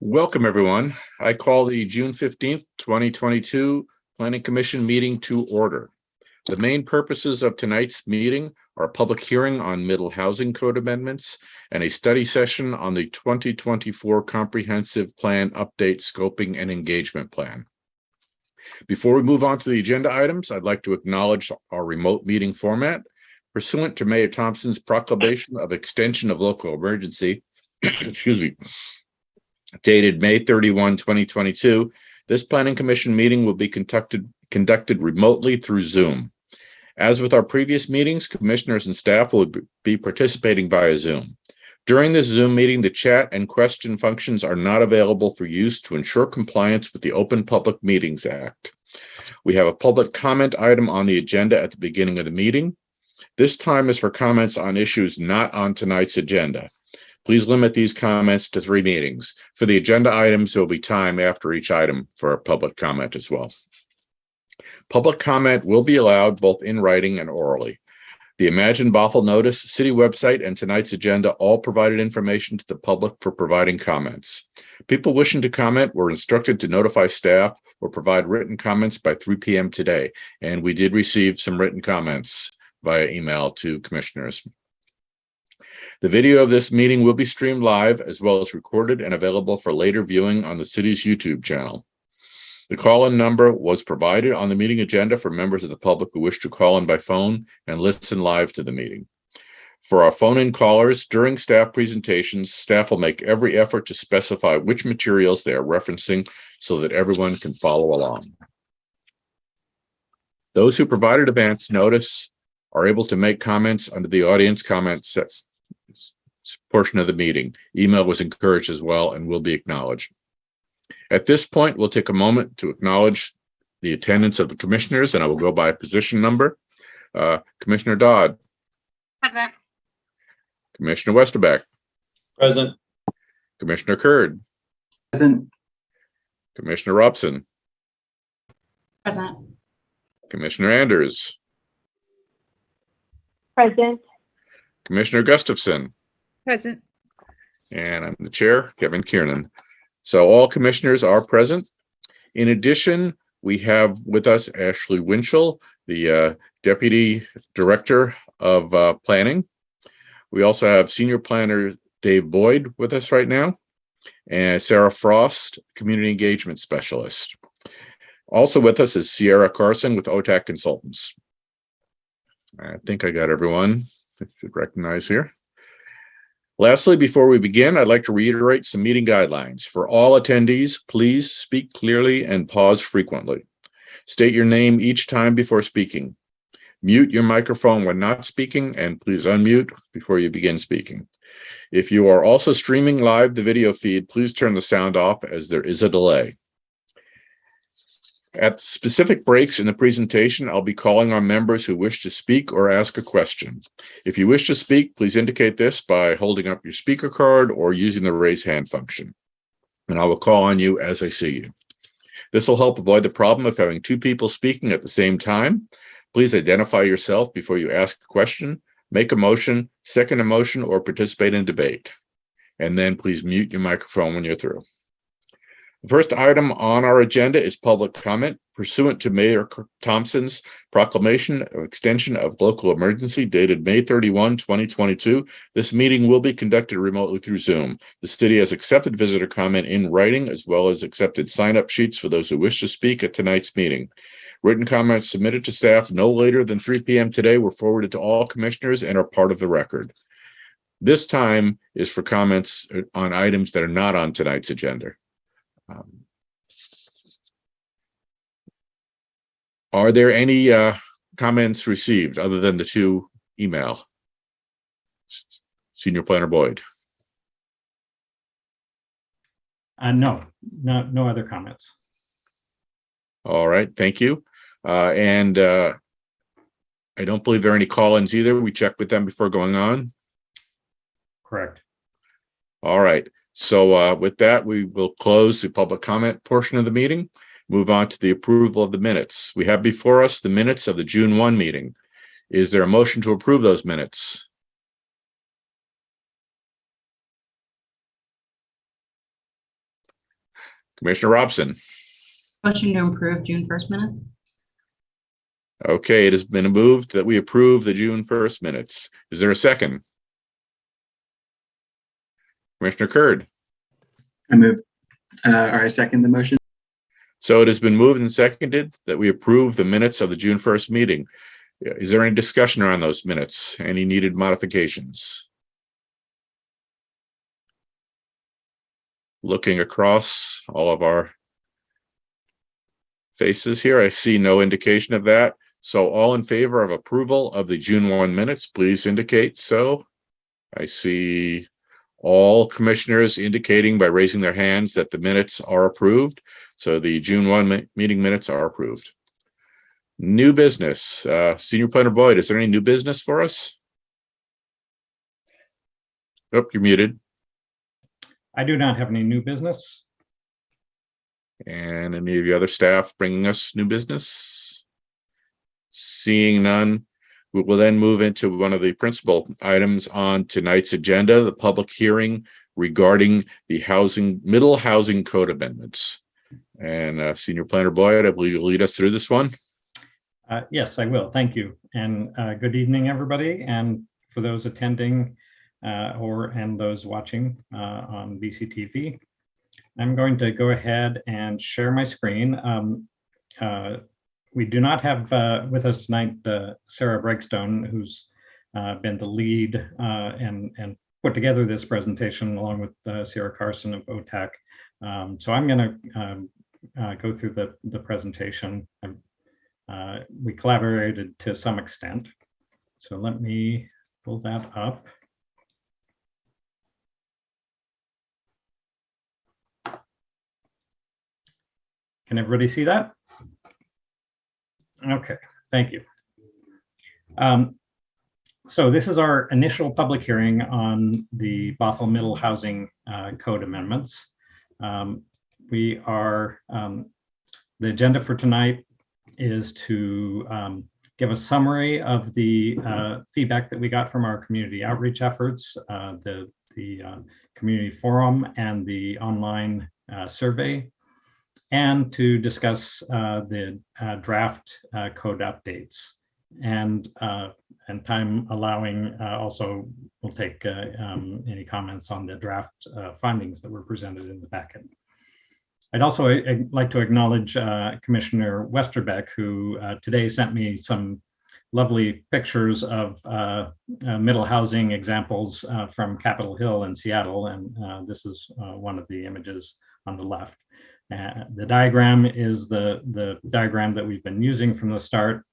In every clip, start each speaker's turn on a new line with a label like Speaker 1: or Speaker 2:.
Speaker 1: Welcome, everyone. I call the June 15th, 2022 Planning Commission meeting to order. The main purposes of tonight's meeting are a public hearing on middle housing code amendments and a study session on the 2024 Comprehensive Plan Update Scoping and Engagement Plan. Before we move on to the agenda items, I'd like to acknowledge our remote meeting format. Pursuant to Mayor Thompson's proclamation of extension of local emergency, excuse me, dated May 31, 2022, this Planning Commission meeting will be conducted remotely through Zoom. As with our previous meetings, commissioners and staff will be participating via Zoom. During this Zoom meeting, the chat and question functions are not available for use to ensure compliance with the Open Public Meetings Act. We have a public comment item on the agenda at the beginning of the meeting. This time is for comments on issues not on tonight's agenda. Please limit these comments to 3 meetings. For the agenda items, there will be time after each item for a public comment as well. Public comment will be allowed both in writing and orally. The Imagine Bothell notice, city website, and tonight's agenda all provided information to the public for providing comments. People wishing to comment were instructed to notify staff or provide written comments by 3 p.m. today, and we did receive some written comments via email to commissioners. The video of this meeting will be streamed live as well as recorded and available for later viewing on the city's YouTube channel. The call-in number was provided on the meeting agenda for members of the public who wish to call in by phone and listen live to the meeting. For our phone-in callers, during staff presentations, staff will make every effort to specify which materials they are referencing so that everyone can follow along. Those who provided advance notice are able to make comments under the audience comments portion of the meeting. Email was encouraged as well and will be acknowledged. At this point, we'll take a moment to acknowledge the attendance of the commissioners, and I will go by position number. Commissioner Dodd.
Speaker 2: Present.
Speaker 1: Commissioner Westerbeck.
Speaker 3: Present.
Speaker 1: Commissioner Curd.
Speaker 3: Present.
Speaker 1: Commissioner Robson.
Speaker 2: Present.
Speaker 1: Commissioner Anders.
Speaker 2: Present.
Speaker 1: Commissioner Gustafson.
Speaker 2: Present.
Speaker 1: And I'm the chair, Kevin Kiernan. So all commissioners are present. In addition, we have with us Ashley Winchell, the Deputy Director of Planning. We also have Senior Planner Dave Boyd with us right now, and Sarah Frost, Community Engagement Specialist. Also with us is Sierra Carson with OTAC Consultants. I think I got everyone I should recognize here. Lastly, before we begin, I'd like to reiterate some meeting guidelines. For all attendees, please speak clearly and pause frequently. State your name each time before speaking. Mute your microphone when not speaking, and please unmute before you begin speaking. If you are also streaming live the video feed, please turn the sound off as there is a delay. At specific breaks in the presentation, I'll be calling on members who wish to speak or ask a question. If you wish to speak, please indicate this by holding up your speaker card or using the raise hand function, and I will call on you as I see you. This will help avoid the problem of having 2 people speaking at the same time. Please identify yourself before you ask a question, make a motion, second a motion, or participate in debate. And then please mute your microphone when you're through. The first item on our agenda is public comment. Pursuant to Mayor Thompson's proclamation of extension of local emergency dated May 31, 2022, this meeting will be conducted remotely through Zoom. The city has accepted visitor comment in writing as well as accepted sign-up sheets for those who wish to speak at tonight's meeting. Written comments submitted to staff no later than 3 p.m. today were forwarded to all commissioners and are part of the record. This time is for comments on items that are not on tonight's agenda. Are there any comments received other than the 2 email? Senior Planner Boyd.
Speaker 3: No other comments.
Speaker 1: All right, thank you. And I don't believe there are any call-ins either. We checked with them before going on.
Speaker 3: Correct.
Speaker 1: All right. So with that, we will close the public comment portion of the meeting, move on to the approval of the minutes. We have before us the minutes of the June 1 meeting. Is there a motion to approve those minutes? Commissioner Robson.
Speaker 2: Motion to approve June 1st minutes.
Speaker 1: Okay, it has been moved that we approve the June 1st minutes. Is there a second? Commissioner Curd.
Speaker 4: I second the motion.
Speaker 1: So it has been moved and seconded that we approve the minutes of the June 1st meeting. Is there any discussion around those minutes? Any needed modifications? Looking across all of our faces here, I see no indication of that. So all in favor of approval of the June 1 minutes, please indicate so. I see all commissioners indicating by raising their hands that the minutes are approved. So the June 1 meeting minutes are approved. New business. Senior Planner Boyd, is there any new business for us? Oh, you're muted.
Speaker 3: I do not have any new business.
Speaker 1: And any of the other staff bringing us new business? Seeing none, we will then move into one of the principal items on tonight's agenda, the public hearing regarding the middle housing code amendments. And Senior Planner Boyd, I believe you'll lead us through this one.
Speaker 3: Yes, I will. Thank you. And good evening, everybody. And for those attending and those watching on VCTV, I'm going to go ahead and share my screen. We do not have with us tonight Sarah Breakstone, who's been the lead and put together this presentation along with Sarah Carson of OTAC. So I'm going to go through the presentation. We collaborated to some extent. So let me pull that up. Can everybody see that? Okay, thank you. So this is our initial public hearing on the Bothell Middle Housing Code amendments. The agenda for tonight is to give a summary of the feedback that we got from our community outreach efforts, the community forum and the online survey, and to discuss the draft code updates. And time allowing, also we'll take any comments on the draft findings that were presented in the packet. I'd also like to acknowledge Commissioner Westerbeck, who today sent me some lovely pictures of middle housing examples from Capitol Hill in Seattle. And this is one of the images on the left. The diagram is the diagram that we've been using from the start.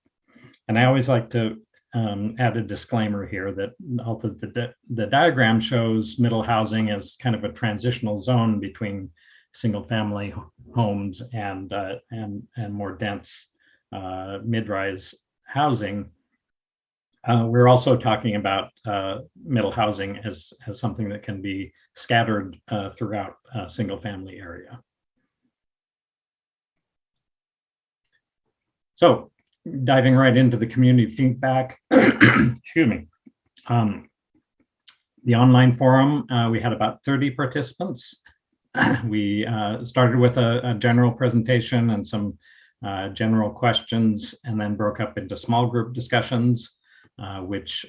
Speaker 3: And I always like to add a disclaimer here that although the diagram shows middle housing as kind of a transitional zone between single family homes and more dense mid-rise housing, we're also talking about middle housing as something that can be scattered throughout a single family area. So diving right into the community feedback, excuse me. The online forum, we had about 30 participants. We started with a general presentation and some general questions, and then broke up into small group discussions, which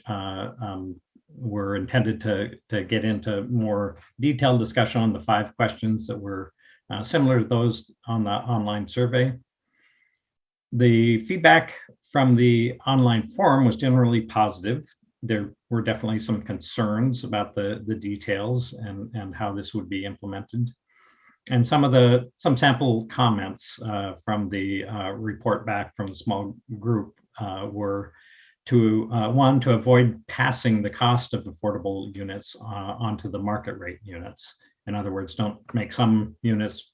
Speaker 3: were intended to get into more detailed discussion on the 5 questions that were similar to those on the online survey. The feedback from the online forum was generally positive. There were definitely some concerns about the details and how this would be implemented. And some sample comments from the report back from the small group were to one, to avoid passing the cost of affordable units onto the market rate units. In other words, don't make some units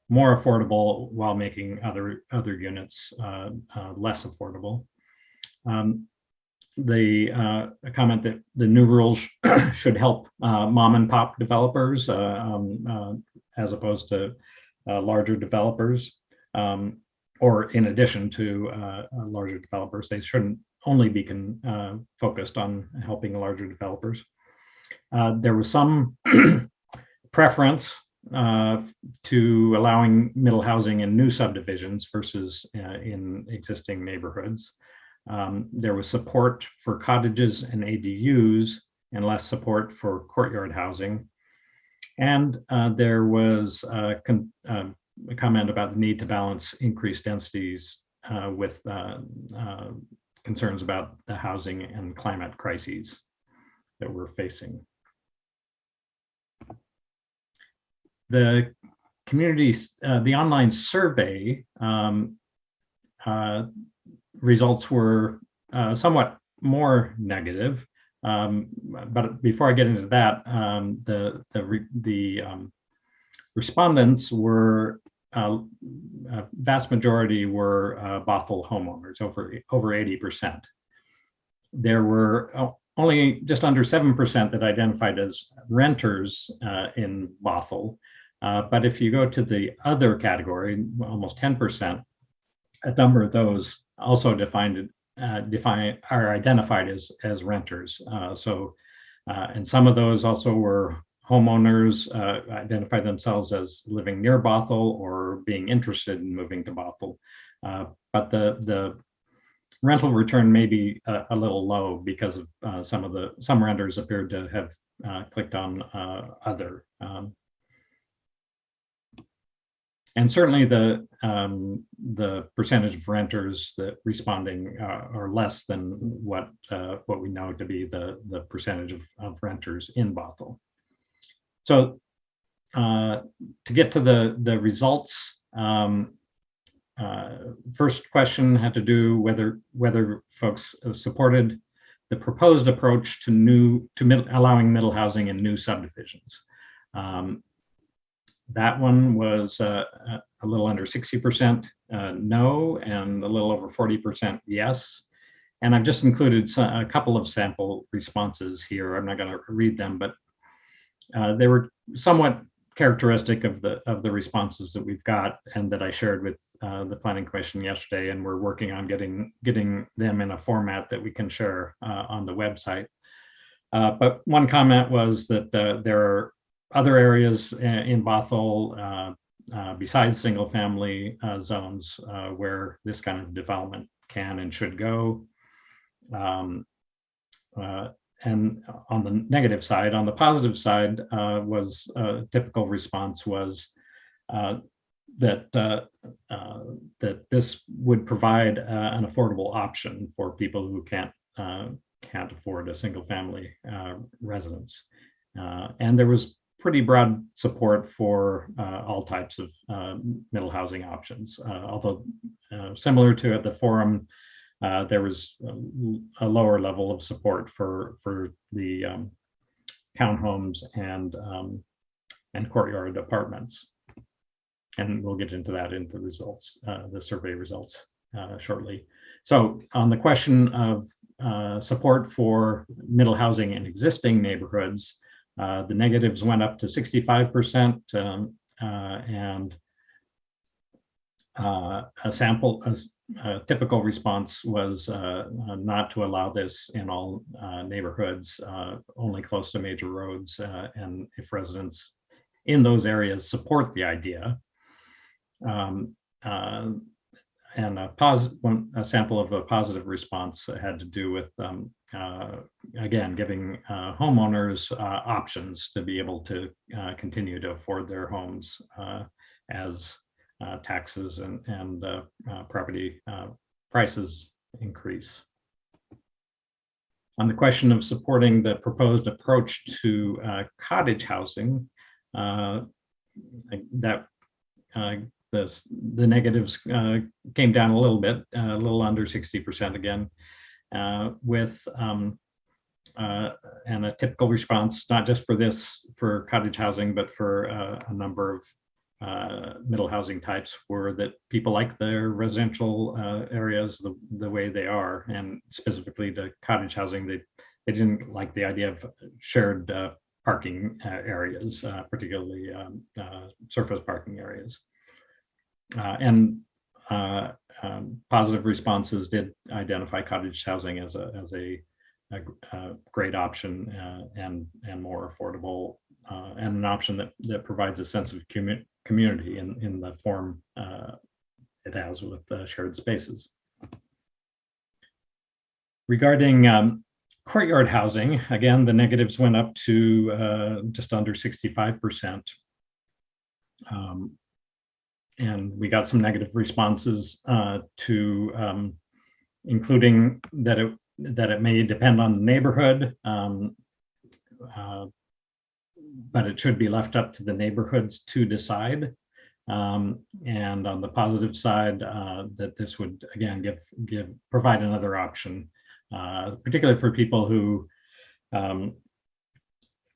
Speaker 3: more affordable while making other units less affordable. The comment that the new rules should help mom and pop developers as opposed to larger developers, or in addition to larger developers. They shouldn't only be focused on helping larger developers. There was some preference to allowing middle housing in new subdivisions versus in existing neighborhoods. There was support for cottages and ADUs and less support for courtyard housing. And there was a comment about the need to balance increased densities with concerns about the housing and climate crises that we're facing. The the online survey results were somewhat more negative. But before I get into that, the respondents were, vast majority were Bothell homeowners, over 80%. There were only just under 7% that identified as renters in Bothell. But if you go to the other category, almost 10%, a number of those also are identified as renters. And some of those also were homeowners, identified themselves as living near Bothell or being interested in moving to Bothell. But the rental return may be a little low because of some renters appeared to have clicked on other. And certainly the percentage of renters that responding are less than what we know to be the percentage of renters in Bothell. So to get to the results, first question had to do whether folks supported the proposed approach to allowing middle housing in new subdivisions. That one was a little under 60% no, and a little over 40% yes. And I've just included a couple of sample responses here. I'm not going to read them, but they were somewhat characteristic of the responses that we've got and that I shared with the Planning Commission yesterday, and we're working on getting them in a format that we can share on the website. But one comment was that there are other areas in Bothell besides single family zones where this kind of development can and should go. And on the negative side, on the positive side, was a typical response was that this would provide an affordable option for people who can't afford a single family residence. And there was pretty broad support for all types of middle housing options, although similar to at the forum, there was a lower level of support for the townhomes and courtyard apartments. And we'll get into that in the results, the survey results shortly. So on the question of support for middle housing in existing neighborhoods, the negatives went up to 65%, and a typical response was not to allow this in all neighborhoods, only close to major roads, and if residents in those areas support the idea. And a sample of a positive response had to do with, again, giving homeowners options to be able to continue to afford their homes as taxes and property prices increase. On the question of supporting the proposed approach to cottage housing, the negatives came down a little bit, a little under 60% again, with and a typical response, not just for cottage housing, but for a number of middle housing types, were that people like their residential areas the way they are, and specifically the cottage housing, they didn't like the idea of shared parking areas, particularly surface parking areas. And positive responses did identify cottage housing as a great option and more affordable and an option that provides a sense of community in the form it has with shared spaces. Regarding courtyard housing, again, the negatives went up to just under 65%. And we got some negative responses to including that it may depend on the neighborhood, but it should be left up to the neighborhoods to decide. And on the positive side, that this would again provide another option, particularly for people who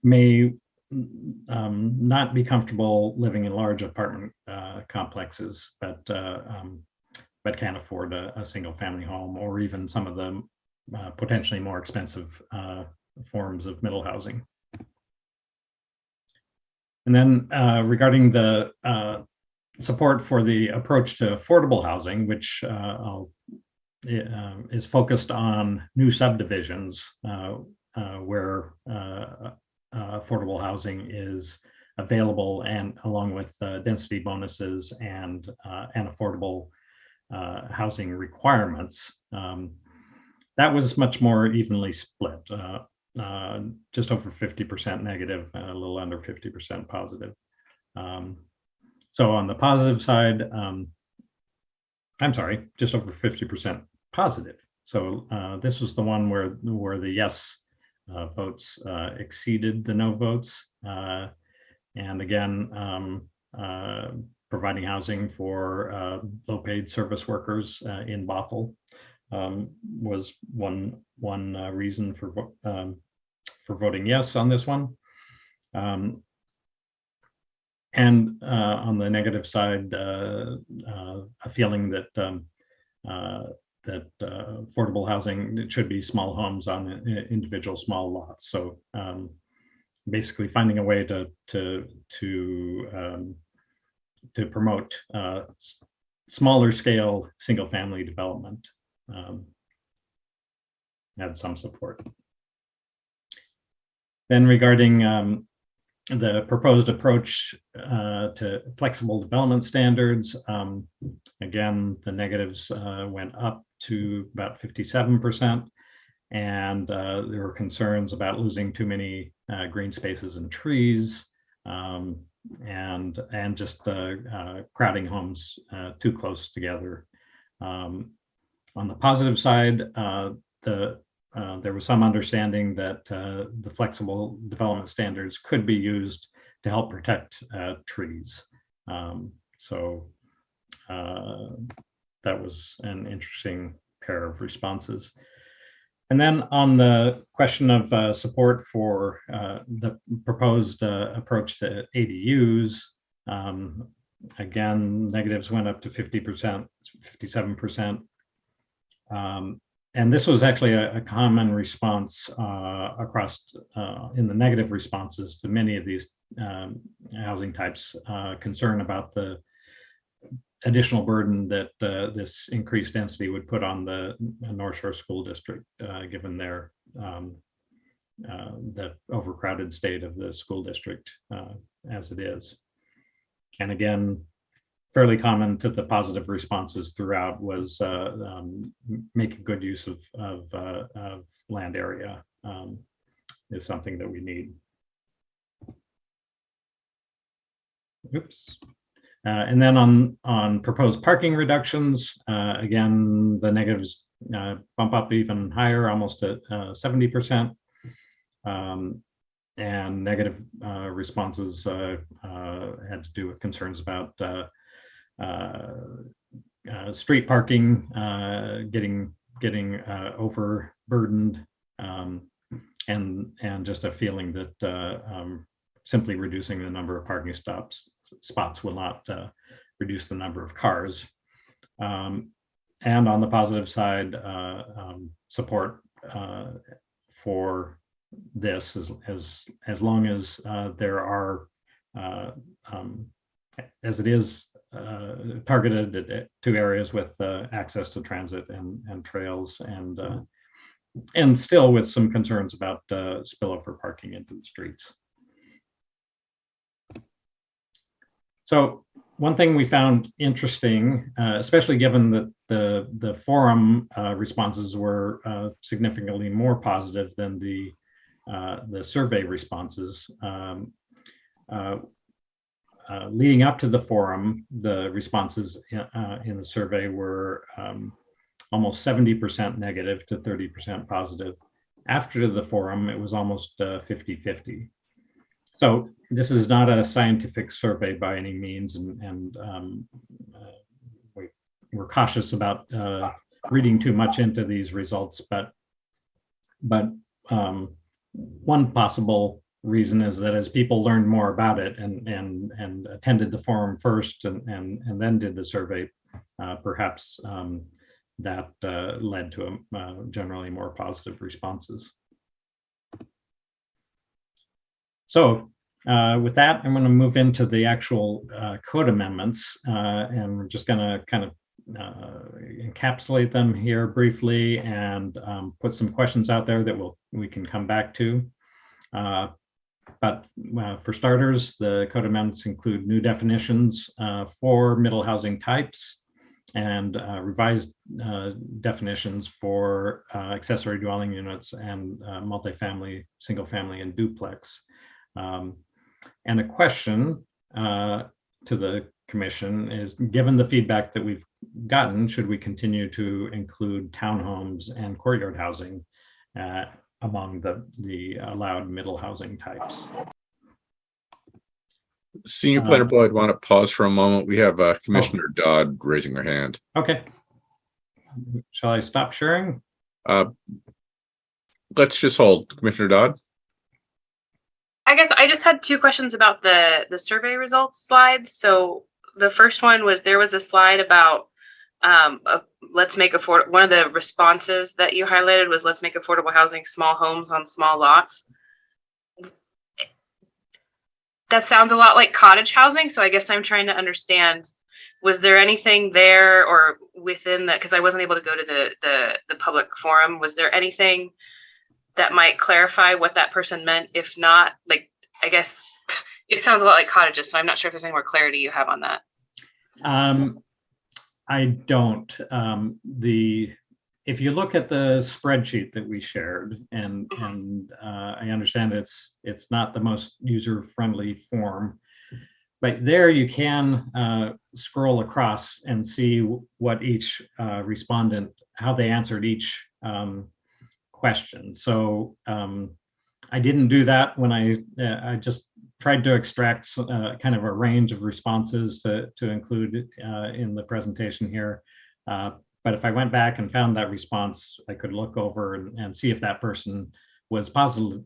Speaker 3: may not be comfortable living in large apartment complexes, but can't afford a single family home, or even some of the potentially more expensive forms of middle housing. And then regarding the support for the approach to affordable housing, which is focused on new subdivisions where affordable housing is available, and along with density bonuses and affordable housing requirements. That was much more evenly split, just over 50% negative and a little under 50% positive. So on the positive side, I'm sorry, just over 50% positive. So this was the one where the yes votes exceeded the no votes. And again, providing housing for low-paid service workers in Bothell was one reason for voting yes on this one. And on the negative side, a feeling that affordable housing, it should be small homes on individual small lots. So basically finding a way to promote smaller scale single family development had some support. Then regarding the proposed approach to flexible development standards, again, the negatives went up to about 57%, and there were concerns about losing too many green spaces and trees, and just crowding homes too close together. On the positive side, there was some understanding that the flexible development standards could be used to help protect trees. So that was an interesting pair of responses. And then on the question of support for the proposed approach to ADUs, again, negatives went up to 50%, 57%. And this was actually a common response across in the negative responses to many of these housing types, concern about the additional burden that this increased density would put on the North Shore School District, given their the overcrowded state of the school district as it is. And again, fairly common to the positive responses throughout was making good use of land area is something that we need. Oops. And then on proposed parking reductions, again, the negatives bump up even higher, almost at 70%. And negative responses had to do with concerns about street parking getting overburdened, and just a feeling that simply reducing the number of parking spots will not reduce the number of cars. And on the positive side, support for this as long as there are, as it is targeted to areas with access to transit and trails, and still with some concerns about spillover parking into the streets. So one thing we found interesting, especially given that the forum responses were significantly more positive than the survey responses. Leading up to the forum, the responses in the survey were almost 70% negative to 30% positive. After the forum, it was almost 50-50. So this is not a scientific survey by any means, and we're cautious about reading too much into these results. But one possible reason is that as people learned more about it and attended the forum first and then did the survey, perhaps that led to generally more positive responses. So with that, I'm going to move into the actual code amendments, and we're just going to kind of encapsulate them here briefly and put some questions out there that we can come back to. But for starters, the code amendments include new definitions for middle housing types and revised definitions for accessory dwelling units and multifamily, single family, and duplex. And a question to the commission is, given the feedback that we've gotten, should we continue to include townhomes and courtyard housing among the allowed middle housing types?
Speaker 1: Senior Planner Boyd, want to pause for a moment? We have Commissioner Dodd raising her hand.
Speaker 3: Okay. Shall I stop sharing?
Speaker 1: Let's just hold. Commissioner Dodd?
Speaker 4: I guess I just had two questions about the survey results slides. So the first one was, there was a slide about let's make one of the responses that you highlighted was, let's make affordable housing small homes on small lots. That sounds a lot like cottage housing. So I guess I'm trying to understand, was there anything there or within that, because I wasn't able to go to the public forum, was there anything that might clarify what that person meant? If not, like, I guess it sounds a lot like cottages, so I'm not sure if there's any more clarity you have on that.
Speaker 3: I don't. If you look at the spreadsheet that we shared, and I understand it's not the most user-friendly form, but there you can scroll across and see what each respondent, how they answered each question. So I didn't do that when I just tried to extract kind of a range of responses to include in the presentation here. But if I went back and found that response, I could look over and see if that person was positively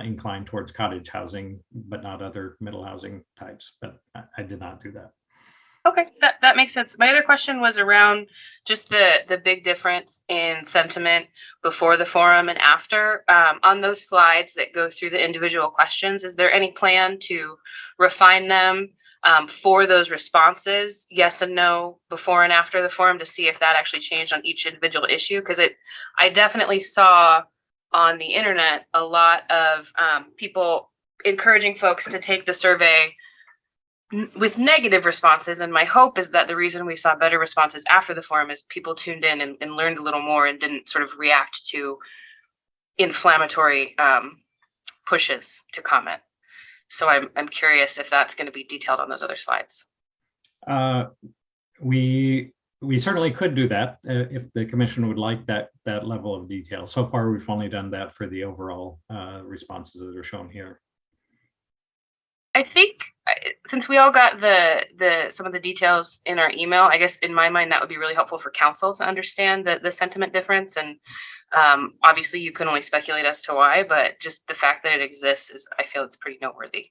Speaker 3: inclined towards cottage housing, but not other middle housing types. But I did not do that.
Speaker 4: Okay, that makes sense. My other question was around just the big difference in sentiment before the forum and after. On those slides that go through the individual questions, is there any plan to refine them for those responses, yes and no, before and after the forum, to see if that actually changed on each individual issue? Because I definitely saw on the internet a lot of people encouraging folks to take the survey with negative responses, and my hope is that the reason we saw better responses after the forum is people tuned in and learned a little more and didn't sort of react to inflammatory pushes to comment. So I'm curious if that's going to be detailed on those other slides.
Speaker 3: We certainly could do that if the commission would like that level of detail. So far, we've only done that for the overall responses that are shown here.
Speaker 4: I think since we all got some of the details in our email, I guess in my mind that would be really helpful for council to understand the sentiment difference. And obviously you can only speculate as to why, but just the fact that it exists is, I feel it's pretty noteworthy.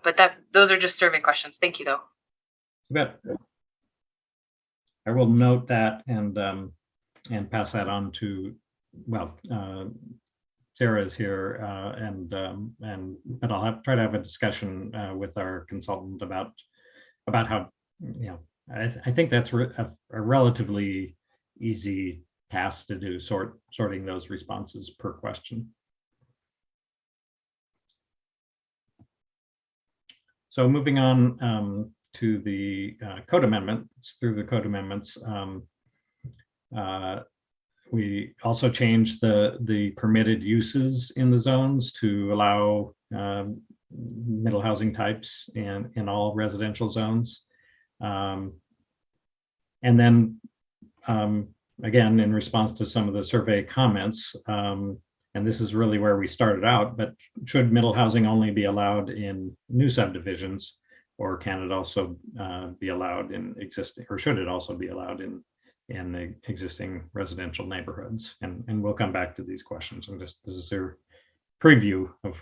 Speaker 4: But those are just survey questions. Thank you though.
Speaker 3: You bet. I will note that and pass that on to, well, Sarah is here, but I'll try to have a discussion with our consultant about how, I think that's a relatively easy task to do, sorting those responses per question. So moving on to the code amendments, through the code amendments, we also changed the permitted uses in the zones to allow middle housing types in all residential zones. And then again, in response to some of the survey comments, and this is really where we started out, but should middle housing only be allowed in new subdivisions, or can it also be allowed in existing, or should it also be allowed in the existing residential neighborhoods? And we'll come back to these questions. And this is a preview of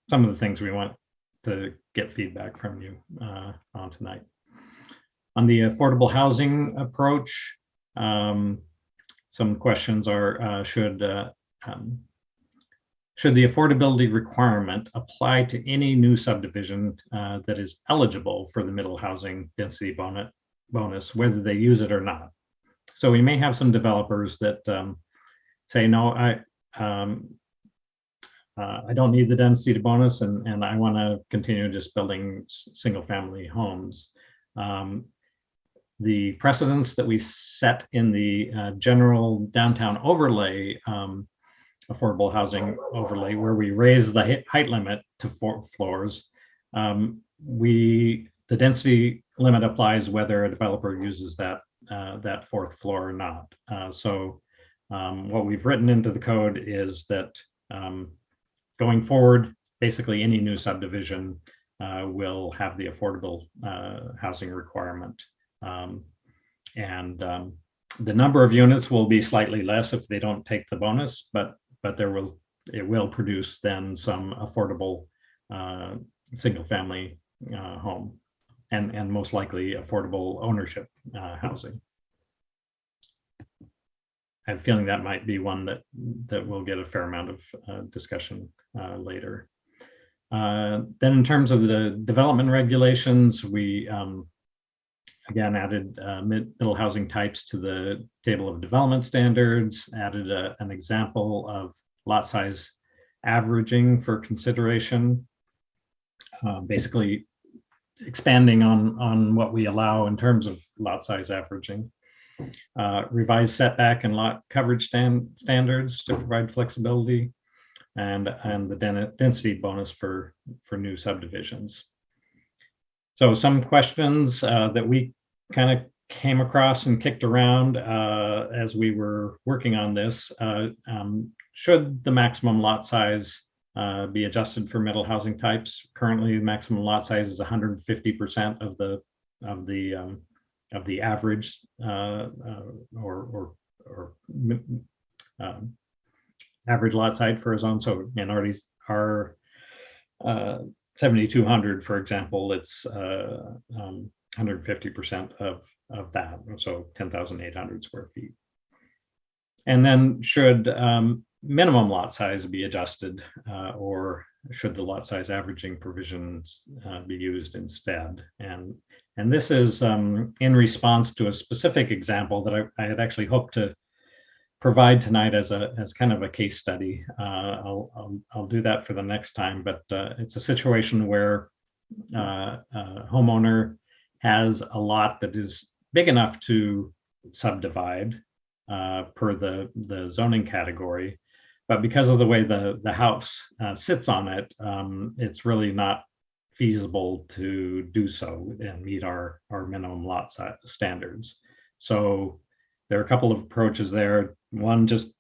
Speaker 3: some of the things we want to get feedback from you on tonight. On the affordable housing approach, some questions are, should the affordability requirement apply to any new subdivision that is eligible for the middle housing density bonus, whether they use it or not? So we may have some developers that say, no, I don't need the density bonus, and I want to continue just building single family homes. The precedents that we set in the general downtown overlay, affordable housing overlay, where we raise the height limit to 4 floors, the density limit applies whether a developer uses that 4th floor or not. So what we've written into the code is that going forward, basically any new subdivision will have the affordable housing requirement. The number of units will be slightly less if they don't take the bonus, but it will produce then some affordable single family home, and most likely affordable ownership housing. I have a feeling that might be one that will get a fair amount of discussion later. Then in terms of the development regulations, we again added middle housing types to the table of development standards, added an example of lot size averaging for consideration, basically expanding on what we allow in terms of lot size averaging. Revised setback and lot coverage standards to provide flexibility, and the density bonus for new subdivisions. So some questions that we kind of came across and kicked around as we were working on this. Should the maximum lot size be adjusted for middle housing types? Currently, the maximum lot size is 150% of the average or average lot size for a zone. So in our 7,200, for example, it's 150% of that, so 10,800 square feet. And then should minimum lot size be adjusted, or should the lot size averaging provisions be used instead? And this is in response to a specific example that I had actually hoped to provide tonight as kind of a case study. I'll do that for the next time, but it's a situation where a homeowner has a lot that is big enough to subdivide per the zoning category, but because of the way the house sits on it, it's really not feasible to do so and meet our minimum lot size standards. So there are a couple of approaches there. One, just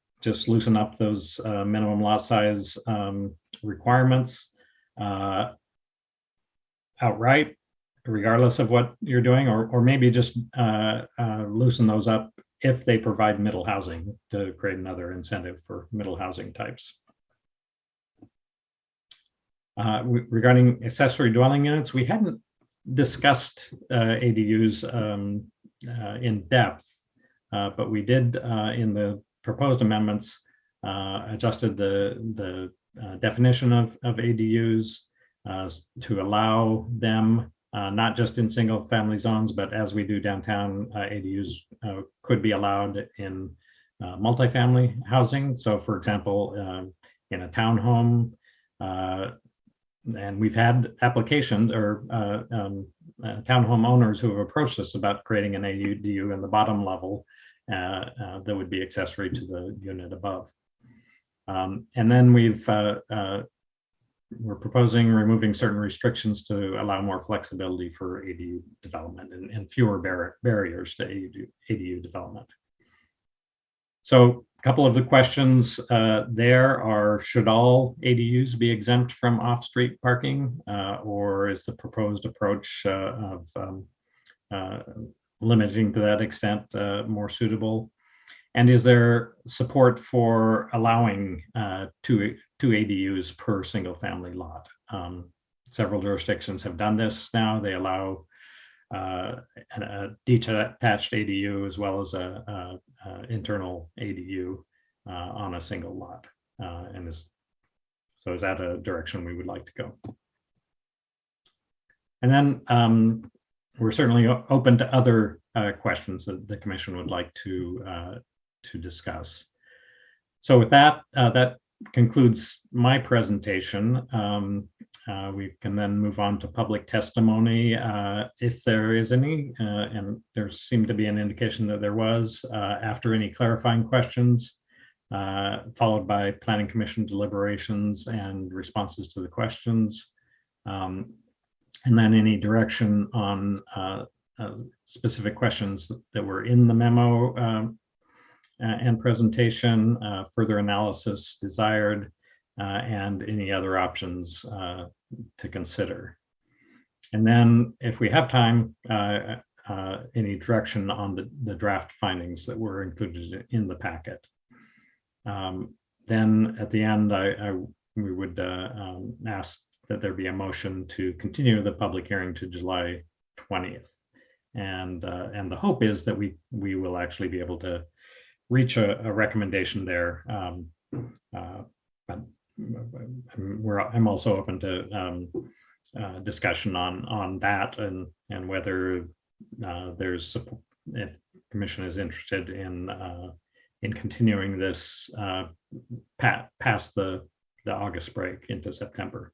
Speaker 3: loosen up those minimum lot size requirements outright, regardless of what you're doing, or maybe just loosen those up if they provide middle housing to create another incentive for middle housing types. Regarding accessory dwelling units, we hadn't discussed ADUs in depth, but we did in the proposed amendments adjusted the definition of ADUs to allow them not just in single family zones, but as we do downtown, ADUs could be allowed in multifamily housing. So for example, in a townhome, and we've had applications or townhome owners who have approached us about creating an ADU in the bottom level that would be accessory to the unit above. And then we're proposing removing certain restrictions to allow more flexibility for ADU development and fewer barriers to ADU development. So a couple of the questions there are, should all ADUs be exempt from off-street parking, or is the proposed approach of limiting to that extent more suitable? And is there support for allowing two ADUs per single family lot? Several jurisdictions have done this now. They allow a detached ADU as well as a internal ADU on a single lot. So is that a direction we would like to go? And then we're certainly open to other questions that the commission would like to discuss. So with that, that concludes my presentation. We can then move on to public testimony if there is any, and there seemed to be an indication that there was, after any clarifying questions, followed by Planning Commission deliberations and responses to the questions, and then any direction on specific questions that were in the memo and presentation, further analysis desired, and any other options to consider. And then if we have time, any direction on the draft findings that were included in the packet. Then at the end, we would ask that there be a motion to continue the public hearing to July 20th. And the hope is that we will actually be able to reach a recommendation there. But I'm also open to discussion on that and whether there's support, if the commission is interested in continuing this past the August break into September.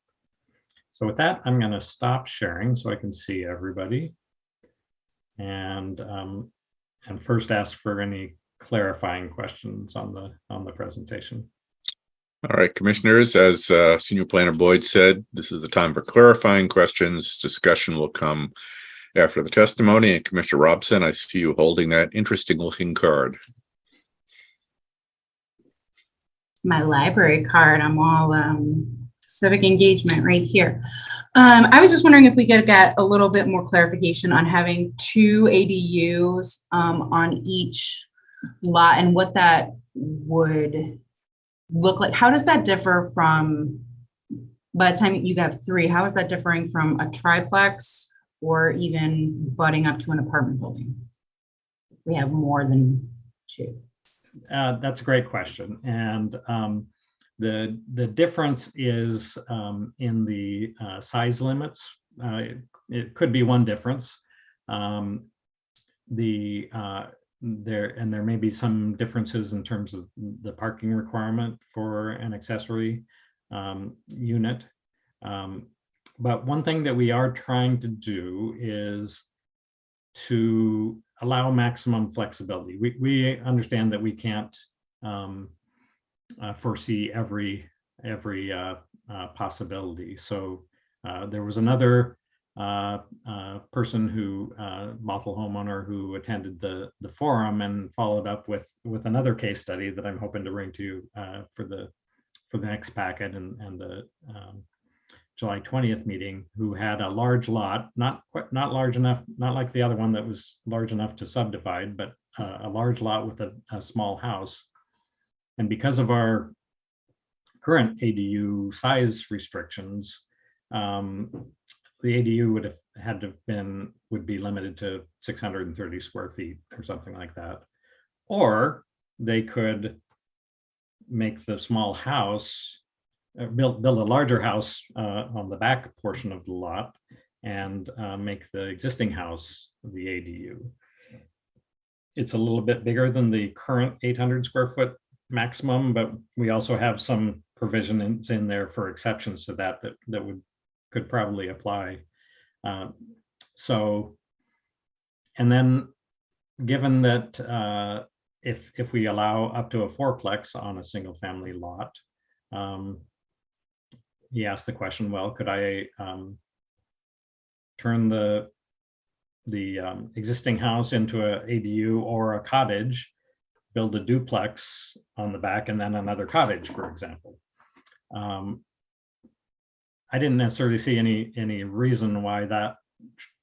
Speaker 3: So with that, I'm going to stop sharing so I can see everybody, and first ask for any clarifying questions on the presentation.
Speaker 1: All right, commissioners, as Senior Planner Boyd said, this is the time for clarifying questions. Discussion will come after the testimony. And Commissioner Robson, I see you holding that interesting looking card.
Speaker 2: My library card. I'm all civic engagement right here. I was just wondering if we could get a little bit more clarification on having two ADUs on each lot and what that would look like. How does that differ from, by the time you have three, how is that differing from a triplex or even butting up to an apartment building? We have more than two.
Speaker 3: That's a great question. And the difference is in the size limits. It could be one difference. There may be some differences in terms of the parking requirement for an accessory unit. But one thing that we are trying to do is to allow maximum flexibility. We understand that we can't foresee every possibility. So there was another person who Bothell homeowner who attended the forum and followed up with another case study that I'm hoping to bring to you for the next packet and the July 20th meeting, who had a large lot, not large enough, not like the other one that was large enough to subdivide, but a large lot with a small house. And because of our current ADU size restrictions, the ADU would be limited to 630 square feet or something like that. Or they could make the small house, build a larger house on the back portion of the lot and make the existing house the ADU. It's a little bit bigger than the current 800 square foot maximum, but we also have some provisions in there for exceptions to that would could probably apply. So, and then given that if we allow up to a fourplex on a single family lot, he asked the question, well, could I turn the existing house into a ADU or a cottage, build a duplex on the back, and then another cottage, for example? I didn't necessarily see any reason why that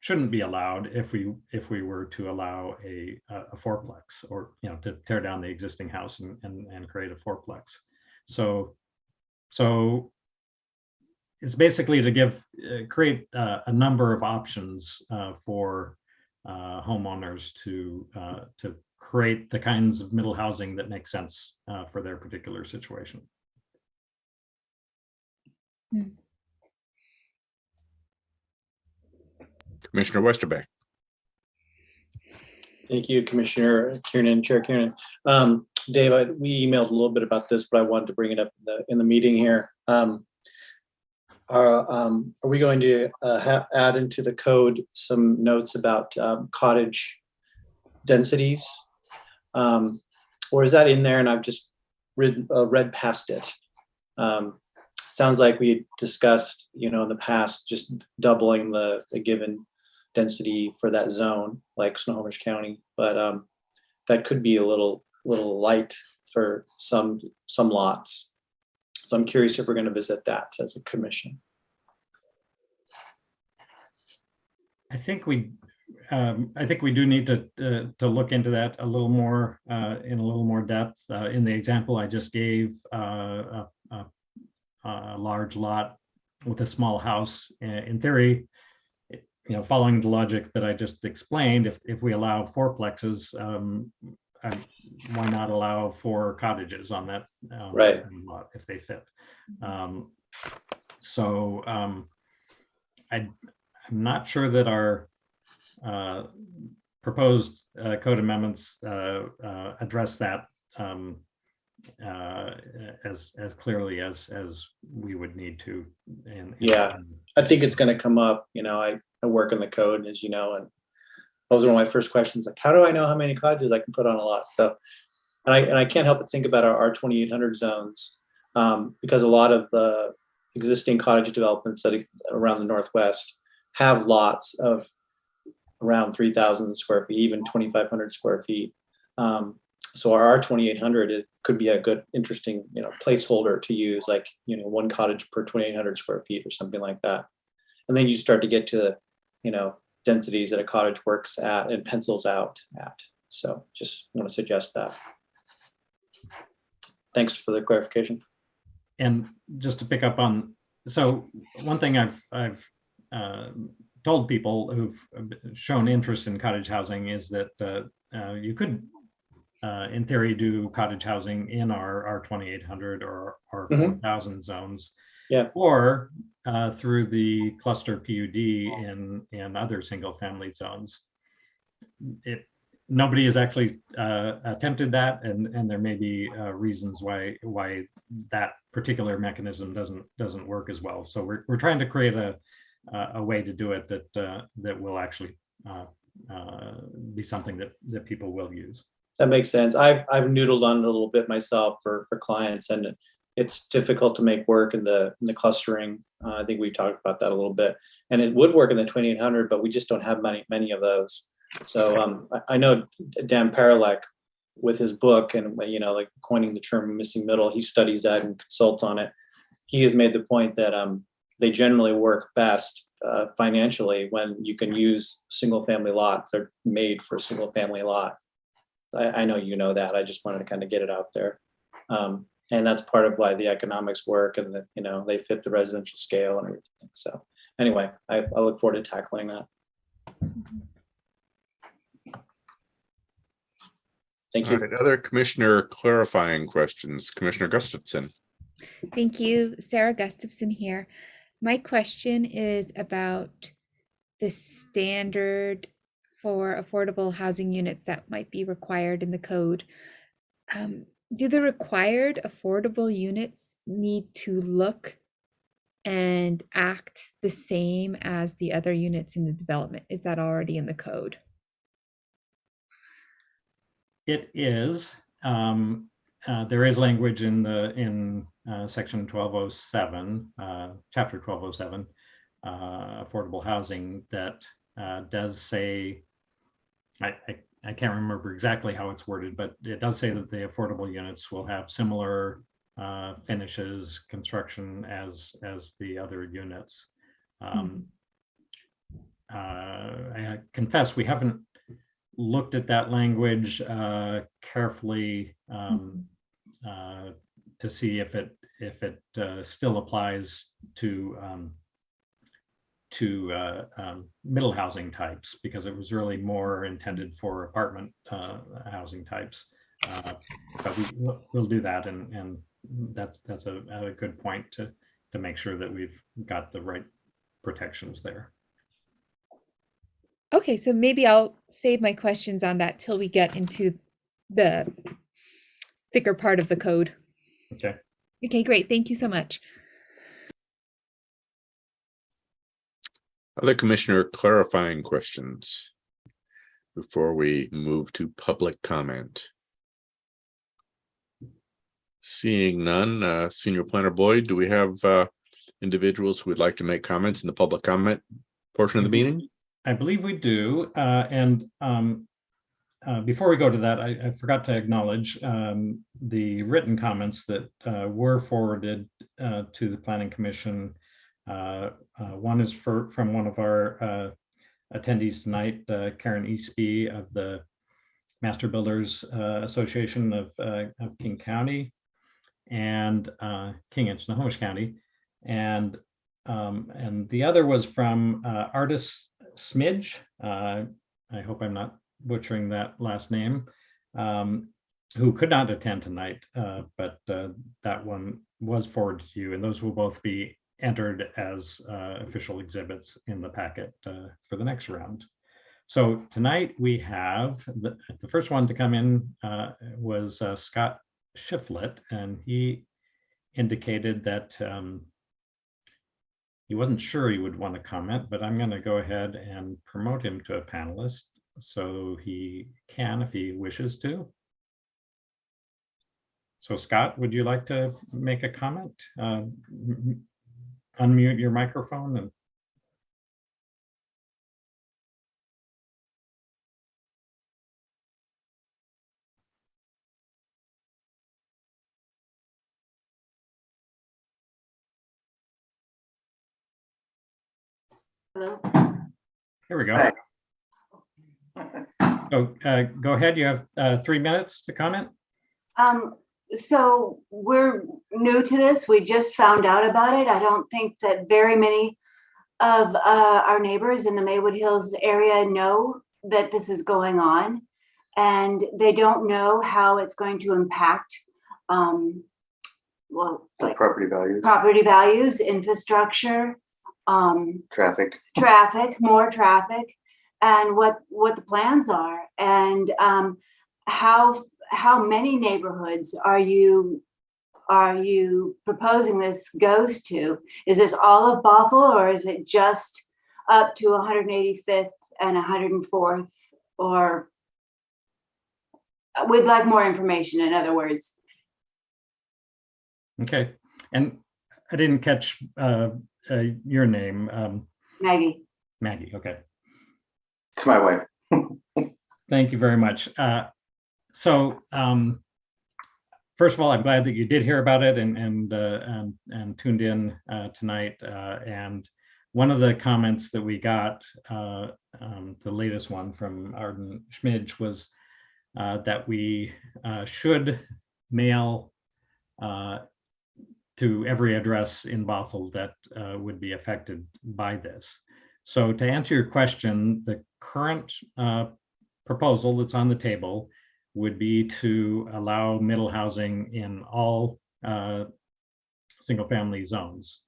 Speaker 3: shouldn't be allowed if we were to allow a fourplex, or to tear down the existing house and create a fourplex. So it's basically to create a number of options for homeowners to create the kinds of middle housing that make sense for their particular situation.
Speaker 1: Commissioner Westerbeck.
Speaker 5: Thank you, Commissioner Kiernan, Chair Kiernan. Dave, we emailed a little bit about this, but I wanted to bring it up in the meeting here. Are we going to add into the code some notes about cottage densities? Or is that in there and I've just read past it? Sounds like we discussed, in the past, just doubling the given density for that zone, like Snohomish County, but that could be a little light for some lots. So I'm curious if we're going to visit that as a commission.
Speaker 3: I think we do need to look into that a little more in a little more depth. In the example I just gave, a large lot with a small house, in theory, following the logic that I just explained, if we allow fourplexes, why not allow 4 cottages on that
Speaker 5: Right.
Speaker 3: lot if they fit? So I'm not sure that our proposed code amendments address that as clearly as we would need to.
Speaker 5: Yeah. I think it's going to come up. I work in the code, as you know, and that was one of my first questions, like, how do I know how many cottages I can put on a lot? So, and I can't help but think about our R2800 zones, because a lot of the existing cottage developments that around the Northwest have lots of around 3,000 square feet, even 2,500 square feet. So our R2800, it could be a good, interesting, placeholder to use, like, 1 cottage per 2,800 square feet or something like that. And then you start to get to, densities that a cottage works at and pencils out at. So just want to suggest that. Thanks for the clarification.
Speaker 3: And just to pick up on, so one thing I've told people who've shown interest in cottage housing is that you could, in theory, do cottage housing in our 2,800 or 4,000 zones, or through the cluster PUD in other single family zones. Nobody has actually attempted that, and there may be reasons why that particular mechanism doesn't work as well. So we're trying to create a way to do it that will actually be something that people will use.
Speaker 5: That makes sense. I've noodled on it a little bit myself for clients, and it's difficult to make work in the clustering. I think we've talked about that a little bit, and it would work in the 2,800, but we just don't have many of those. So I know Dan Paralek, with his book and like coining the term missing middle, he studies that and consults on it. He has made the point that they generally work best financially when you can use single family lots. They're made for a single family lot. I know you know that. I just wanted to kind of get it out there. And that's part of why the economics work, and that, they fit the residential scale and everything. So anyway, I look forward to tackling that. Thank you.
Speaker 1: All right, other commissioner clarifying questions. Commissioner Gustafson.
Speaker 6: Thank you. Sarah Gustafson here. My question is about the standard for affordable housing units that might be required in the code. Do the required affordable units need to look and and act the same as the other units in the development? Is that already in the code?
Speaker 3: It is. There is language in section 1207, chapter 1207, affordable housing, that does say, I can't remember exactly how it's worded, but it does say that the affordable units will have similar finishes, construction as the other units. I confess we haven't looked at that language carefully to see if it still applies to middle housing types, because it was really more intended for apartment housing types. But we'll do that, and that's a good point to make sure that we've got the right protections there.
Speaker 6: Okay, so maybe I'll save my questions on that till we get into the thicker part of the code.
Speaker 3: Okay.
Speaker 6: Okay, great. Thank you so much.
Speaker 1: Other commissioner clarifying questions before we move to public comment? Seeing none, Senior Planner Boyd, do we have individuals who would like to make comments in the public comment portion of the meeting?
Speaker 3: I believe we do. And before we go to that, I forgot to acknowledge the written comments that were forwarded to the Planning Commission. One is from one of our attendees tonight, Karen Eastby of the Master Builders Association of King County and King and Snohomish County. And the other was from Artis Smidge. I hope I'm not butchering that last name, who could not attend tonight, but that one was forwarded to you, and those will both be entered as official exhibits in the packet for the next round. So tonight we have the first one to come in was Scott Shiflett, and he indicated that he wasn't sure he would want to comment, but I'm going to go ahead and promote him to a panelist so he can if he wishes to. So Scott, would you like to make a comment? Unmute your microphone and
Speaker 7: Hello.
Speaker 3: here we go. So go ahead, you have 3 minutes to comment.
Speaker 7: So we're new to this. We just found out about it. I don't think that very many of our neighbors in the Maywood Hills area know that this is going on, and they don't know how it's going to impact like property values, infrastructure,
Speaker 8: traffic,
Speaker 7: more traffic, and what the plans are, and how many neighborhoods are you proposing this goes to? Is this all of Bothell, or is it just up to 185th and 104th? Or we'd like more information, in other words.
Speaker 3: Okay, and I didn't catch your name.
Speaker 7: Maggie.
Speaker 3: Maggie, okay.
Speaker 8: it's my wife.
Speaker 3: Thank you very much. So first of all, I'm glad that you did hear about it and tuned in tonight. And one of the comments that we got, the latest one from Arden Schmidge, was that we should mail to every address in Bothell that would be affected by this. So to answer your question, the current proposal that's on the table would be to allow middle housing in all single family zones,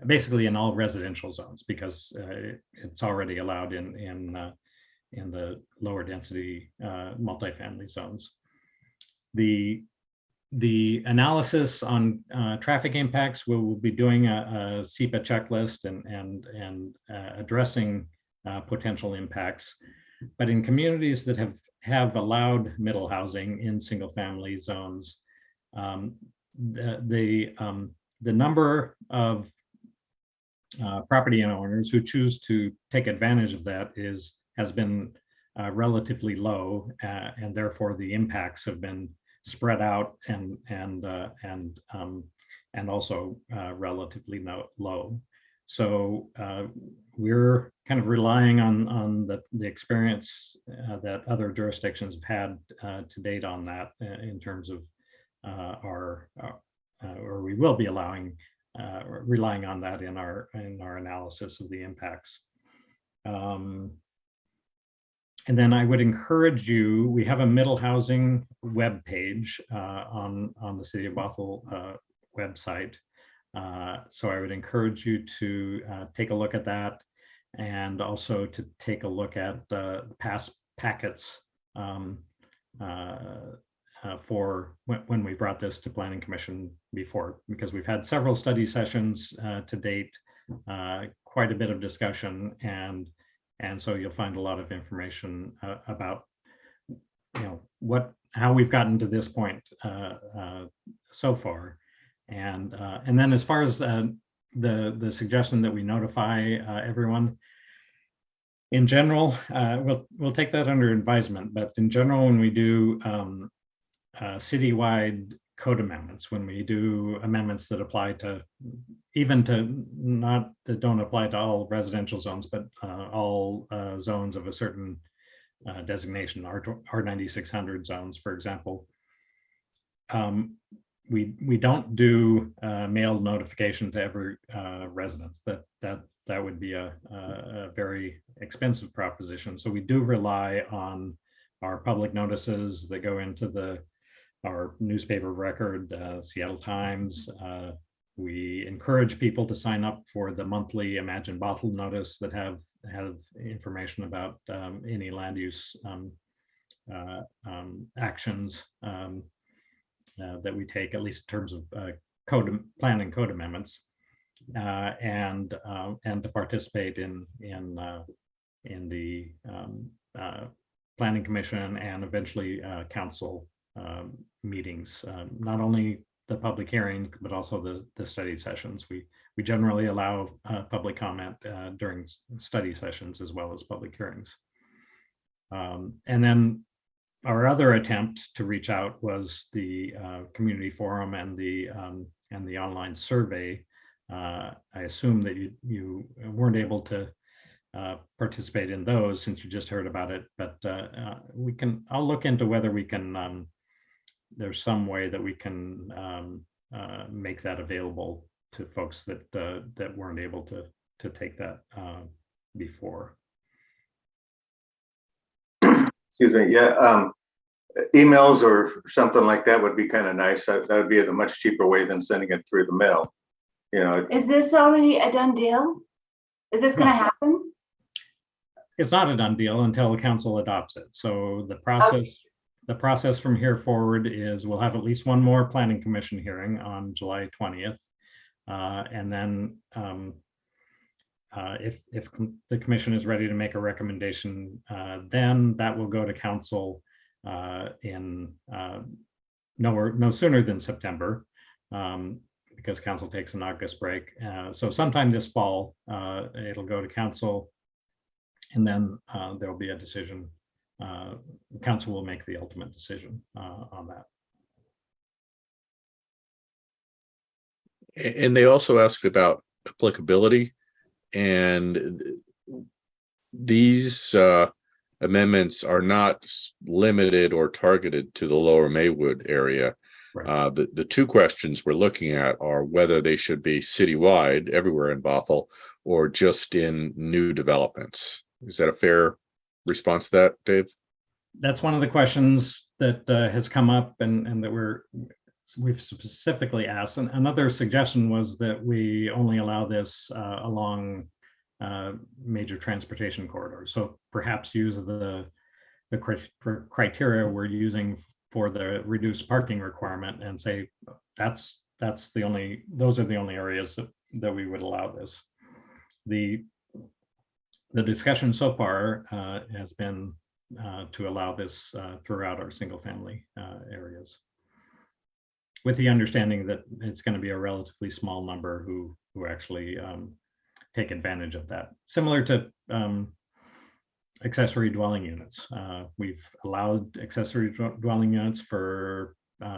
Speaker 3: basically in all residential zones, because it's already allowed in the lower density multifamily zones. The The analysis on traffic impacts, we will be doing a SEPA checklist and addressing potential impacts. But in communities that have allowed middle housing in single family zones, the number of property owners who choose to take advantage of that has been relatively low, and therefore the impacts have been spread out and also relatively low. So we're kind of relying on the experience that other jurisdictions have had to date on that in terms of or we will be relying on that in our analysis of the impacts. And then I would encourage you, we have a middle housing webpage on the City of Bothell website. So I would encourage you to take a look at that, and also to take a look at past packets for when we brought this to Planning Commission before, because we've had several study sessions to date, quite a bit of discussion, and so you'll find a lot of information about, how we've gotten to this point so far. And then as far as the suggestion that we notify everyone, in general, we'll take that under advisement, but in general, when we do citywide code amendments, when we do amendments that apply to that don't apply to all residential zones, but all zones of a certain designation, R9600 zones, for example, we don't do mail notification to every residence. That would be a very expensive proposition. So we do rely on our public notices that go into our newspaper record, Seattle Times. We encourage people to sign up for the monthly Imagine Bothell notice that have information about any land use actions that we take, at least in terms of planning code amendments, and to participate in the Planning Commission and eventually council meetings, not only the public hearing, but also the study sessions. We generally allow public comment during study sessions as well as public hearings. And then our other attempt to reach out was the community forum and the online survey. I assume that you weren't able to participate in those since you just heard about it, but I'll look into whether we can, there's some way that we can make that available to folks that weren't able to take that before.
Speaker 8: Excuse me. Yeah. Emails or something like that would be kind of nice. That would be a much cheaper way than sending it through the mail.
Speaker 7: Is this already a done deal? Is this going to happen?
Speaker 3: It's not a done deal until the council adopts it. So the process from here forward is we'll have at least one more Planning Commission hearing on July 20th. And then if the commission is ready to make a recommendation, then that will go to council no sooner than September, because council takes an August break. So sometime this fall, it'll go to council, and then there'll be a decision. Council will make the ultimate decision on that.
Speaker 1: And they also asked about applicability, and these amendments are not limited or targeted to the Lower Maywood area. Right. The two questions we're looking at are whether they should be citywide everywhere in Bothell or just in new developments. Is that a fair response to that, Dave?
Speaker 3: That's one of the questions that has come up and that we've specifically asked. And another suggestion was that we only allow this along major transportation corridors. So perhaps use the criteria we're using for the reduced parking requirement and say, those are the only areas that we would allow this. The discussion so far has been to allow this throughout our single family areas, with the understanding that it's going to be a relatively small number who actually take advantage of that. Similar to accessory dwelling units. We've allowed accessory dwelling units for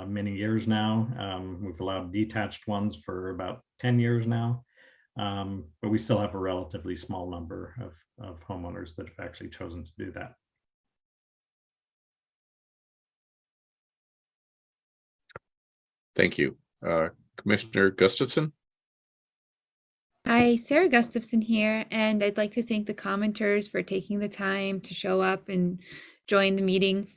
Speaker 3: many years now. We've allowed detached ones for about 10 years now. But we still have a relatively small number of homeowners that have actually chosen to do that.
Speaker 1: Thank you. Commissioner Gustafson?
Speaker 6: Hi, Sarah Gustafson here, and I'd like to thank the commenters for taking the time to show up and join the meeting.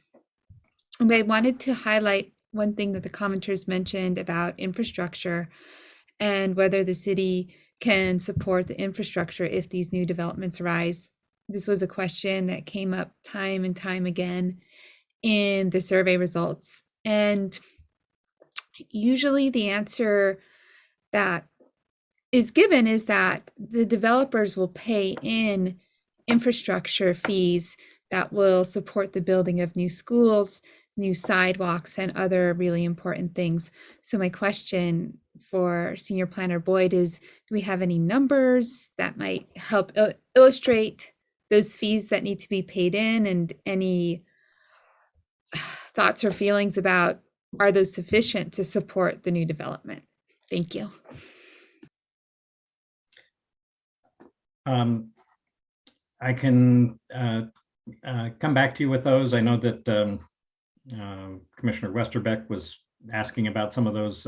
Speaker 6: And I wanted to highlight one thing that the commenters mentioned about infrastructure and whether the city can support the infrastructure if these new developments arise. This was a question that came up time and time again in the survey results. And usually the answer that is given is that the developers will pay in infrastructure fees that will support the building of new schools, new sidewalks, and other really important things. So my question for Senior Planner Boyd is, do we have any numbers that might help illustrate those fees that need to be paid in, and any thoughts or feelings about, are those sufficient to support the new development? Thank you.
Speaker 3: I can come back to you with those. I know that Commissioner Westerbeck was asking about some of those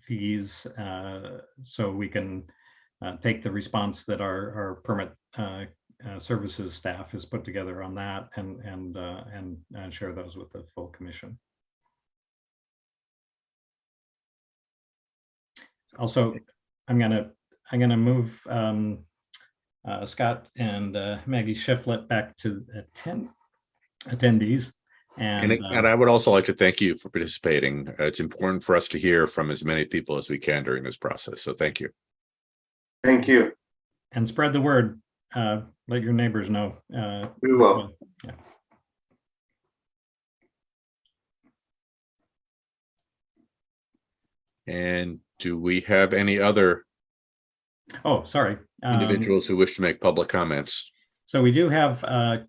Speaker 3: fees, so we can take the response that our permit services staff has put together on that and share those with the full commission. Also, I'm gonna move Scott and Maggie Shiflett back to attendees. And
Speaker 1: I would also like to thank you for participating. It's important for us to hear from as many people as we can during this process. So thank you.
Speaker 8: Thank you.
Speaker 3: And spread the word. Let your neighbors know.
Speaker 8: We will.
Speaker 3: Yeah.
Speaker 1: And do we have any other
Speaker 3: Oh, sorry.
Speaker 1: individuals who wish to make public comments?
Speaker 3: So we do have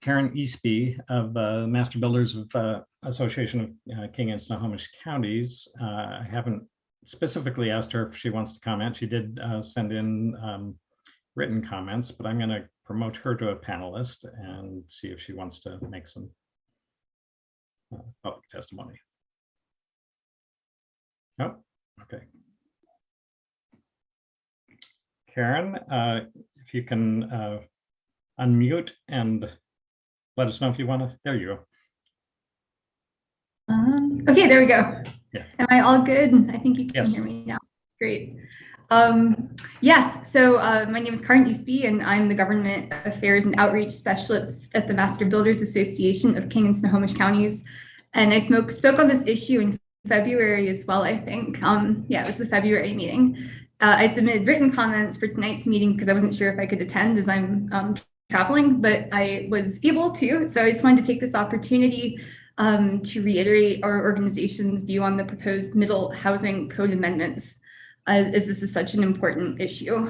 Speaker 3: Karen Eastby of Master Builders of Association of King and Snohomish Counties. I haven't specifically asked her if she wants to comment. She did send in written comments, but I'm going to promote her to a panelist and see if she wants to make some public testimony. Oh, okay. Karen, if you can unmute and let us know if you want to. There you go.
Speaker 9: Okay, there we go.
Speaker 3: Yeah.
Speaker 9: Am I all good? I think you can
Speaker 3: Yes.
Speaker 9: hear me now. Great. Yes, so my name is Karen Eastby, and I'm the Government Affairs and Outreach Specialist at the Master Builders Association of King and Snohomish Counties. And I spoke on this issue in February as well, I think. Yeah, it was the February meeting. I submitted written comments for tonight's meeting because I wasn't sure if I could attend as I'm traveling, but I was able to. So I just wanted to take this opportunity to reiterate our organization's view on the proposed middle housing code amendments, as this is such an important issue.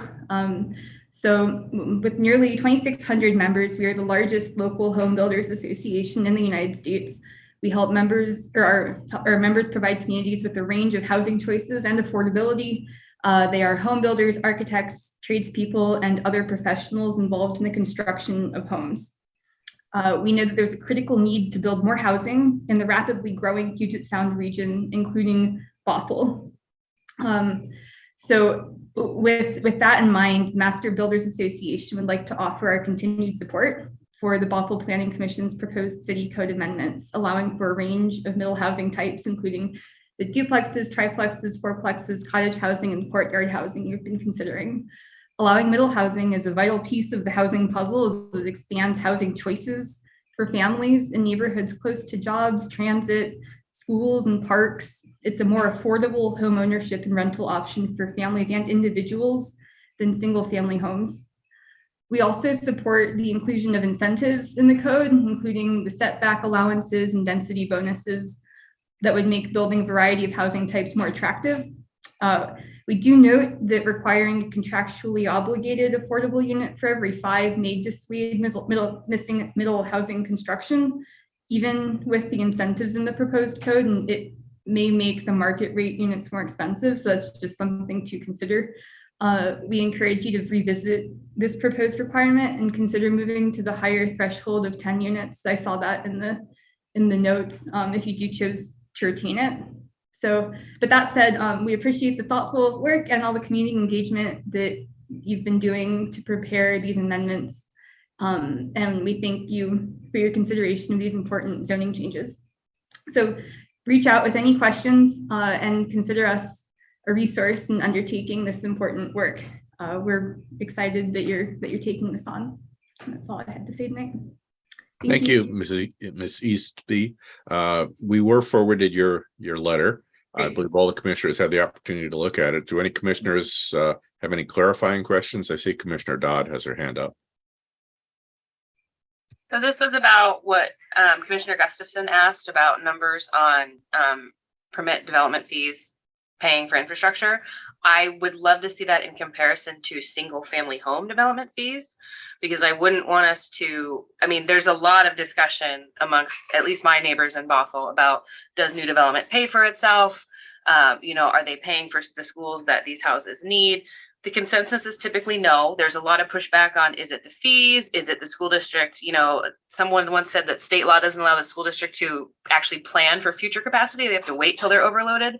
Speaker 9: So with nearly 2,600 members, we are the largest local home builders association in the United States. We help members, or our members provide communities with a range of housing choices and affordability. They are home builders, architects, tradespeople, and other professionals involved in the construction of homes. We know that there's a critical need to build more housing in the rapidly growing Puget Sound region, including Bothell. So with that in mind, Master Builders Association would like to offer our continued support for the Bothell Planning Commission's proposed city code amendments, allowing for a range of middle housing types, including the duplexes, triplexes, fourplexes, cottage housing, and courtyard housing you've been considering. Allowing middle housing is a vital piece of the housing puzzle as it expands housing choices, for families in neighborhoods close to jobs, transit, schools, and parks. It's a more affordable home ownership and rental option for families and individuals than single-family homes. We also support the inclusion of incentives in the code, including the setback allowances and density bonuses that would make building a variety of housing types more attractive. We do note that requiring a contractually obligated affordable unit for every 5 may dissuade middle housing construction, even with the incentives in the proposed code, and it may make the market rate units more expensive. So that's just something to consider. We encourage you to revisit this proposed requirement and consider moving to the higher threshold of 10 units. I saw that in the notes if you do choose to retain it. So, but that said, we appreciate the thoughtful work and all the community engagement that you've been doing to prepare these amendments. And we thank you for your consideration of these important zoning changes. So reach out with any questions and consider us a resource in undertaking this important work. We're excited that you're taking this on. And that's all I had to say tonight.
Speaker 1: Thank you, Ms. Eastby. We were forwarded your letter. I believe all the commissioners had the opportunity to look at it. Do any commissioners have any clarifying questions? I see Commissioner Dodd has her hand up.
Speaker 4: So this was about what Commissioner Gustafson asked about numbers on permit development fees paying for infrastructure. I would love to see that in comparison to single family home development fees, because I wouldn't want us to, I mean, there's a lot of discussion amongst at least my neighbors in Bothell about, does new development pay for itself? Are they paying for the schools that these houses need? The consensus is typically no. There's a lot of pushback on, is it the fees? Is it the school district? Someone once said that state law doesn't allow the school district to actually plan for future capacity. They have to wait till they're overloaded.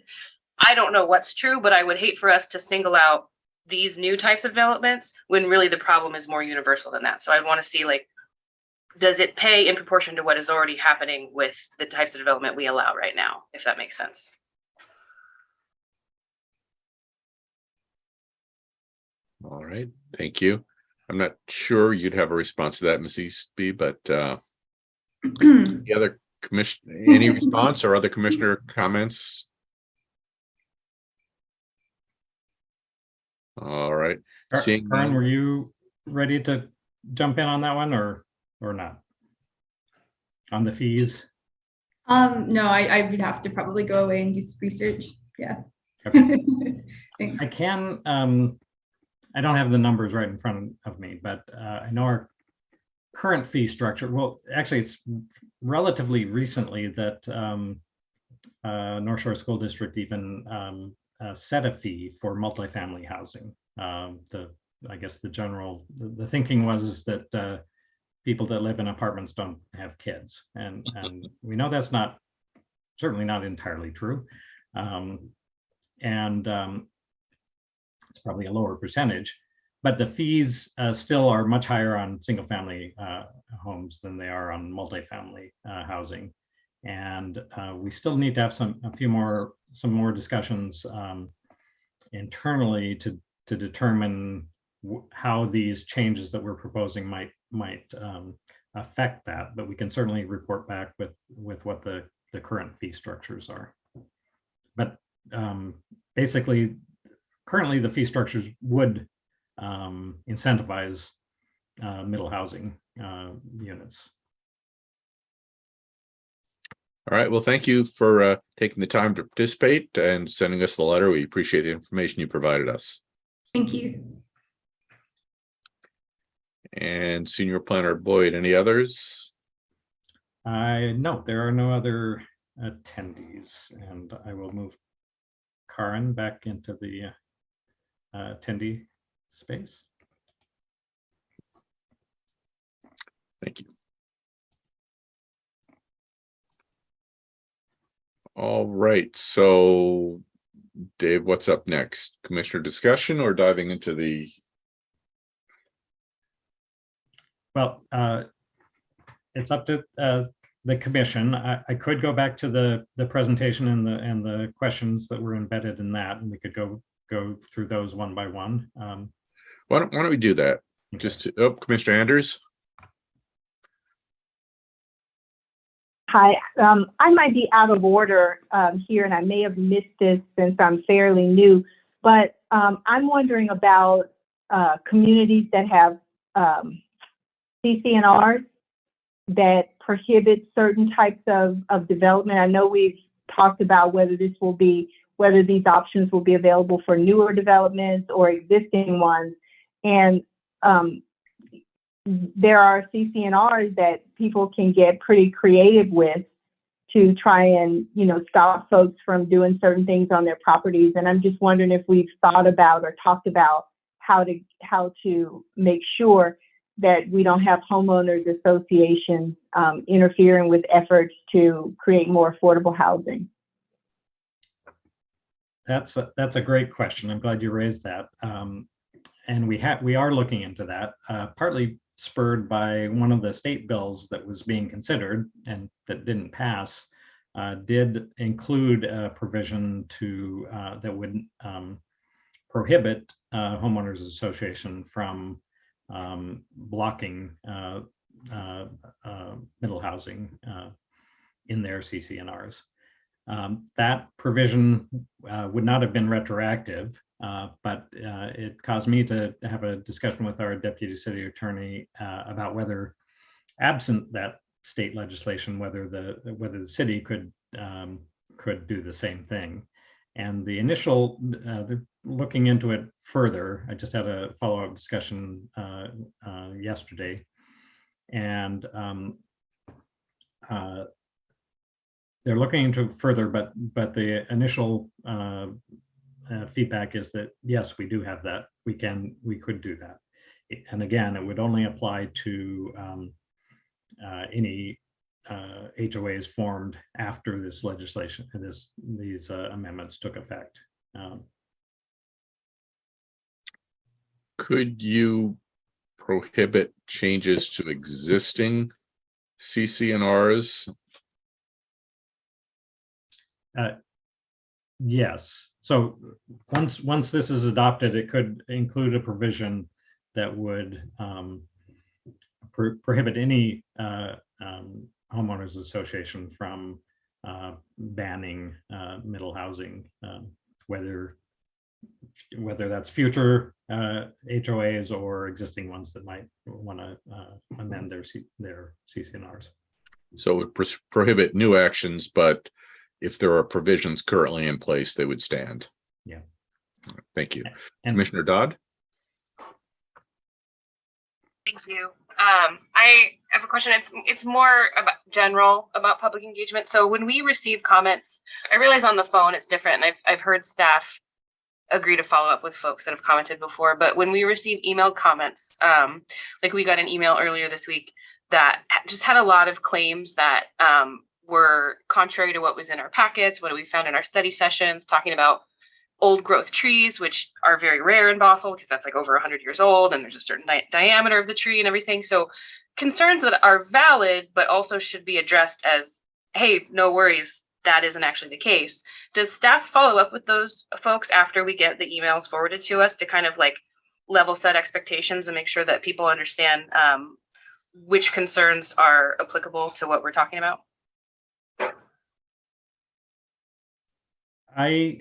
Speaker 4: I don't know what's true, but I would hate for us to single out these new types of developments when really the problem is more universal than that. So I want to see, like, does it pay in proportion to what is already happening with the types of development we allow right now, if that makes sense.
Speaker 1: All right, thank you. I'm not sure you'd have a response to that, Ms. Eastby, but the other commission, any response or other commissioner comments? All right. Seeing
Speaker 3: Karin,
Speaker 1: none.
Speaker 3: were you ready to jump in on that one or not? On the fees?
Speaker 9: No, I would have to probably go away and do some research. Yeah.
Speaker 3: Okay.
Speaker 9: Thanks.
Speaker 3: I can, I don't have the numbers right in front of me, but I know our current fee structure, well, actually it's relatively recently that North Shore School District even set a fee for multifamily housing. I guess the thinking was that people that live in apartments don't have kids, and we know that's certainly not entirely true, and it's probably a lower percentage, but the fees still are much higher on single family homes than they are on multifamily housing. And we still need to have some more discussions internally to determine how these changes that we're proposing might affect that. But we can certainly report back with what the current fee structures are. But basically, currently the fee structures would incentivize middle housing units.
Speaker 1: All right. Well, thank you for taking the time to participate and sending us the letter. We appreciate the information you provided us.
Speaker 9: Thank you.
Speaker 1: And Senior Planner Boyd, any others?
Speaker 3: No, there are no other attendees, and I will move Karin back into the attendee space.
Speaker 1: Thank you. All right, so Dave, what's up next? Commissioner discussion or diving into the?
Speaker 3: Well, it's up to the commission. I could go back to the presentation and the questions that were embedded in that, and we could go through those one by one.
Speaker 1: Why don't we do that?
Speaker 3: Okay.
Speaker 1: Just to, Commissioner Anders.
Speaker 10: Hi, I might be out of order here, and I may have missed this since I'm fairly new, but I'm wondering about communities that have CCNRs that prohibit certain types of development. I know we've talked about whether these options will be available for newer developments or existing ones. And there are CCNRs that people can get pretty creative with to try and, stop folks from doing certain things on their properties. And I'm just wondering if we've thought about or talked about how to make sure that we don't have homeowners associations interfering with efforts to create more affordable housing.
Speaker 3: That's a great question. I'm glad you raised that. And we are looking into that, partly spurred by one of the state bills that was being considered and that didn't pass, did include a provision that would prohibit homeowners association from blocking middle housing in their CCNRs. That provision would not have been retroactive, but it caused me to have a discussion with our deputy city attorney about whether, absent that state legislation, whether the city could do the same thing. And the initial, looking into it further, I just had a follow-up discussion yesterday, and they're looking into it further, but the initial feedback is that yes, we do have that. We could do that, and again, it would only apply to any HOAs formed after this legislation, these amendments took effect.
Speaker 1: Could you prohibit changes to existing CCNRs?
Speaker 3: Yes. So once this is adopted, it could include a provision that would prohibit any homeowners association from banning middle housing, whether that's future HOAs or existing ones that might want to amend their CCNRs.
Speaker 1: So it would prohibit new actions, but if there are provisions currently in place, they would stand.
Speaker 3: Yeah.
Speaker 1: Thank you.
Speaker 3: And
Speaker 1: Commissioner Dodd?
Speaker 4: Thank you. I have a question. It's more about general about public engagement. So when we receive comments, I realize on the phone it's different, and I've heard staff agree to follow up with folks that have commented before. But when we receive emailed comments, like we got an email earlier this week that just had a lot of claims that were contrary to what was in our packets, what we found in our study sessions, talking about old growth trees, which are very rare in Bothell because that's like over 100 years old and there's a certain diameter of the tree and everything. So concerns that are valid, but also should be addressed as, hey, no worries, that isn't actually the case. Does staff follow up with those folks after we get the emails forwarded to us to kind of like level set expectations and make sure that people understand which concerns are applicable to what we're talking about?
Speaker 3: I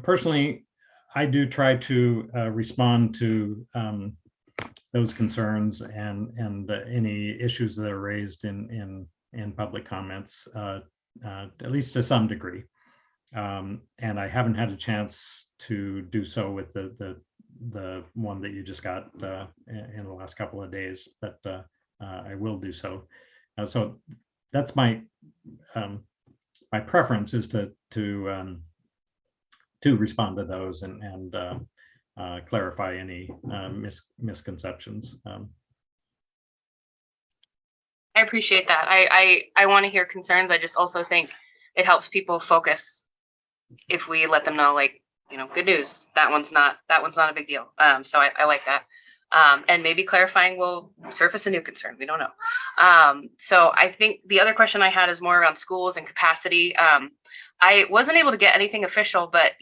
Speaker 3: personally, I do try to respond to those concerns and any issues that are raised in public comments, at least to some degree. And I haven't had a chance to do so with the one that you just got in the last couple of days, but I will do so. So that's my preference is to respond to those and clarify any misconceptions.
Speaker 4: I appreciate that. I want to hear concerns. I just also think it helps people focus if we let them know, like, good news, that one's not a big deal. So I like that. And maybe clarifying will surface a new concern. We don't know. So I think the other question I had is more around schools and capacity. I wasn't able to get anything official, but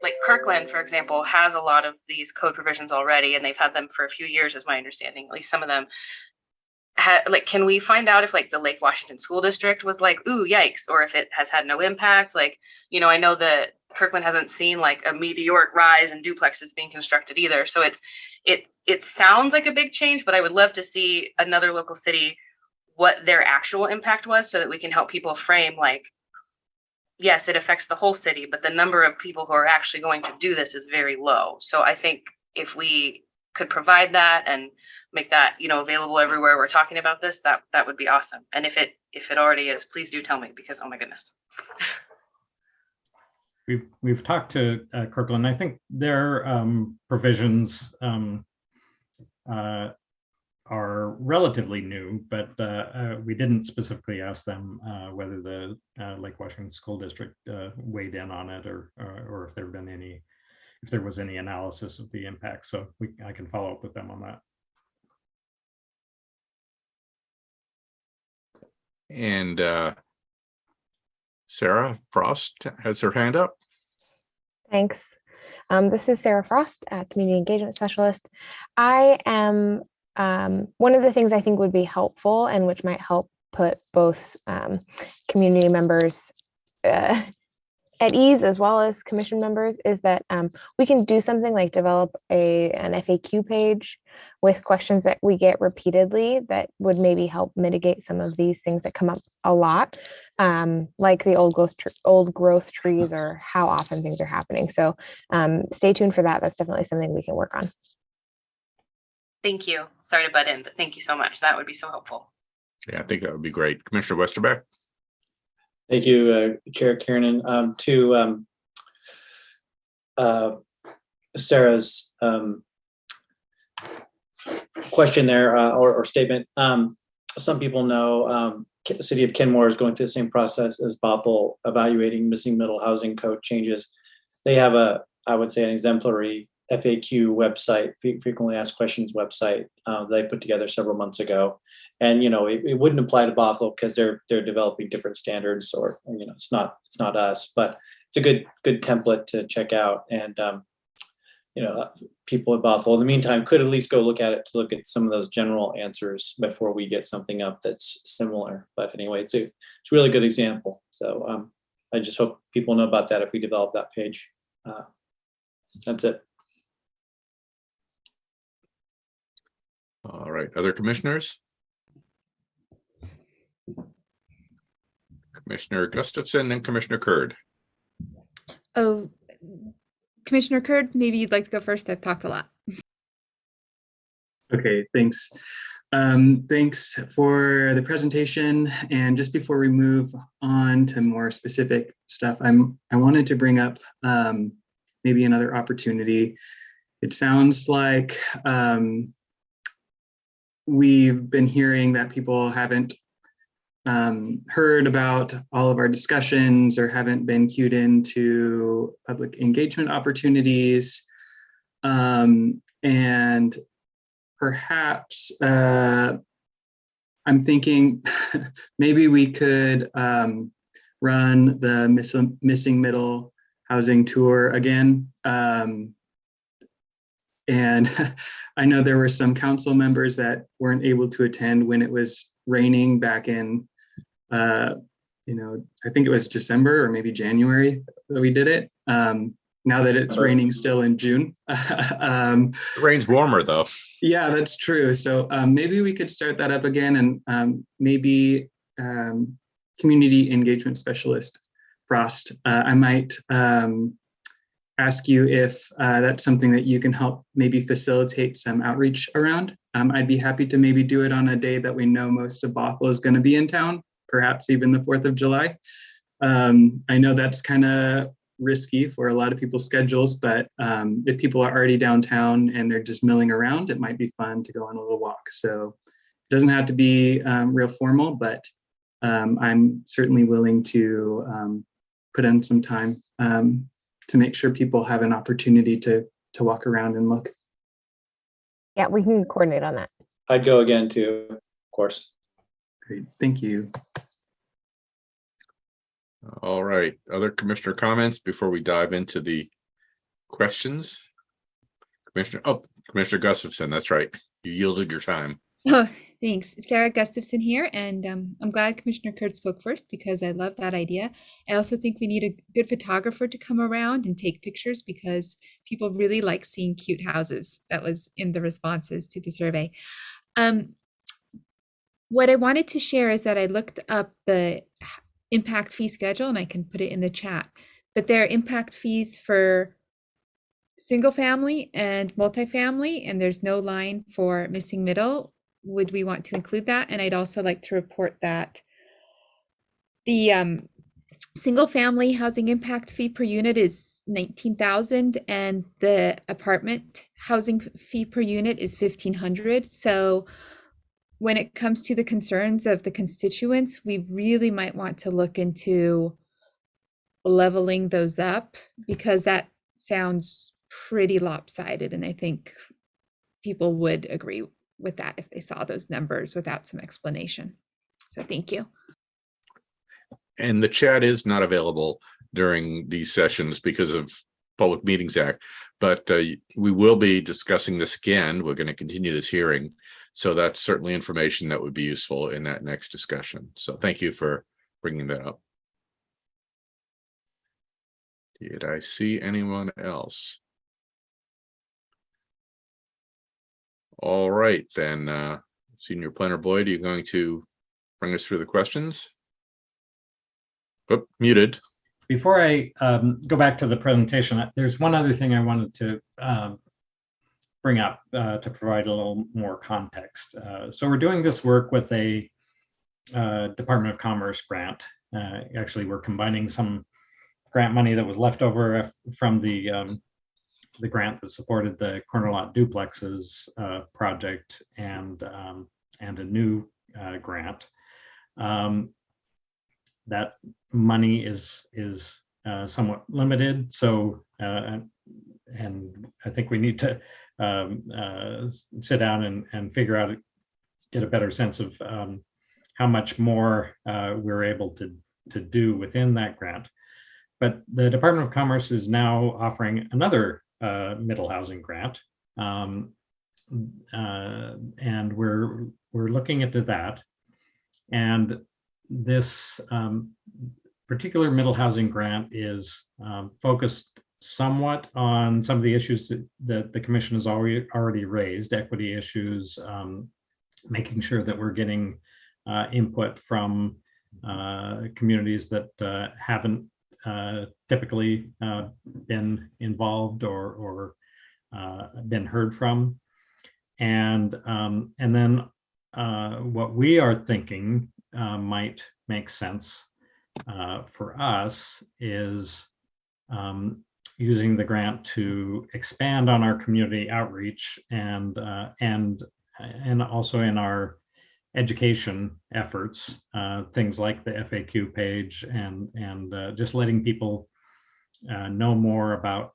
Speaker 4: like Kirkland, for example, has a lot of these code provisions already, and they've had them for a few years, is my understanding, at least some of them. like, can we find out if like the Lake Washington School District was like, ooh, yikes, or if it has had no impact? Like, you know, I know that Kirkland hasn't seen like a meteoric rise in duplexes being constructed either. So it sounds like a big change, but I would love to see another local city, what their actual impact was, so that we can help people frame like, yes, it affects the whole city, but the number of people who are actually going to do this is very low. So I think if we could provide that and make that, you know, available everywhere we're talking about this, that would be awesome. And if it already is, please do tell me, because oh my goodness.
Speaker 3: We've talked to Kirkland. I think their provisions are relatively new, but we didn't specifically ask them whether the Lake Washington School District weighed in on it, or if there was any analysis of the impact. So I can follow up with them on that.
Speaker 1: And Sarah Frost has her hand up.
Speaker 11: Thanks. This is Sarah Frost, Community Engagement Specialist. I am one of the things I think would be helpful, and which might help put both community members at ease as well as commission members, is that we can do something like develop an FAQ page with questions that we get repeatedly that would maybe help mitigate some of these things that come up a lot, like the old growth trees, or how often things are happening. So stay tuned for that. That's definitely something we can work on.
Speaker 4: Thank you. Sorry to butt in, but thank you so much. That would be so helpful.
Speaker 1: Yeah, I think that would be great. Commissioner Westerbeck.
Speaker 5: Thank you, Chair Kiernan. To Sarah's question there, or statement, some people know the city of Kenmore is going through the same process as Bothell, evaluating missing middle housing code changes. They have I would say, an exemplary FAQ website, frequently asked questions website, they put together several months ago. And, you know, it wouldn't apply to Bothell because they're developing different standards, or, you know, it's not us, but it's a good template to check out. And, you know, people at Bothell in the meantime could at least go look at it, to look at some of those general answers before we get something up that's similar. But anyway, it's a really good example. So I just hope people know about that if we develop that page. That's it.
Speaker 1: All right, other commissioners? Commissioner Gustafson and Commissioner Curd.
Speaker 6: Oh, Commissioner Curd, maybe you'd like to go first. I've talked a lot.
Speaker 12: Okay, thanks. Thanks for the presentation. And just before we move on to more specific stuff, I wanted to bring up maybe another opportunity. It sounds like we've been hearing that people haven't heard about all of our discussions, or haven't been cued into public engagement opportunities. And perhaps I'm thinking maybe we could run the missing middle housing tour again. And I know there were some council members that weren't able to attend when it was raining back in, you know, I think it was December or maybe January that we did it. Now that it's raining still in June.
Speaker 1: It rain's warmer though.
Speaker 12: Yeah, that's true. So maybe we could start that up again, and maybe community engagement specialist Frost, I might ask you if that's something that you can help maybe facilitate some outreach around. I'd be happy to maybe do it on a day that we know most of Bothell is going to be in town, perhaps even the 4th of July. I know that's kind of risky for a lot of people's schedules, but if people are already downtown and they're just milling around, it might be fun to go on a little walk. So it doesn't have to be real formal, but I'm certainly willing to put in some time to make sure people have an opportunity to walk around and look.
Speaker 11: Yeah, we can coordinate on that.
Speaker 5: I'd go again too, of course.
Speaker 12: Great, thank you.
Speaker 1: All right, other commissioner comments before we dive into the questions? Commissioner Gustafson, that's right. You yielded your time.
Speaker 6: Thanks. Sarah Gustafson here, and I'm glad Commissioner Kurtz spoke first because I love that idea. I also think we need a good photographer to come around and take pictures because people really like seeing cute houses. That was in the responses to the survey. What I wanted to share is that I looked up the impact fee schedule, and I can put it in the chat, but there are impact fees for single family and multifamily, and there's no line for missing middle. Would we want to include that? And I'd also like to report that the single family housing impact fee per unit is 19,000 and the apartment housing fee per unit is 1,500. So when it comes to the concerns of the constituents, we really might want to look into leveling those up because that sounds pretty lopsided. And I think people would agree with that if they saw those numbers without some explanation. So thank you.
Speaker 1: And the chat is not available during these sessions because of Public Meetings Act, but we will be discussing this again. We're going to continue this hearing. So that's certainly information that would be useful in that next discussion. So thank you for bringing that up. Did I see anyone else? All right, then, Senior Planner Boyd, are you going to bring us through the questions? Oh, muted.
Speaker 3: Before I go back to the presentation, there's one other thing I wanted to bring up to provide a little more context. So we're doing this work with a Department of Commerce grant. Actually, we're combining some grant money that was left over from the grant that supported the corner lot duplexes project and a new grant. That money is somewhat limited, so and I think we need to sit down and figure out, get a better sense of how much more we're able to do within that grant. But the Department of Commerce is now offering another middle housing grant, and we're looking into that. And this particular middle housing grant is focused somewhat on some of the issues that the Commission has already raised, equity issues, making sure that we're getting input from communities that haven't typically been involved or been heard from. And then what we are thinking might make sense for us is using the grant to expand on our community outreach and also in our education efforts, things like the FAQ page and just letting people know more about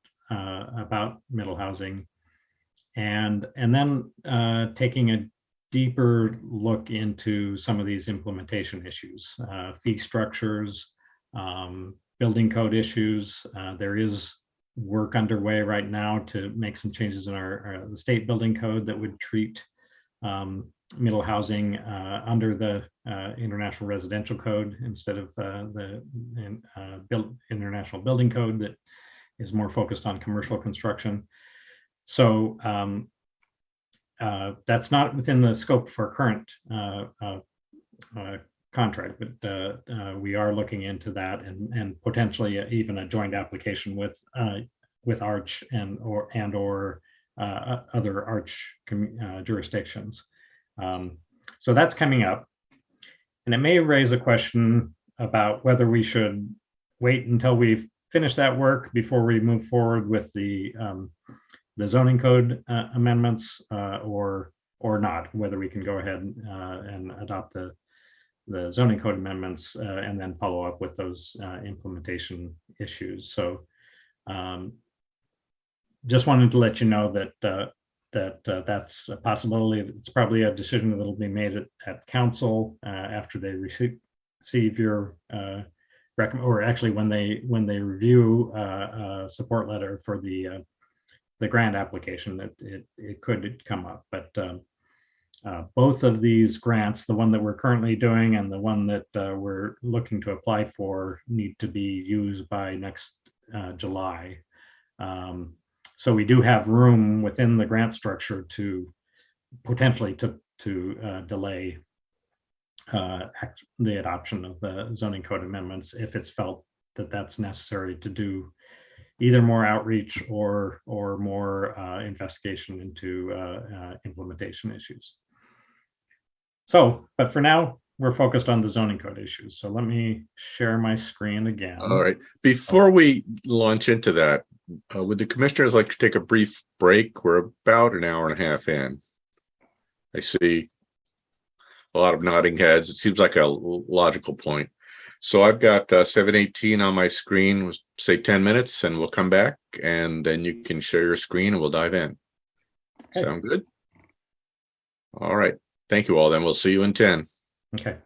Speaker 3: middle housing, and then taking a deeper look into some of these implementation issues, fee structures, building code issues. There is work underway right now to make some changes in the state building code that would treat middle housing under the International Residential Code instead of the International Building Code that is more focused on commercial construction. So that's not within the scope for current contract, but we are looking into that and potentially even a joint application with Arch and or other Arch jurisdictions. So that's coming up, and it may raise a question about whether we should wait until we've finished that work before we move forward with the zoning code amendments or not, whether we can go ahead and adopt the zoning code amendments and then follow up with those implementation issues. So just wanted to let you know that that's a possibility. It's probably a decision that will be made at council after they receive your or actually when they review a support letter for the grant application, that it could come up. But Both of these grants, the one that we're currently doing and the one that we're looking to apply for, need to be used by next July. So we do have room within the grant structure to potentially to delay the adoption of the zoning code amendments if it's felt that that's necessary to do either more outreach or more investigation into implementation issues. So, but for now, we're focused on the zoning code issues. So let me share my screen again.
Speaker 1: All right. Before we launch into that, would the commissioners like to take a brief break? We're about an hour and a half in. I see a lot of nodding heads. It seems like a logical point. So I've got 7:18 on my screen, say 10 minutes, and we'll come back and then you can share your screen and we'll dive in.
Speaker 3: Okay.
Speaker 1: Sound good? All right. Thank you all. Then we'll see you in 10.
Speaker 3: Okay.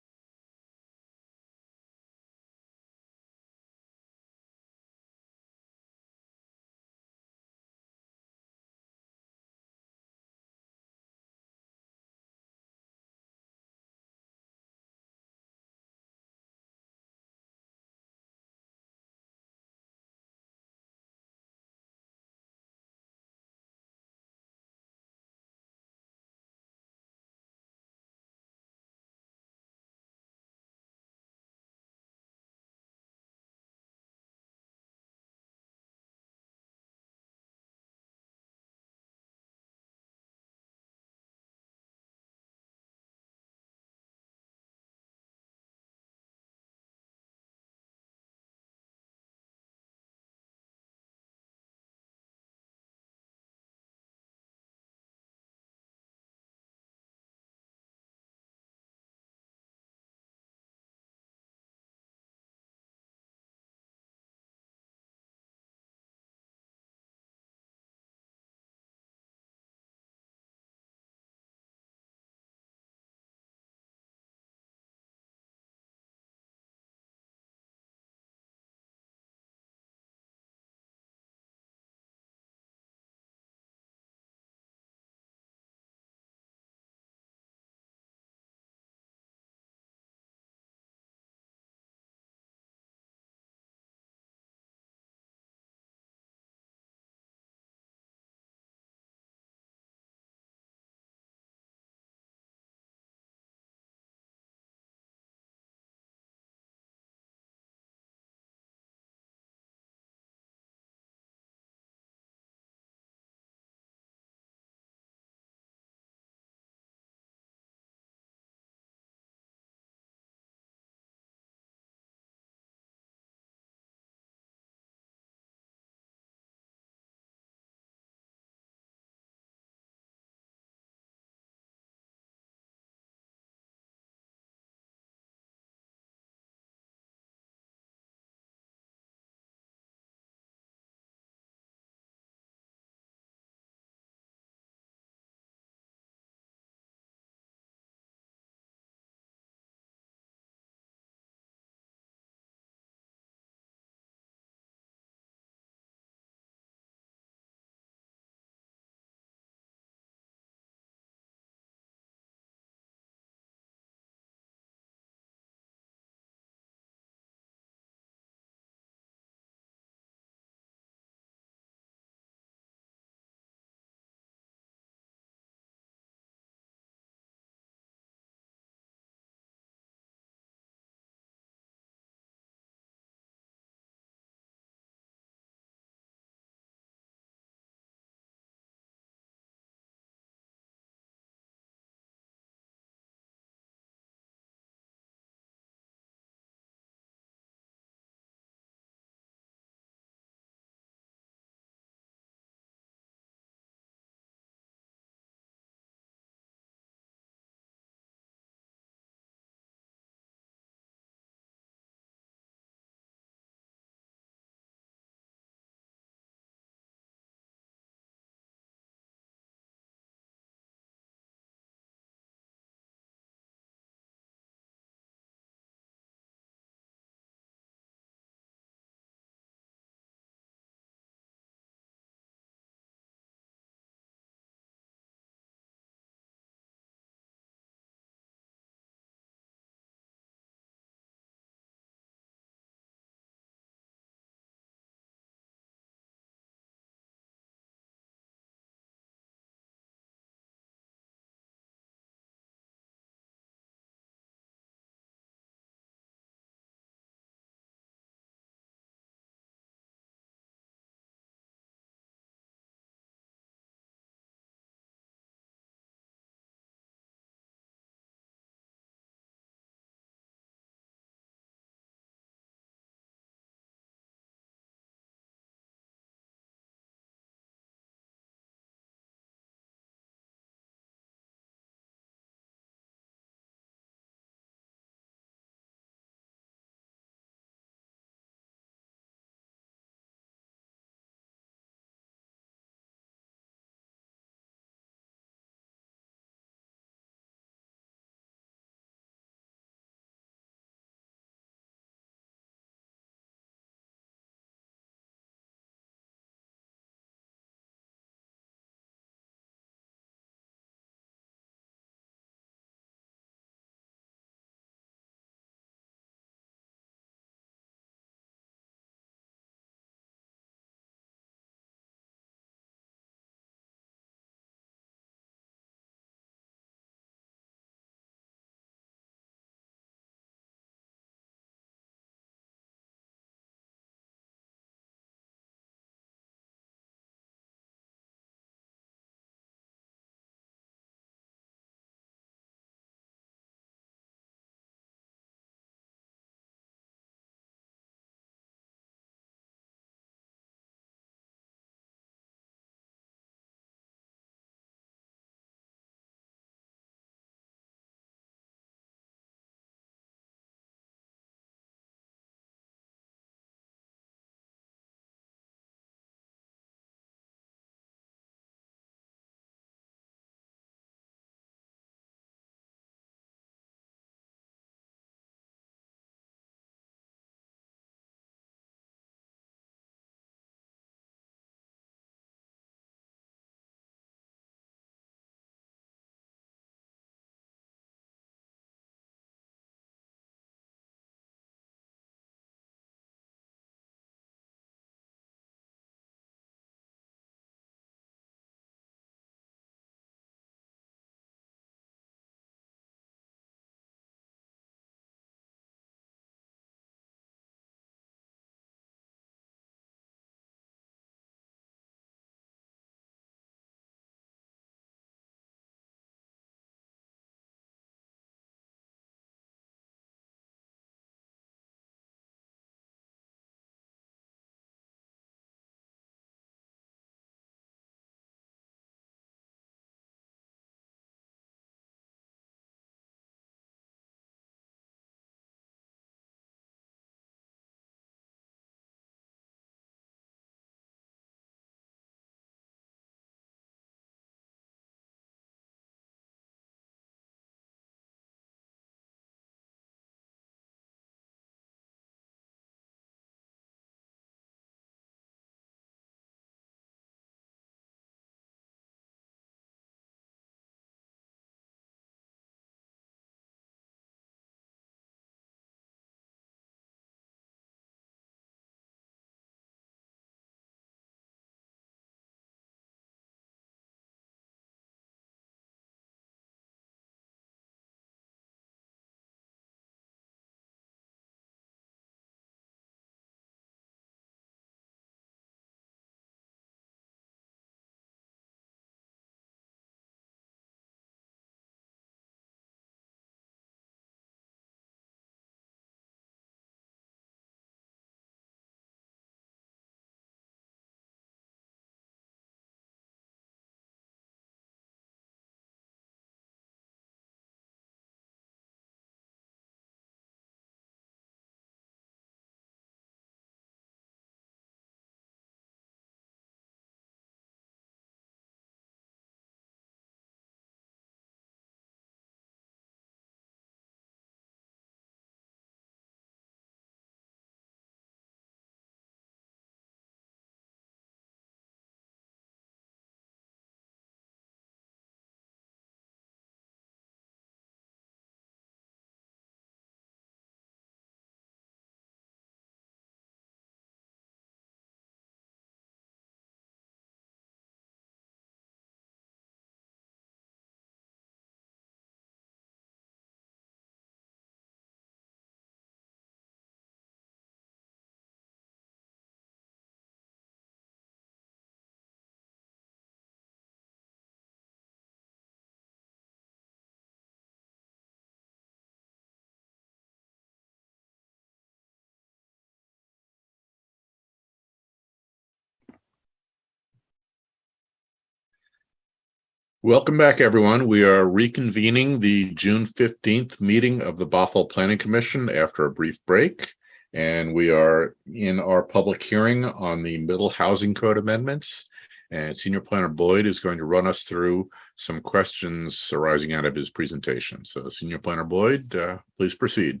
Speaker 1: Welcome back, everyone. We are reconvening the June 15th meeting of the Bothell Planning Commission after a brief break. And we are in our public hearing on the Middle Housing Code amendments. And Senior Planner Boyd is going to run us through some questions arising out of his presentation. So Senior Planner Boyd, please proceed.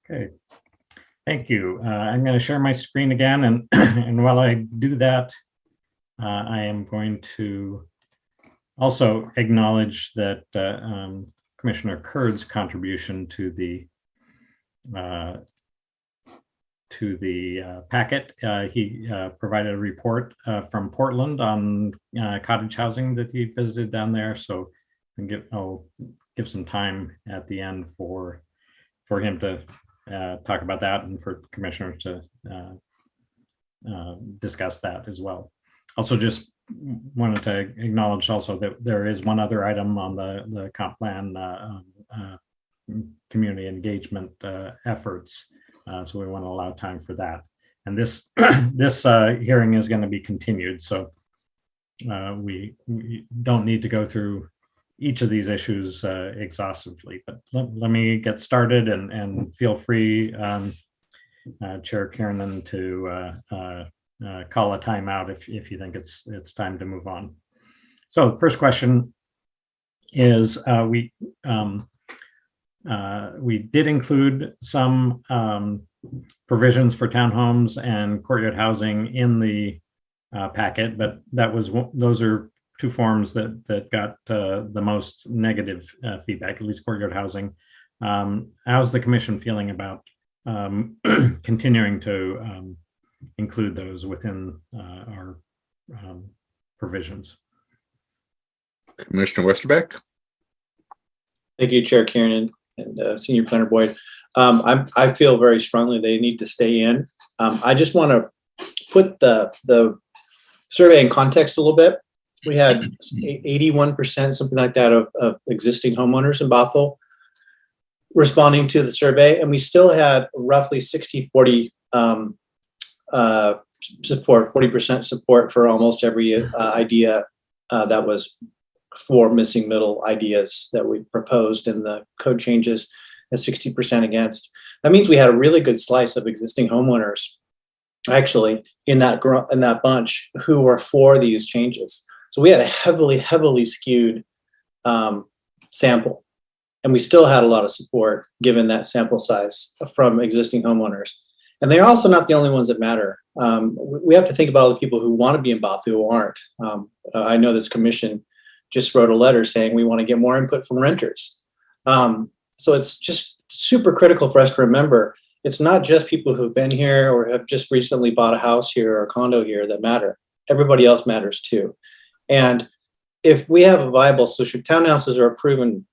Speaker 3: Okay, thank you. I'm going to share my screen again, and and while I do that, I am going to also acknowledge that Commissioner Kurd's contribution to the packet. He provided a report from Portland on cottage housing that he visited down there. So I'll give some time at the end for him to talk about that and for commissioners to discuss that as well. Also, just wanted to acknowledge also that there is one other item on the comp plan community engagement efforts. So we want to allow time for that. And this this hearing is going to be continued. So we don't need to go through each of these issues exhaustively, but let me get started and feel free, Chair Kiernan, to call a timeout if you think it's time to move on. So the first question is we did include some provisions for townhomes and courtyard housing in the packet, but those are two forms that got the most negative feedback, at least courtyard housing. How's the commission feeling about continuing to include those within our provisions?
Speaker 1: Commissioner Westerbeck.
Speaker 5: Thank you, Chair Kiernan and Senior Planner Boyd. I feel very strongly they need to stay in. I just want to put the survey in context a little bit. We had 81%, something like that, of existing homeowners in Bothell responding to the survey, and we still had roughly 60-40 support, 40% support for almost every idea that was for missing middle ideas that we proposed in the code changes, and 60% against. That means we had a really good slice of existing homeowners actually in that bunch who were for these changes. So we had a heavily skewed sample, and we still had a lot of support given that sample size from existing homeowners. And they're also not the only ones that matter. We have to think about all the people who want to be in Bothell who aren't. I know this commission just wrote a letter saying we want to get more input from renters. So it's just super critical for us to remember it's not just people who've been here or have just recently bought a house here or a condo here that matter. Everybody else matters too. And if we have a viable solution, townhouses are a proven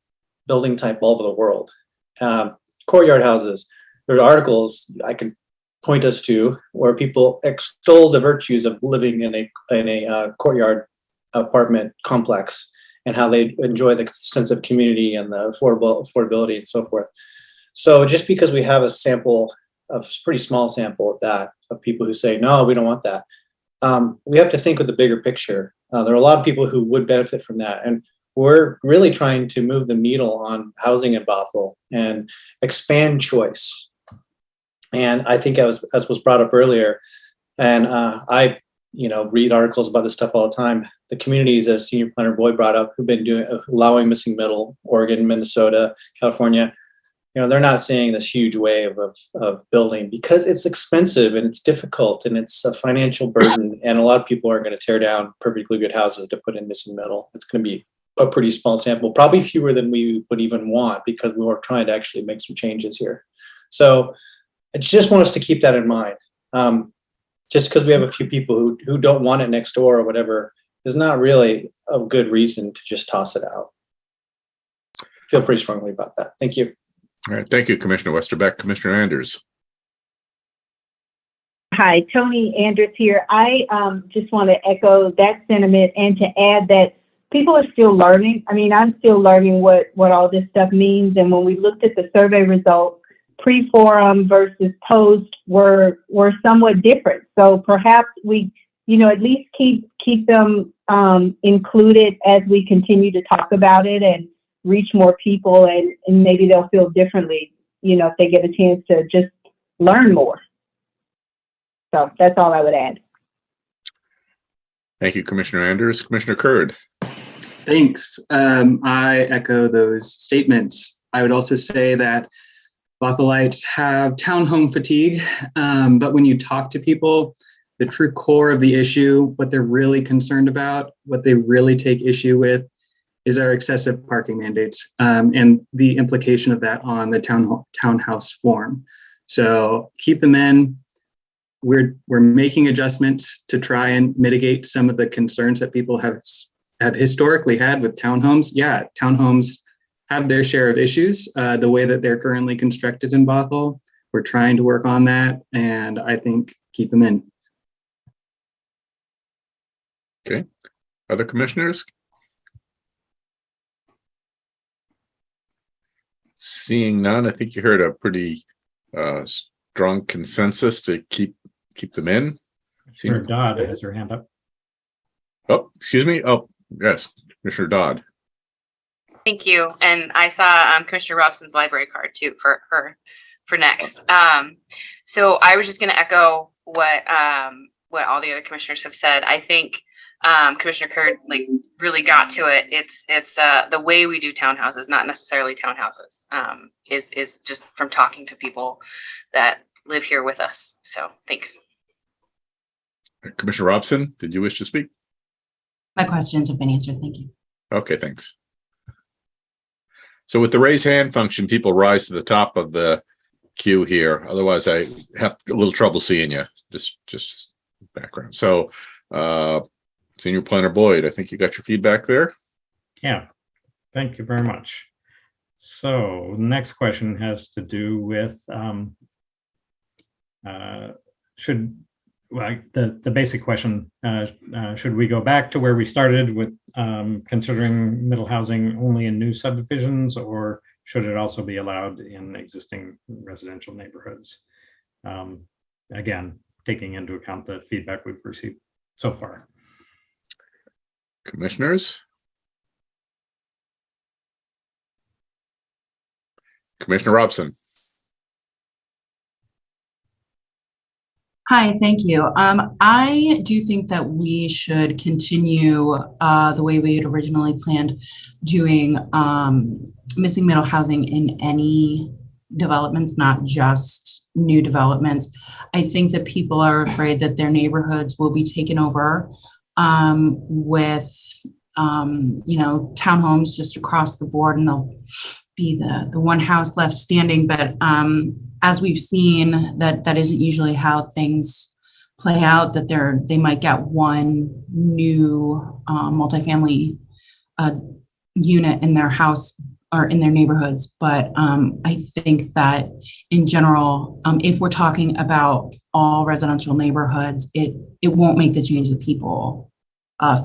Speaker 5: building type all over the world. Courtyard houses, there's articles I can point us to where people extol the virtues of living in a courtyard apartment complex and how they enjoy the sense of community and the affordability and so forth. So just because we have a sample, a pretty small sample of that, of people who say, no, we don't want that, we have to think of the bigger picture. There are a lot of people who would benefit from that. And we're really trying to move the needle on housing in Bothell and expand choice. And I think as was brought up earlier, and I read articles about this stuff all the time. The communities, as Senior Planner Boyd brought up, who've been allowing missing middle, Oregon, Minnesota, California, they're not seeing this huge wave of building because it's expensive and it's difficult and it's a financial burden. And a lot of people are going to tear down perfectly good houses to put in missing middle. It's going to be a pretty small sample, probably fewer than we would even want because we were trying to actually make some changes here. So I just want us to keep that in mind. Just because we have a few people who don't want it next door or whatever is not really a good reason to just toss it out. I feel pretty strongly about that. Thank you.
Speaker 1: All right. Thank you, Commissioner Westerbeck. Commissioner Anders.
Speaker 10: Hi, Tony Andrews here. I just want to echo that sentiment and to add that people are still learning. I mean, I'm still learning what all this stuff means. And when we looked at the survey results, pre-forum versus post were somewhat different. So perhaps we at least keep them included as we continue to talk about it and reach more people, and maybe they'll feel differently, if they get a chance to just learn more. So that's all I would add.
Speaker 1: Thank you, Commissioner Anders. Commissioner Curd.
Speaker 12: Thanks. I echo those statements. I would also say that Bothellites have townhome fatigue, but when you talk to people, the true core of the issue, what they're really concerned about, what they really take issue with, is our excessive parking mandates and the implication of that on the townhouse form. So keep them in. We're making adjustments to try and mitigate some of the concerns that people have historically had with townhomes. Yeah, townhomes have their share of issues. The way that they're currently constructed in Bothell, we're trying to work on that, and I think keep them in.
Speaker 1: Okay. Other commissioners? Seeing none, I think you heard a pretty strong consensus to keep them in.
Speaker 3: Commissioner Dodd has her hand up.
Speaker 1: Oh, excuse me. Oh, yes, Commissioner Dodd.
Speaker 4: Thank you. And I saw Commissioner Robson's library card too for next. So I was just going to echo what all the other commissioners have said. I think Commissioner Curd really got to it. It's the way we do townhouses, not necessarily townhouses, is just from talking to people that live here with us. So thanks.
Speaker 1: Commissioner Robson, did you wish to speak?
Speaker 13: My questions have been answered. Thank you.
Speaker 1: Okay, thanks. So with the raise hand function, people rise to the top of the queue here. Otherwise, I have a little trouble seeing you. Just background. So, Senior Planner Boyd, I think you got your feedback there.
Speaker 3: Yeah, thank you very much. So the next question has to do with the basic question, should we go back to where we started with considering middle housing only in new subdivisions, or should it also be allowed in existing residential neighborhoods? Again, taking into account the feedback we've received so far.
Speaker 1: Commissioners? Commissioner Robson.
Speaker 13: Hi, thank you. I do think that we should continue the way we had originally planned doing missing middle housing in any developments, not just new developments. I think that people are afraid that their neighborhoods will be taken over with townhomes just across the board, and they'll be the one house left standing. But as we've seen, that isn't usually how things play out, that they might get one new multifamily unit in their house or in their neighborhoods. But I think that in general, if we're talking about all residential neighborhoods, it won't make the change that people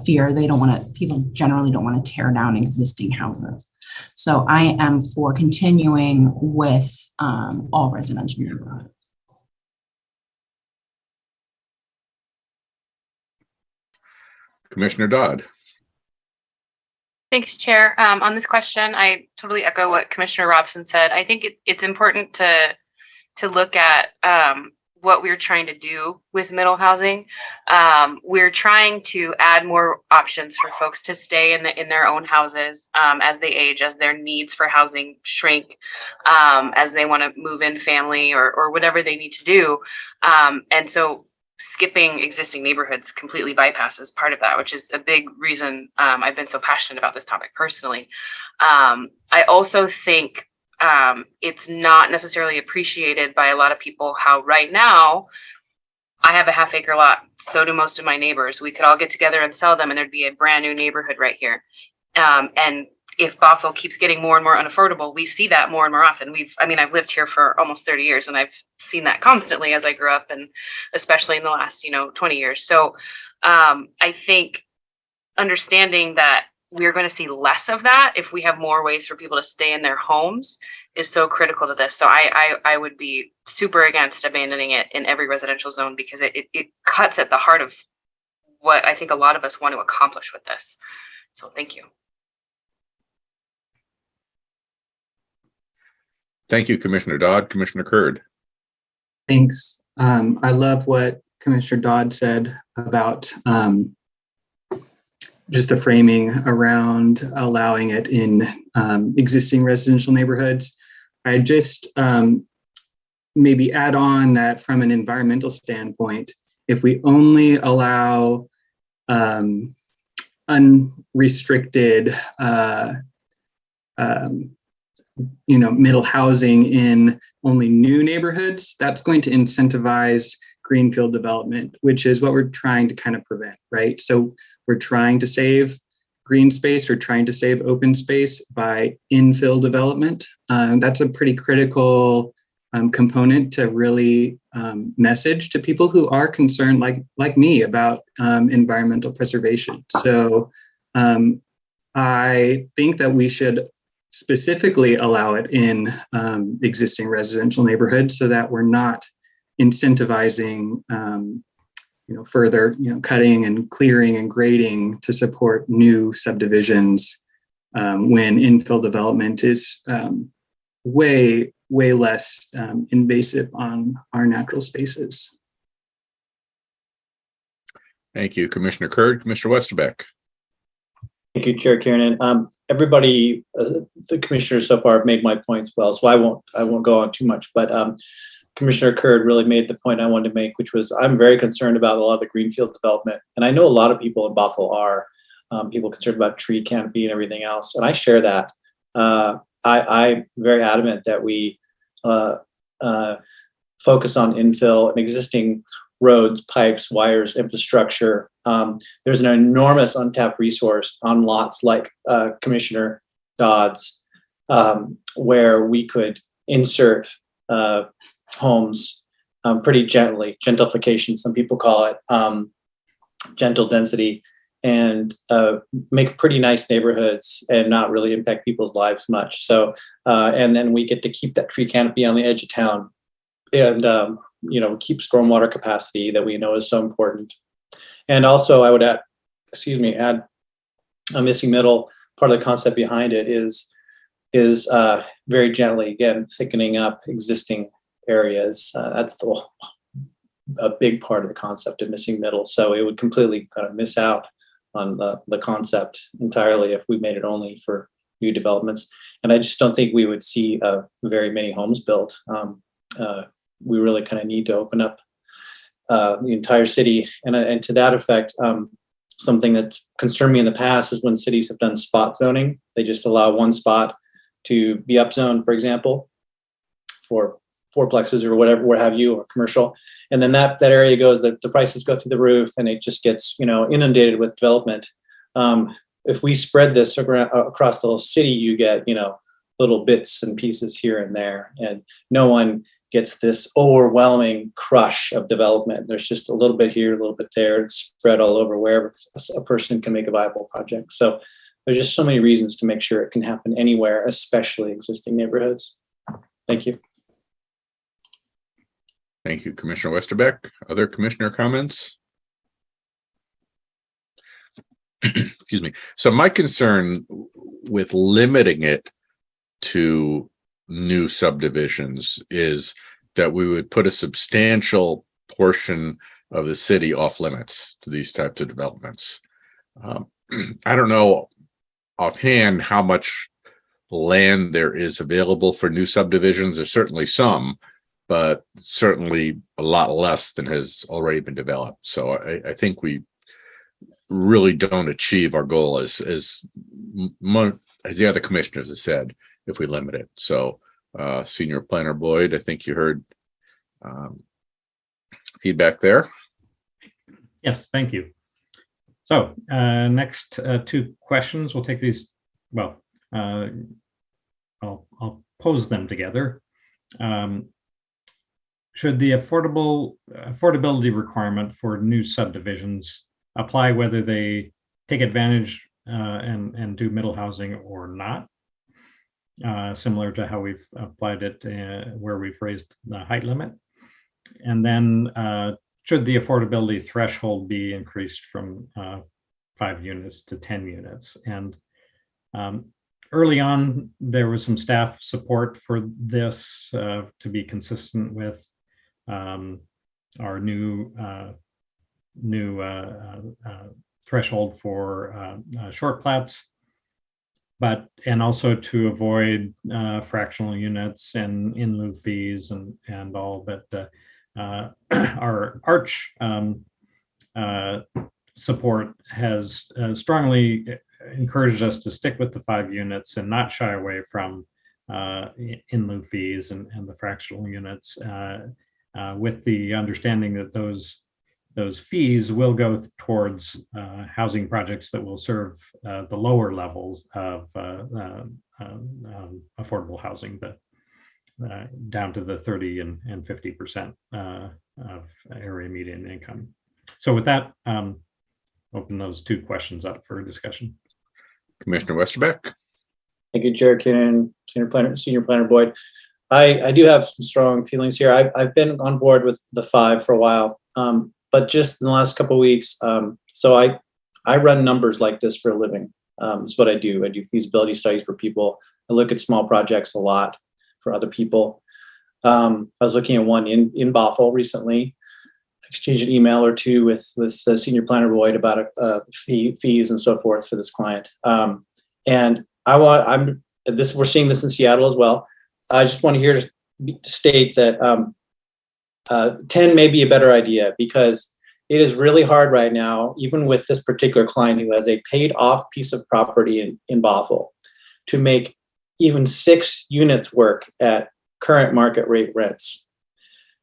Speaker 13: fear. People generally don't want to tear down existing houses. So I am for continuing with all residential neighborhoods.
Speaker 1: Commissioner Dodd.
Speaker 4: Thanks, Chair. On this question, I totally echo what Commissioner Robson said. I think it's important to look at what we're trying to do with middle housing. We're trying to add more options for folks to stay in their own houses as they age, as their needs for housing shrink, as they want to move in family or whatever they need to do. And so skipping existing neighborhoods completely bypasses part of that, which is a big reason I've been so passionate about this topic personally. I also think it's not necessarily appreciated by a lot of people how right now I have a half-acre lot. So do most of my neighbors. We could all get together and sell them, and there'd be a brand new neighborhood right here. And if Bothell keeps getting more and more unaffordable, we see that more and more often. I've lived here for almost 30 years, and I've seen that constantly as I grew up, and especially in the last 20 years. So I think understanding that we're going to see less of that if we have more ways for people to stay in their homes is so critical to this. So I would be super against abandoning it in every residential zone, because it cuts at the heart of what I think a lot of us want to accomplish with this. So thank you.
Speaker 1: Thank you, Commissioner Dodd. Commissioner Curd.
Speaker 12: Thanks. I love what Commissioner Dodd said about just the framing around allowing it in existing residential neighborhoods. I just maybe add on that from an environmental standpoint, if we only allow unrestricted middle housing in only new neighborhoods, that's going to incentivize greenfield development, which is what we're trying to kind of prevent, right? So we're trying to save green space, we're trying to save open space by infill development. That's a pretty critical component to really message to people who are concerned, like me, about environmental preservation. So I think that we should specifically allow it in existing residential neighborhoods so that we're not incentivizing further cutting and clearing and grading to support new subdivisions when infill development is way less invasive on our natural spaces.
Speaker 1: Thank you, Commissioner Curd. Commissioner Westerbeck.
Speaker 5: Thank you, Chair Kiernan. Everybody, the commissioners so far have made my points well, so I won't go on too much. But Commissioner Curd really made the point I wanted to make, which was I'm very concerned about a lot of the greenfield development, and I know a lot of people in Bothell are people concerned about tree canopy and everything else, and I share that. I'm very adamant that we focus on infill and existing roads, pipes, wires, infrastructure. There's an enormous untapped resource on lots like Commissioner Dodd's, where we could insert homes pretty gently, gentrification, some people call it, gentle density, and make pretty nice neighborhoods and not really impact people's lives much. So, and then we get to keep that tree canopy on the edge of town and, keep stormwater capacity that we know is so important. And also I would add a missing middle. Part of the concept behind it is very gently, again, thickening up existing areas. That's a big part of the concept of missing middle. So it would completely kind of miss out on the concept entirely if we made it only for new developments. And I just don't think we would see very many homes built. We really kind of need to open up the entire city. And to that effect, something that's concerned me in the past is when cities have done spot zoning. They just allow one spot to be upzoned, for example, for fourplexes or whatever, what have you, or commercial. And then that area goes, the prices go through the roof and it just gets, inundated with development. If we spread this across the whole city, you get, little bits and pieces here and there, and no one gets this overwhelming crush of development. There's just a little bit here, a little bit there. It's spread all over wherever a person can make a viable project. So there's just so many reasons to make sure it can happen anywhere, especially existing neighborhoods. Thank you.
Speaker 1: Thank you, Commissioner Westerbeck. Other commissioner comments? Excuse me. So my concern with limiting it to new subdivisions is that we would put a substantial portion of the city off limits to these types of developments. I don't know offhand how much land there is available for new subdivisions. There's certainly some, but certainly a lot less than has already been developed. So I think we really don't achieve our goal as the other commissioners have said, if we limit it. So Senior Planner Boyd, I think you heard feedback there.
Speaker 3: Yes, thank you. So next two questions, we'll take these, well, I'll pose them together. Should the affordability requirement for new subdivisions apply whether they take advantage and do middle housing or not? Similar to how we've applied it where we've raised the height limit. And then should the affordability threshold be increased from 5 units to 10 units. And early on, there was some staff support for this to be consistent with our new threshold for short plats, and also to avoid fractional units and in lieu fees and all. But our arch support has strongly encouraged us to stick with the 5 units and not shy away from in lieu fees and the fractional units, with the understanding that those fees will go towards housing projects that will serve the lower levels of affordable housing, down to the 30 and 50% of area median income. So with that, open those 2 questions up for discussion.
Speaker 1: Commissioner Westerbeck.
Speaker 5: Thank you, Chair Keenan, Senior Planner Boyd. I do have some strong feelings here. I've been on board with the 5 for a while, but just in the last couple of weeks, so I run numbers like this for a living. It's what I do. I do feasibility studies for people. I look at small projects a lot for other people. I was looking at one in Bothell recently, exchanged an email or 2 with Senior Planner Boyd about fees and so forth for this client. And we're seeing this in Seattle as well. I just want to here to state that 10 may be a better idea, because it is really hard right now, even with this particular client who has a paid off piece of property in Bothell, to make even 6 units work at current market rate rents.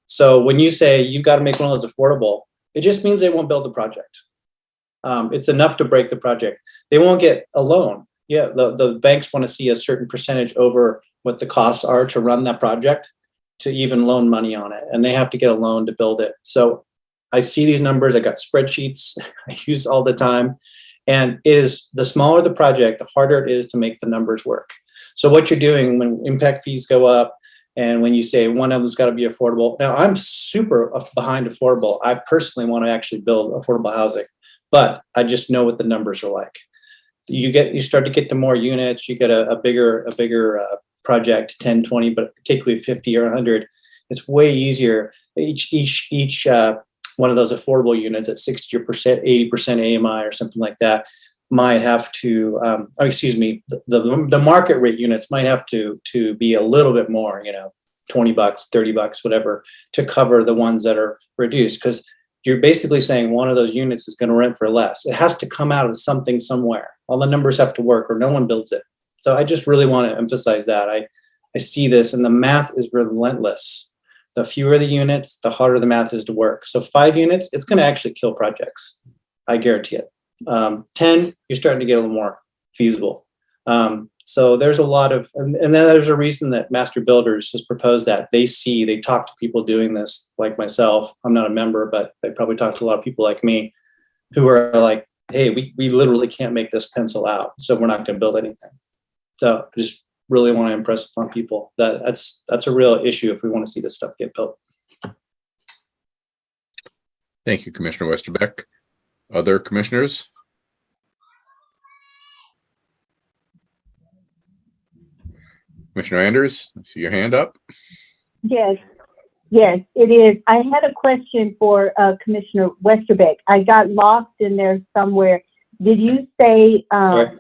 Speaker 5: So when you say you've got to make one of those affordable, it just means they won't build the project. It's enough to break the project. They won't get a loan. Yeah, the banks want to see a certain percentage over what the costs are to run that project to even loan money on it. And they have to get a loan to build it. So I see these numbers. I got spreadsheets I use all the time. And it is, the smaller the project, the harder it is to make the numbers work. So what you're doing when impact fees go up, and when you say one of them's got to be affordable. Now, I'm super behind affordable. I personally want to actually build affordable housing, but I just know what the numbers are like. You start to get to more units, you get a bigger project, 10, 20, but particularly 50 or 100. It's way easier. Each one of those affordable units at 60%, 80% AMI or something like that might have to, the market rate units might have to be a little bit more, $20, $30, whatever, to cover the ones that are reduced. Because you're basically saying one of those units is going to rent for less. It has to come out of something somewhere. All the numbers have to work or no one builds it. So I just really want to emphasize that. I see this, and the math is relentless. The fewer the units, the harder the math is to work. So 5 units, it's going to actually kill projects. I guarantee it. 10, you're starting to get a little more feasible. So there's a lot of, and then there's a reason that Master Builders has proposed that. They talk to people doing this like myself. I'm not a member, but they probably talk to a lot of people like me who are like, hey, we literally can't make this pencil out, so we're not going to build anything. So I just really want to impress upon people that that's a real issue if we want to see this stuff get built.
Speaker 1: Thank you, Commissioner Westerbeck. Other commissioners? Commissioner Anders, I see your hand up.
Speaker 10: Yes, it is. I had a question for Commissioner Westerbeck. I got lost in there somewhere. Did you say the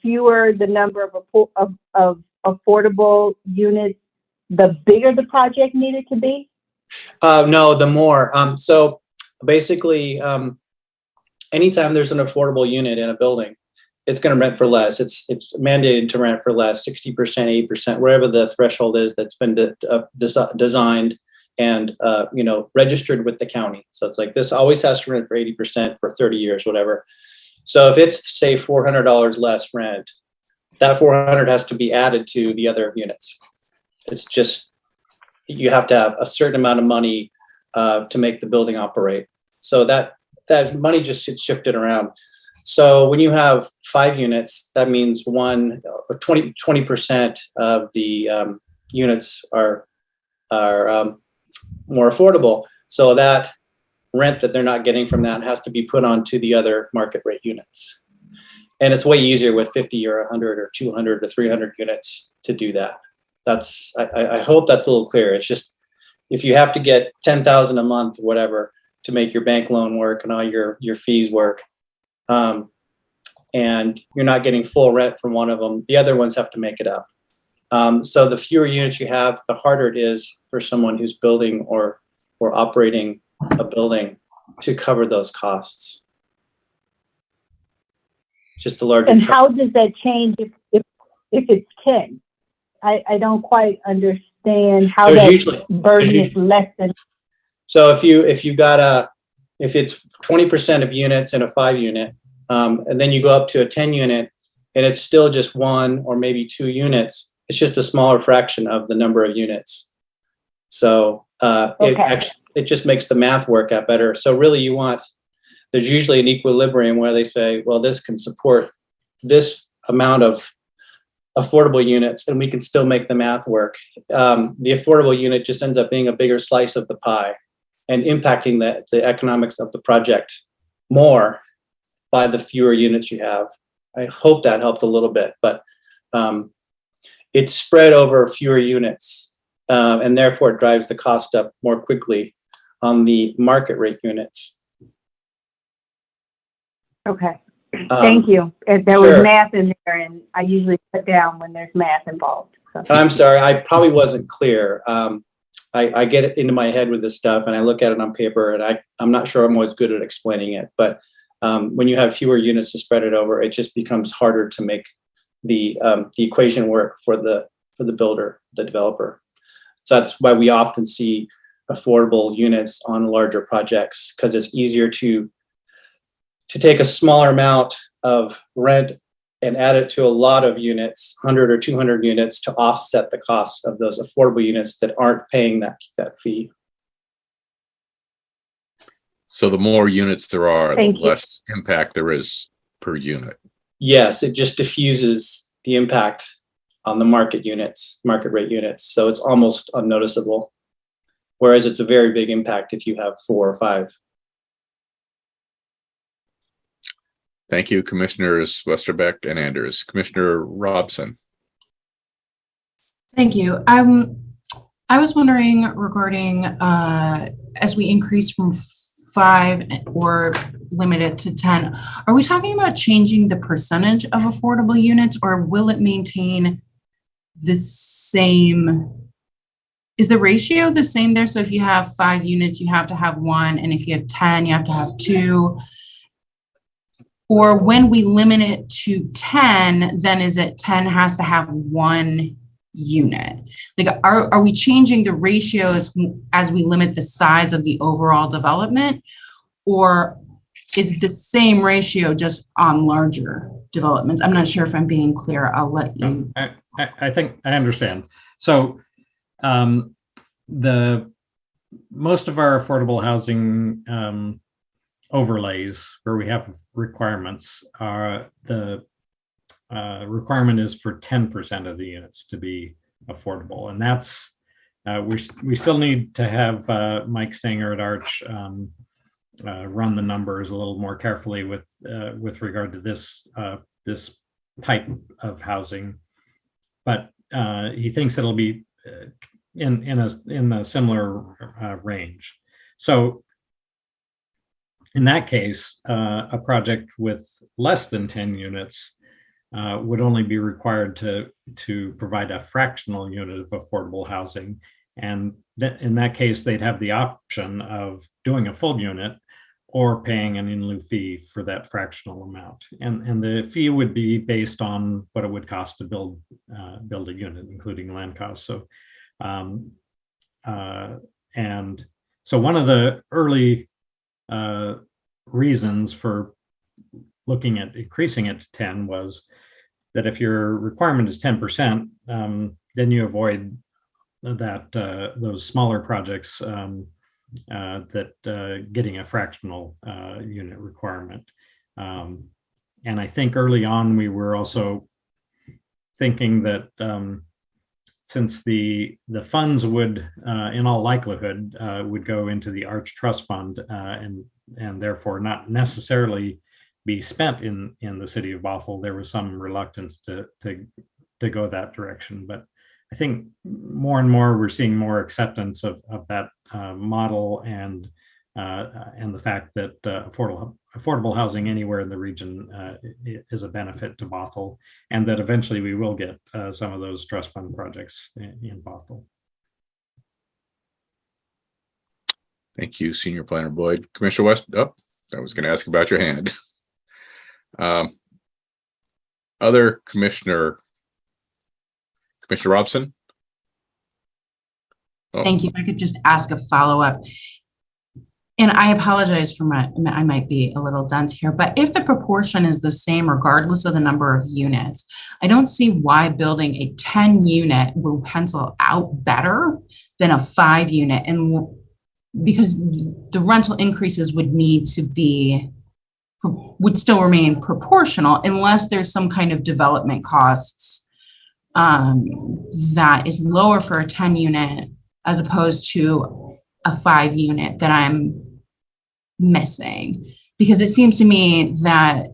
Speaker 10: fewer the number of affordable units, the bigger the project needed to be?
Speaker 5: No, the more. So basically, anytime there's an affordable unit in a building, it's going to rent for less. It's mandated to rent for less, 60%, 80%, wherever the threshold is that's been designed and registered with the county. So it's like this always has to rent for 80% for 30 years, whatever. So if it's say $400 less rent, that $400 has to be added to the other units. It's just, you have to have a certain amount of money to make the building operate. So that money just gets shifted around. So when you have 5 units, that means 20% of the units are more affordable. So that rent that they're not getting from that has to be put onto the other market rate units. And it's way easier with 50 or 100 or 200 or 300 units to do that. I hope that's a little clear. It's just, if you have to get 10,000 a month, whatever, to make your bank loan work and all your fees work, and you're not getting full rent from one of them, the other ones have to make it up. So the fewer units you have, the harder it is for someone who's building or operating a building to cover those costs. Just the larger.
Speaker 10: And how does that change if it's 10? I don't quite understand how that burden is less than.
Speaker 5: So if it's 20% of units in a 5 unit, and then you go up to a 10 unit, and it's still just 1 or maybe 2 units, it's just a smaller fraction of the number of units. So it just makes the math work out better. So really there's usually an equilibrium where they say, well, this can support this amount of affordable units and we can still make the math work. The affordable unit just ends up being a bigger slice of the pie and impacting the economics of the project more by the fewer units you have. I hope that helped a little bit, but it's spread over fewer units, and therefore it drives the cost up more quickly on the market rate units.
Speaker 10: Okay, thank you. There was math in there, and I usually put down when there's math involved. So.
Speaker 5: I'm sorry, I probably wasn't clear. I get it into my head with this stuff, and I look at it on paper, and I'm not sure I'm always good at explaining it. But when you have fewer units to spread it over, it just becomes harder to make the equation work for the builder, the developer. So that's why we often see affordable units on larger projects, because it's easier to take a smaller amount of rent and add it to a lot of units, 100 or 200 units, to offset the cost of those affordable units that aren't paying that fee.
Speaker 1: So the more units there are, the less impact there is per unit.
Speaker 5: Yes, it just diffuses the impact on the market rate units. So it's almost unnoticeable. Whereas it's a very big impact if you have 4 or 5.
Speaker 1: Thank you, Commissioners Westerbeck and Anders. Commissioner Robson.
Speaker 13: Thank you. I was wondering regarding as we increase from 5 or limit it to 10, are we talking about changing the percentage of affordable units, or will it maintain the same? Is the ratio the same there? So if you have 5 units, you have to have 1, and if you have 10, you have to have 2. Or when we limit it to 10, then is it 10 has to have 1 unit? Like, are we changing the ratios as we limit the size of the overall development? Or is the same ratio just on larger developments? I'm not sure if I'm being clear. I'll let you.
Speaker 3: I think I understand. So most of our affordable housing overlays where we have requirements are the requirement is for 10% of the units to be affordable, and that's we still need to have Mike Stanger at Arch run the numbers a little more carefully with regard to this type of housing, but he thinks it'll be in a similar range. So in that case, a project with less than 10 units would only be required to provide a fractional unit of affordable housing. And in that case, they'd have the option of doing a full unit or paying an in lieu fee for that fractional amount. And the fee would be based on what it would cost to build a unit, including land costs. So, and so one of the early reasons for looking at increasing it to 10 was that if your requirement is 10%, then you avoid that those smaller projects that getting a fractional unit requirement. And I think early on we were also thinking that since the funds would, in all likelihood, would go into the Arch Trust Fund and therefore not necessarily be spent in the city of Bothell, there was some reluctance to go that direction. But I think more and more we're seeing more acceptance of that model and the fact that affordable housing anywhere in the region is a benefit to Bothell, and that eventually we will get some of those trust fund projects in Bothell.
Speaker 1: Thank you, Senior Planner Boyd. Commissioner West, I was going to ask about your hand. Other Commissioner Robson? Oh.
Speaker 13: Thank you. If I could just ask a follow-up. And I apologize for I might be a little dense here, but if the proportion is the same regardless of the number of units, I don't see why building a 10 unit will pencil out better than a 5 unit, and because the rental increases would still remain proportional unless there's some kind of development costs that is lower for a 10 unit as opposed to a 5 unit that I'm missing. Because it seems to me that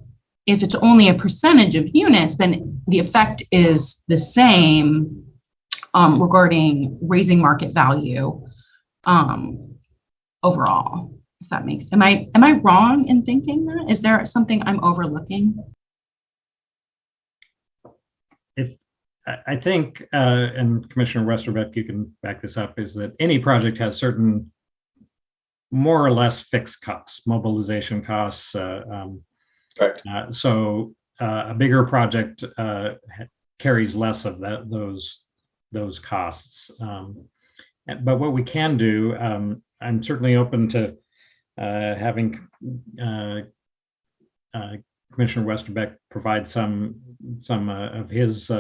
Speaker 13: if it's only a percentage of units, then the effect is the same regarding raising market value overall. If that makes, am I wrong in thinking that? Is there something I'm overlooking?
Speaker 3: I think, and Commissioner Westerbeck, you can back this up, is that any project has certain more or less fixed costs, mobilization costs. So a bigger project carries less of those costs. But what we can do, I'm certainly open to having Commissioner Westerbeck provide some of his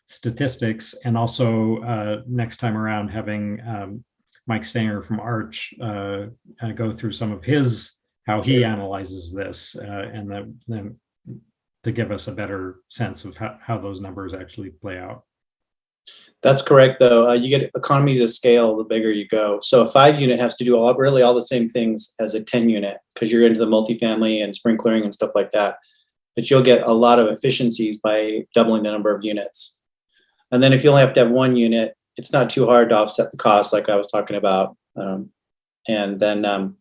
Speaker 3: statistics, and also next time around having Mike Stanger from Arch go through some of how he analyzes this, and then to give us a better sense of how those numbers actually play out.
Speaker 5: That's correct, though. You get economies of scale the bigger you go. So a 5 unit has to do really all the same things as a 10 unit because you're into the multifamily and sprinklering and stuff like that. But you'll get a lot of efficiencies by doubling the number of units. And then if you only have to have 1 unit, it's not too hard to offset the cost like I was talking about. And then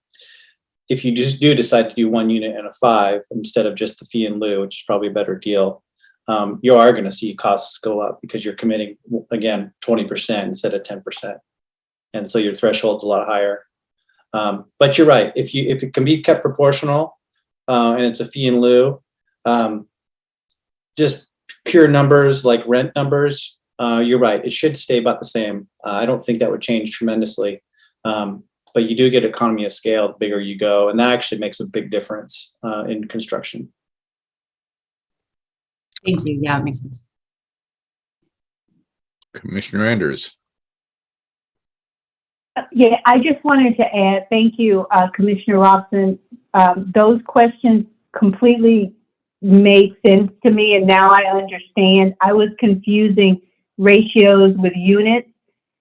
Speaker 5: if you just do decide to do 1 unit and a 5 instead of just the fee in lieu, which is probably a better deal, you are going to see costs go up because you're committing, again, 20% instead of 10%. And so your threshold's a lot higher. But you're right. If it can be kept proportional and it's a fee in lieu, just pure numbers like rent numbers, you're right. It should stay about the same. I don't think that would change tremendously. But you do get economy of scale the bigger you go. And that actually makes a big difference in construction.
Speaker 13: Thank you. Yeah, it makes sense.
Speaker 1: Commissioner Anders.
Speaker 10: Yeah, I just wanted to add, thank you, Commissioner Robson. Those questions completely made sense to me, and now I understand. I was confusing ratios with units,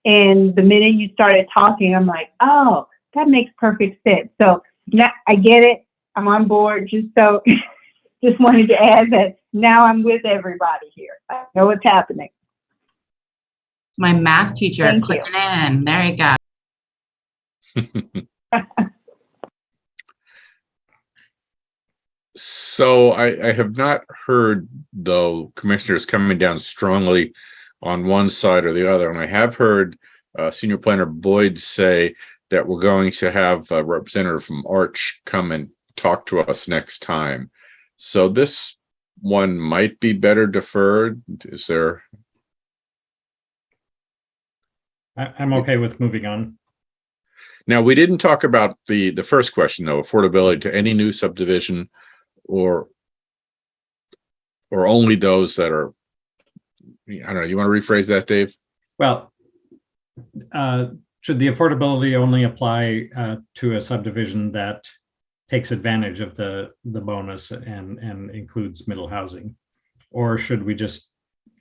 Speaker 10: and the minute you started talking, I'm like, oh, that makes perfect sense. So now I get it. I'm on board. Just wanted to add that now I'm with everybody here. I know what's happening.
Speaker 13: My math teacher
Speaker 10: Thank
Speaker 13: clicking in. There you go.
Speaker 1: So I have not heard, though, commissioners coming down strongly on one side or the other. And I have heard Senior Planner Boyd say that we're going to have a representative from Arch come and talk to us next time. So this one might be better deferred. Is there?
Speaker 3: I'm okay with moving on.
Speaker 1: Now, we didn't talk about the first question, though, affordability to any new subdivision or only those that are, I don't know, you want to rephrase that, Dave?
Speaker 3: Well, should the affordability only apply to a subdivision that takes advantage of the bonus and includes middle housing? Or should we just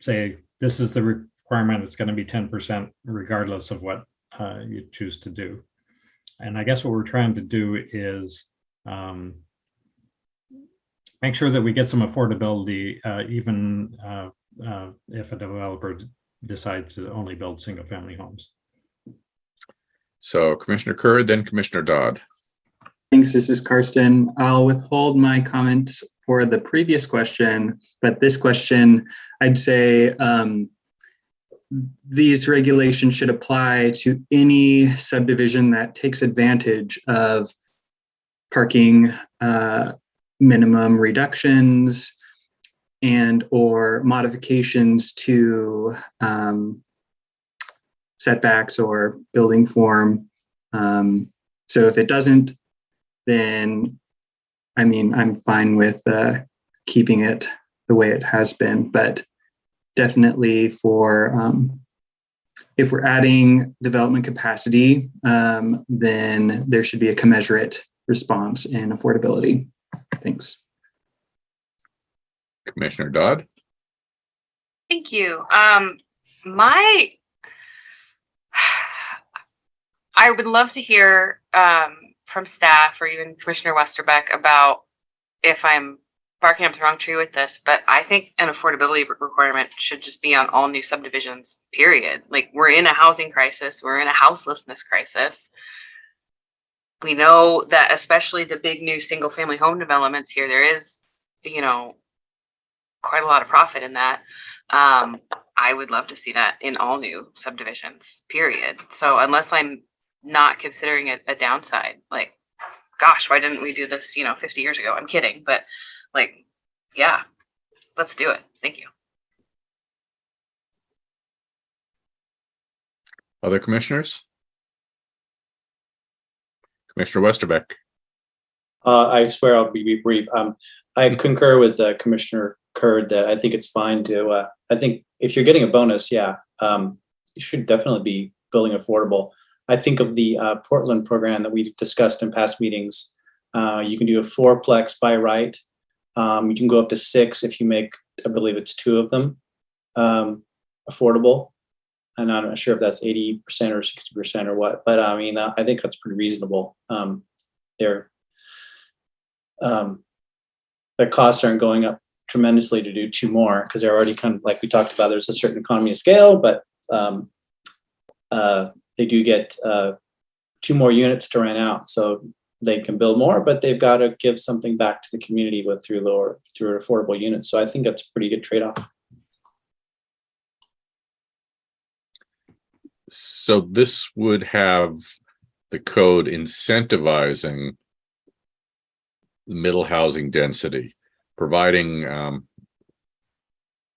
Speaker 3: say this is the requirement, it's going to be 10% regardless of what you choose to do. And I guess what we're trying to do is make sure that we get some affordability, even if a developer decides to only build single family homes.
Speaker 1: So Commissioner Curd, then Commissioner Dodd.
Speaker 12: Thanks, this is Karsten. I'll withhold my comments for the previous question, but this question, I'd say these regulations should apply to any subdivision that takes advantage of parking minimum reductions and or modifications to setbacks or building form. So if it doesn't, then I mean, I'm fine with keeping it the way it has been, but definitely for if we're adding development capacity, then there should be a commensurate response in affordability. Thanks.
Speaker 1: Commissioner Dodd.
Speaker 4: Thank you. I would love to hear from staff or even Commissioner Westerbeck about if I'm barking up the wrong tree with this, but I think an affordability requirement should just be on all new subdivisions, period. Like, we're in a housing crisis. We're in a houselessness crisis. We know that especially the big new single family home developments here, there is, you know, quite a lot of profit in that. I would love to see that in all new subdivisions, period. So unless I'm not considering it a downside, like, gosh, why didn't we do this, 50 years ago? I'm kidding, but like, yeah, let's do it. Thank you.
Speaker 1: Other commissioners? Commissioner Westerbeck.
Speaker 5: I swear I'll be brief. I concur with Commissioner Curd that I think it's fine to, I think if you're getting a bonus, yeah, you should definitely be building affordable. I think of the Portland program that we discussed in past meetings. You can do a 4-plex by right. You can go up to 6 if you make, I believe it's 2 of them affordable. And I'm not sure if that's 80% or 60% or what, but I mean, I think that's pretty reasonable. The costs aren't going up tremendously to do 2 more because they're already kind of, like we talked about, there's a certain economy of scale, but they do get 2 more units to rent out. So they can build more, but they've got to give something back to the community through affordable units. So I think that's a pretty good trade-off.
Speaker 1: So this would have the code incentivizing middle housing density, providing, and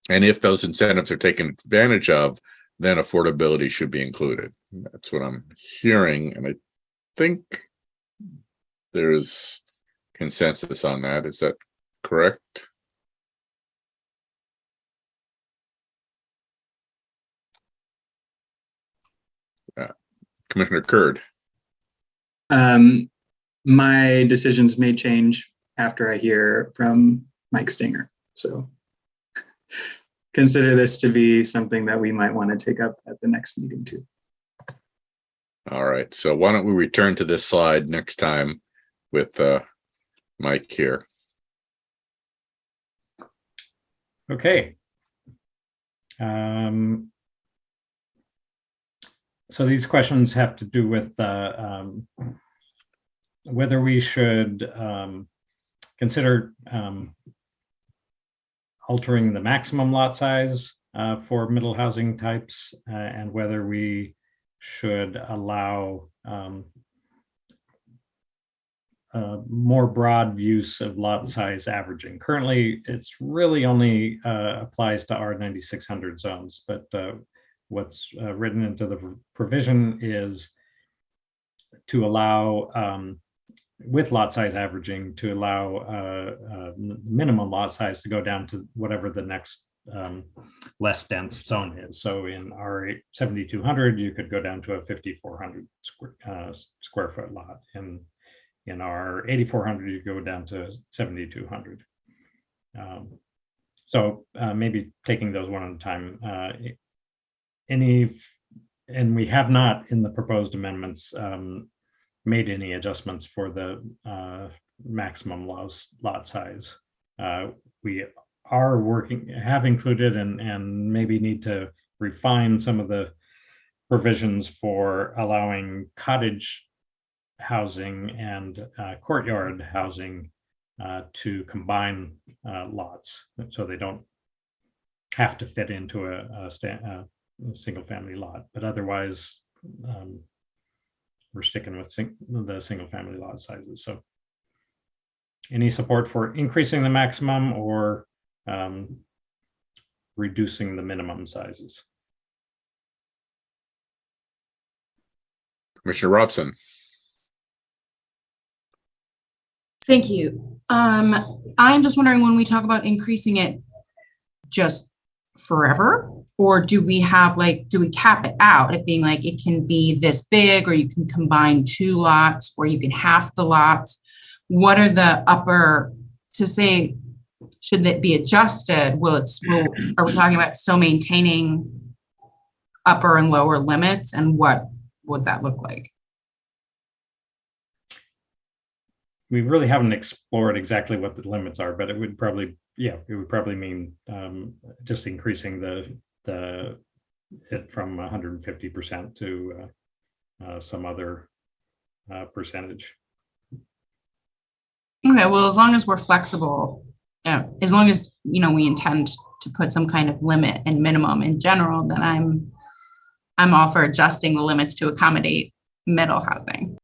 Speaker 1: if those incentives are taken advantage of, then affordability should be included. That's what I'm hearing, and I think there's consensus on that. Is that correct? Commissioner Curd.
Speaker 12: My decisions may change after I hear from Mike Stinger. So consider this to be something that we might want to take up at the next meeting too.
Speaker 1: All right. So why don't we return to this slide next time with Mike here.
Speaker 3: Okay. So these questions have to do with whether we should consider altering the maximum lot size for middle housing types, and whether we should allow more broad use of lot size averaging. Currently, it's really only applies to R9600 zones, but what's written into the provision is to allow, with lot size averaging, to allow minimum lot size to go down to whatever the next less dense zone is. So in R7200, you could go down to a 5,400 square foot lot. In our 8400, you go down to 7200. So maybe taking those one at a time. and we have not in the proposed amendments made any adjustments for the maximum lot size. We have included and maybe need to refine some of the provisions for allowing cottage housing and courtyard housing to combine lots, so they don't have to fit into a single family lot, but otherwise we're sticking with the single family lot sizes. So any support for increasing the maximum or reducing the minimum sizes?
Speaker 1: Commissioner Robson.
Speaker 13: Thank you. I'm just wondering, when we talk about increasing it just forever, or do we cap it out at being like, it can be this big, or you can combine 2 lots, or you can half the lots? What are the upper, to say, should that be adjusted? Are we talking about still maintaining upper and lower limits, and what would that look like?
Speaker 3: We really haven't explored exactly what the limits are, but it would probably mean just increasing it from 150% to some other percentage.
Speaker 13: Okay, well, as long as we're flexible, as long as, we intend to put some kind of limit and minimum in general, then I'm all for adjusting the limits to accommodate middle housing.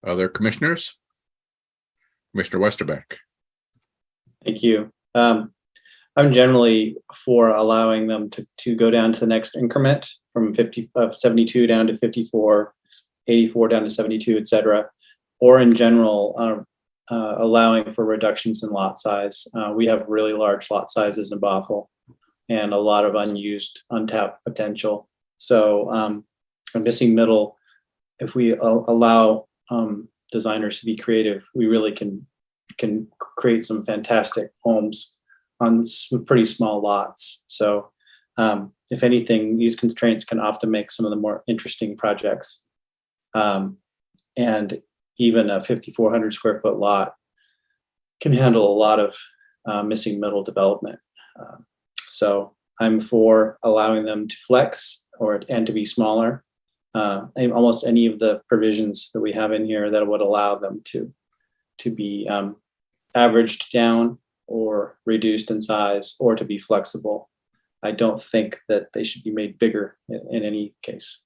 Speaker 1: Other commissioners? Commissioner Westerbeck.
Speaker 5: Thank you. I'm generally for allowing them to go down to the next increment from 72 down to 54, 84 down to 72, et cetera, or in general, allowing for reductions in lot size. We have really large lot sizes in Bothell and a lot of untapped potential. So a missing middle, if we allow designers to be creative, we really can create some fantastic homes on some pretty small lots. So if anything, these constraints can often make some of the more interesting projects. And even a 5,400 square foot lot can handle a lot of missing middle development. So I'm for allowing them to flex and to be smaller. Almost any of the provisions that we have in here that would allow them to be averaged down or reduced in size, or to be flexible. I don't think that they should be made bigger in any case.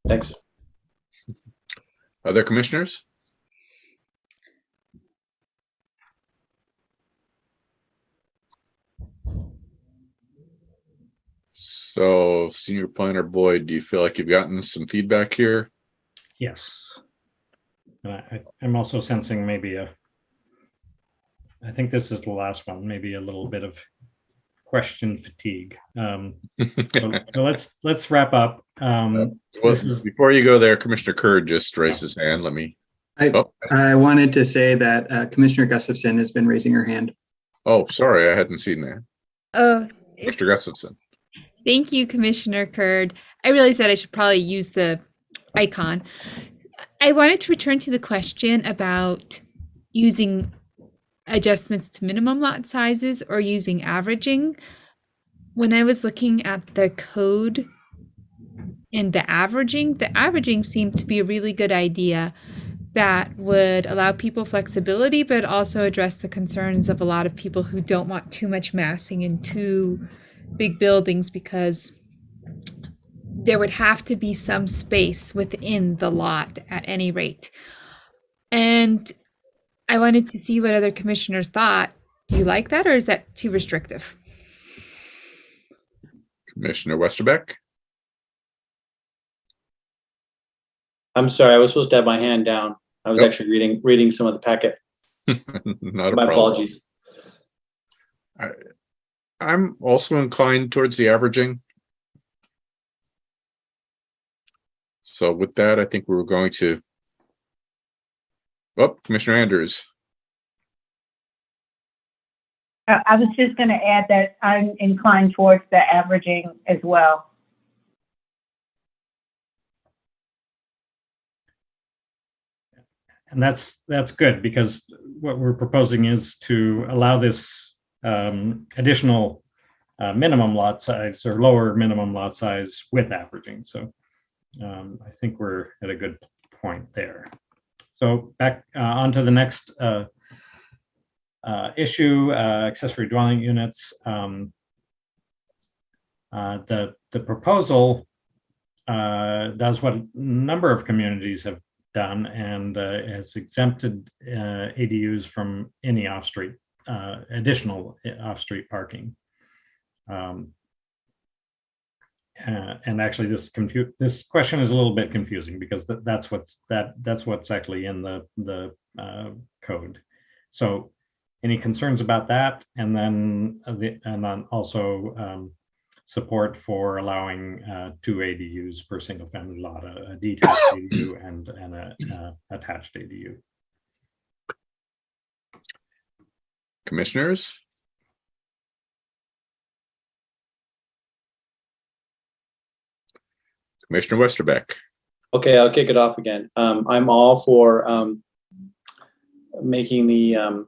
Speaker 5: Thanks.
Speaker 1: Other commissioners? So, Senior Planner Boyd, do you feel like you've gotten some feedback here?
Speaker 3: Yes. I'm also sensing I think this is the last one, maybe a little bit of question fatigue. So let's wrap up.
Speaker 1: Before you go there, Commissioner Curd just raised his hand.
Speaker 12: I wanted to say that Commissioner Gustafson has been raising her hand.
Speaker 1: Oh, sorry, I hadn't seen that.
Speaker 6: Oh,
Speaker 1: Mr. Gustafson.
Speaker 6: thank you, Commissioner Curd. I realized that I should probably use the icon. I wanted to return to the question about using adjustments to minimum lot sizes or using averaging. When I was looking at the code and the averaging seemed to be a really good idea that would allow people flexibility, but also address the concerns of a lot of people who don't want too much massing in too big buildings, because there would have to be some space within the lot at any rate. And I wanted to see what other commissioners thought. Do you like that, or is that too restrictive?
Speaker 1: Commissioner Westerbeck.
Speaker 5: I'm sorry, I was supposed to have my hand down. I was actually reading some of the packet.
Speaker 1: Not a
Speaker 5: My
Speaker 1: problem.
Speaker 5: apologies.
Speaker 1: I'm also inclined towards the averaging. So with that, I think we were going to. Oh, Commissioner Andrews.
Speaker 10: I was just going to add that I'm inclined towards the averaging as well.
Speaker 3: And that's good, because what we're proposing is to allow this additional minimum lot size or lower minimum lot size with averaging. So I think we're at a good point there. So back onto the next issue, accessory dwelling units. The proposal does what a number of communities have done, and has exempted ADUs from any off-street additional off-street parking. And actually, this question is a little bit confusing, because that's what's actually in the code. So, any concerns about that? And then also support for allowing 2 ADUs per single family lot, a detached ADU and a attached ADU.
Speaker 1: Commissioners? Commissioner Westerbeck.
Speaker 5: Okay, I'll kick it off again. I'm all for making the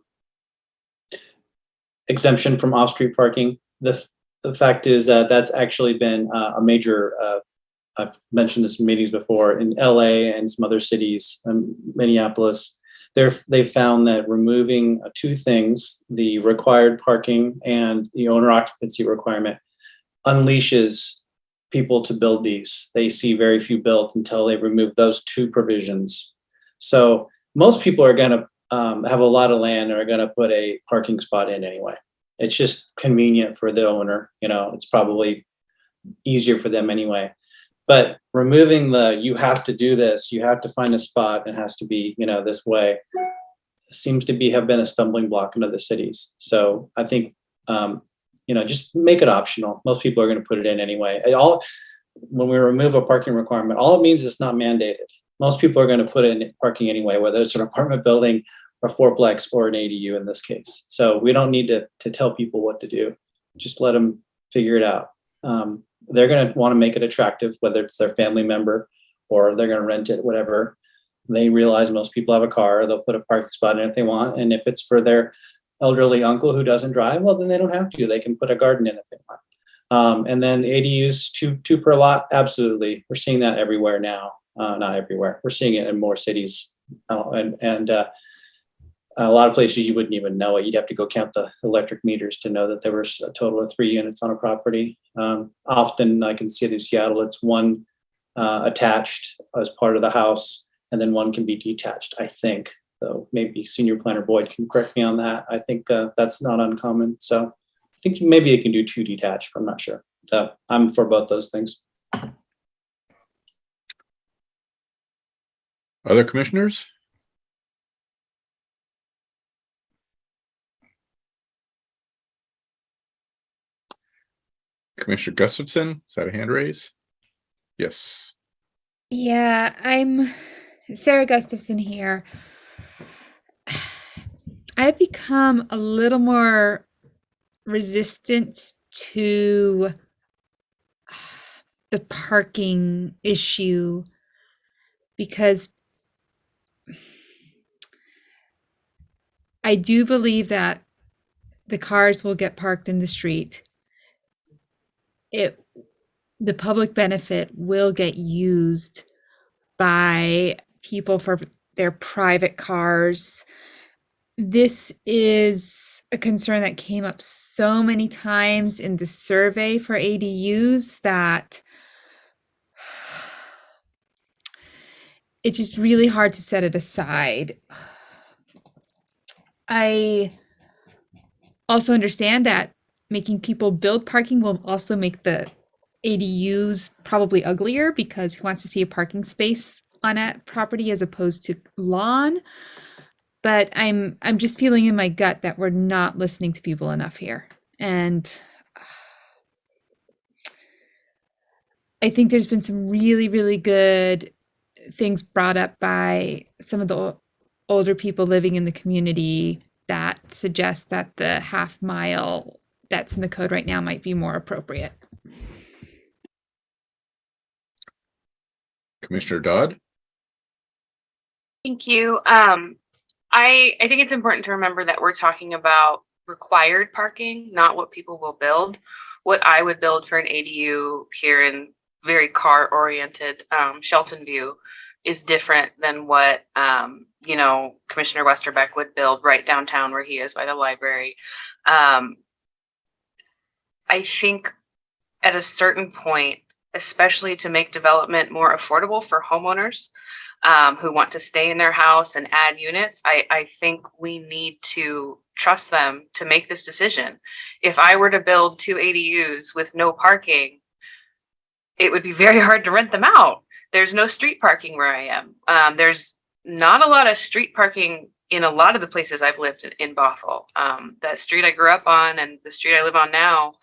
Speaker 5: exemption from off-street parking. The fact is that that's actually been a major, I've mentioned this in meetings before, in LA and some other cities, Minneapolis. They've found that removing 2 things, the required parking and the owner occupancy requirement, unleashes people to build these. They see very few built until they remove those 2 provisions. So most people are going to have a lot of land and are going to put a parking spot in anyway. It's just convenient for the owner. It's probably easier for them anyway. But removing you have to do this, you have to find a spot, it has to be, this way, seems to have been a stumbling block in other cities. So I think, just make it optional. Most people are going to put it in anyway. When we remove a parking requirement, all it means is it's not mandated. Most people are going to put in parking anyway, whether it's an apartment building, a fourplex, or an ADU in this case. So we don't need to tell people what to do. Just let them figure it out. They're going to want to make it attractive, whether it's their family member or they're going to rent it, whatever. They realize most people have a car. They'll put a parking spot in if they want. And if it's for their elderly uncle who doesn't drive, well, then they don't have to. They can put a garden in if they want. And then ADUs, two per lot, absolutely. We're seeing that everywhere now. Not everywhere. We're seeing it in more cities. And a lot of places you wouldn't even know it. You'd have to go count the electric meters to know that there was a total of 3 units on a property. Often I can see it in Seattle, it's 1 attached as part of the house, and then 1 can be detached, I think. Though maybe Senior Planner Boyd can correct me on that. I think that's not uncommon. So I think maybe you can do 2 detached, but I'm not sure. So I'm for both those things.
Speaker 1: Other commissioners? Commissioner Gustafson, is that a hand raise? Yes.
Speaker 6: Yeah, I'm Sarah Gustafson here. I've become a little more resistant to the parking issue, because I do believe that the cars will get parked in the street. The public benefit will get used by people for their private cars. This is a concern that came up so many times in the survey for ADUs that it's just really hard to set it aside. I also understand that making people build parking will also make the ADUs probably uglier, because who wants to see a parking space on a property as opposed to lawn? But I'm just feeling in my gut that we're not listening to people enough here. And I think there's been some really, really good things brought up by some of the older people living in the community that suggests that the half mile that's in the code right now might be more appropriate.
Speaker 1: Commissioner Dodd?
Speaker 4: Thank you. I think it's important to remember that we're talking about required parking, not what people will build. What I would build for an ADU here in very car-oriented Shelton View is different than what Commissioner Westerbeck would build right downtown where he is by the library. I think at a certain point, especially to make development more affordable for homeowners who want to stay in their house and add units, I think we need to trust them to make this decision. If I were to build 2 ADUs with no parking, it would be very hard to rent them out. There's no street parking where I am. There's not a lot of street parking in a lot of the places I've lived in Bothell. The street I grew up on and the street I live on now,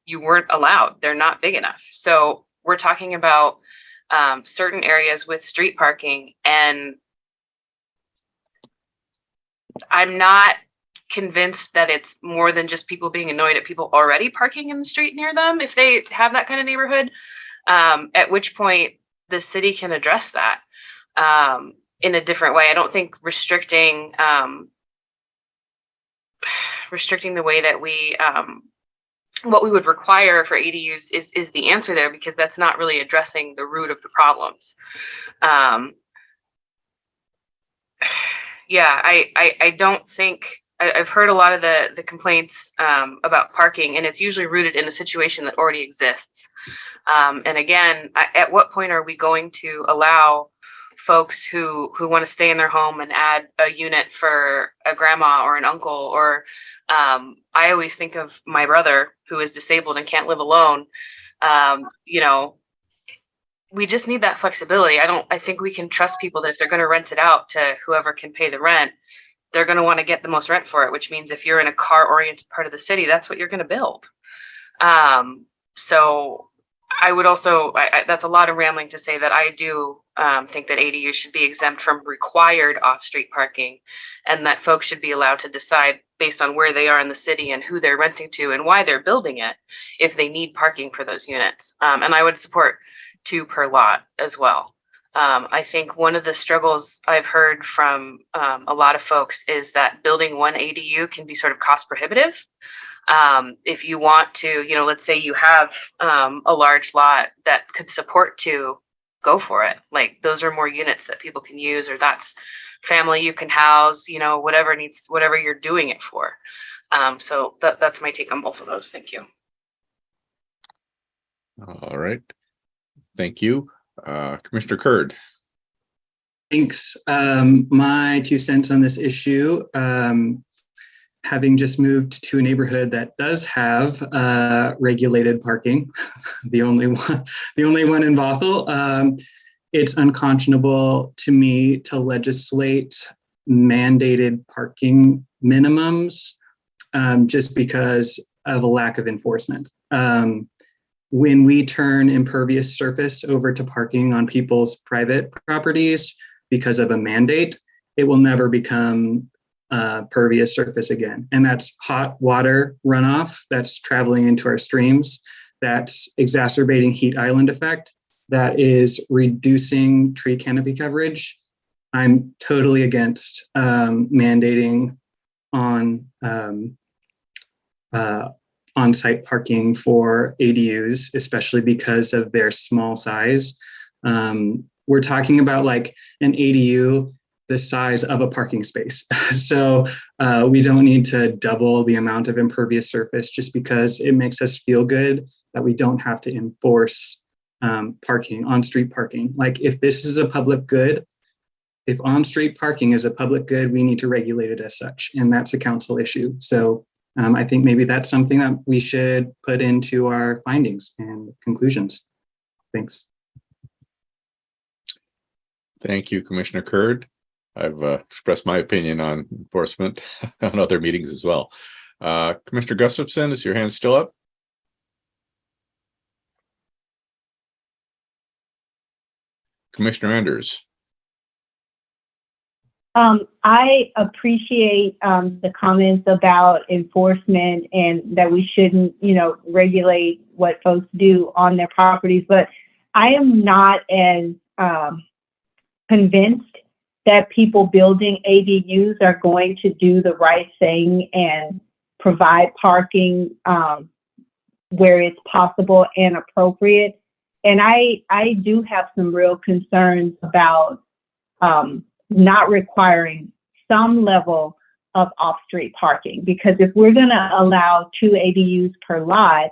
Speaker 4: you weren't allowed. They're not big enough. So we're talking about certain areas with street parking, and I'm not convinced that it's more than just people being annoyed at people already parking in the street near them if they have that kind of neighborhood, at which point the city can address that in a different way. I don't think restricting the way that we what we would require for ADUs is the answer there, because that's not really addressing the root of the problems. Yeah, I don't think I've heard a lot of the complaints about parking, and it's usually rooted in a situation that already exists. And again, at what point are we going to allow folks who want to stay in their home and add a unit for a grandma or an uncle? Or I always think of my brother who is disabled and can't live alone. We just need that flexibility. I think we can trust people that if they're going to rent it out to whoever can pay the rent, they're going to want to get the most rent for it, which means if you're in a car-oriented part of the city, that's what you're going to build. So I would also, that's a lot of rambling to say that I do think that ADUs should be exempt from required off-street parking, and that folks should be allowed to decide based on where they are in the city and who they're renting to and why they're building it, if they need parking for those units. And I would support 2 per lot as well. I think one of the struggles I've heard from a lot of folks is that building 1 ADU can be sort of cost prohibitive. If you want to, let's say you have a large lot that could support 2, go for it. Like, those are more units that people can use, or that's family you can house, whatever you're doing it for. So that's my take on both of those. Thank you.
Speaker 1: All right. Thank you. Commissioner Curd.
Speaker 12: Thanks. My 2 cents on this issue. Having just moved to a neighborhood that does have regulated parking, the only one in Bothell, it's unconscionable to me to legislate mandated parking minimums just because of a lack of enforcement. When we turn impervious surface over to parking on people's private properties because of a mandate, it will never become pervious surface again. And that's hot water runoff that's traveling into our streams, that's exacerbating heat island effect, that is reducing tree canopy coverage. I'm totally against mandating on-site parking for ADUs, especially because of their small size. We're talking about like an ADU the size of a parking space. So we don't need to double the amount of impervious surface just because it makes us feel good that we don't have to enforce parking, on-street parking. Like, if this is a public good, if on-street parking is a public good, we need to regulate it as such, and that's a council issue. So I think maybe that's something that we should put into our findings and conclusions. Thanks.
Speaker 1: Thank you, Commissioner Curd. I've expressed my opinion on enforcement on other meetings as well. Commissioner Gustafson, is your hand still up? Commissioner Anders.
Speaker 10: I appreciate the comments about enforcement and that we shouldn't, regulate what folks do on their properties, but I am not as convinced that people building ADUs are going to do the right thing and provide parking where it's possible and appropriate. And I do have some real concerns about not requiring some level of off-street parking, because if we're going to allow 2 ADUs per lot,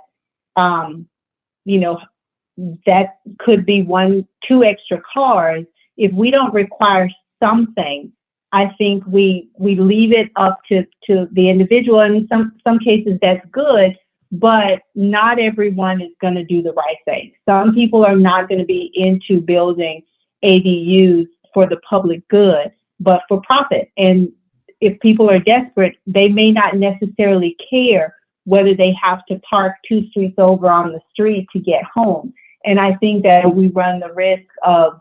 Speaker 10: that could be 2 extra cars. If we don't require something, I think we leave it up to the individual. And in some cases that's good, but not everyone is going to do the right thing. Some people are not going to be into building ADUs for the public good, but for profit. And if people are desperate, they may not necessarily care whether they have to park 2 streets over on the street to get home. And I think that we run the risk of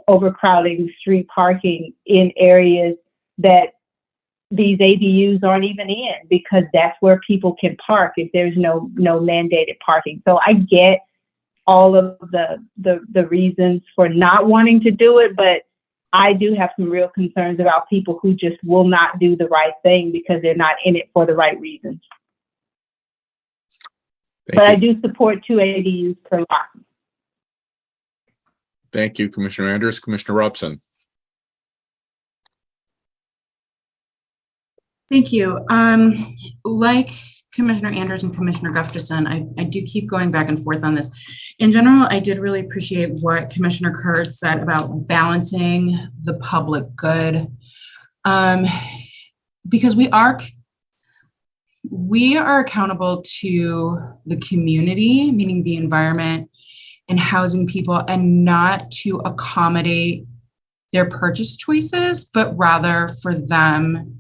Speaker 10: overcrowding street parking in areas that these ADUs aren't even in, because that's where people can park if there's no mandated parking. So I get all of the reasons for not wanting to do it, but I do have some real concerns about people who just will not do the right thing because they're not in it for the right reasons. But I do support 2 ADUs per lot.
Speaker 1: Thank you, Commissioner Anders. Commissioner Robson.
Speaker 13: Thank you. Like Commissioner Anders and Commissioner Gustafson, I do keep going back and forth on this. In general, I did really appreciate what Commissioner Kurtz said about balancing the public good, because we are accountable to the community, meaning the environment and housing people, and not to accommodate their purchase choices, but rather for them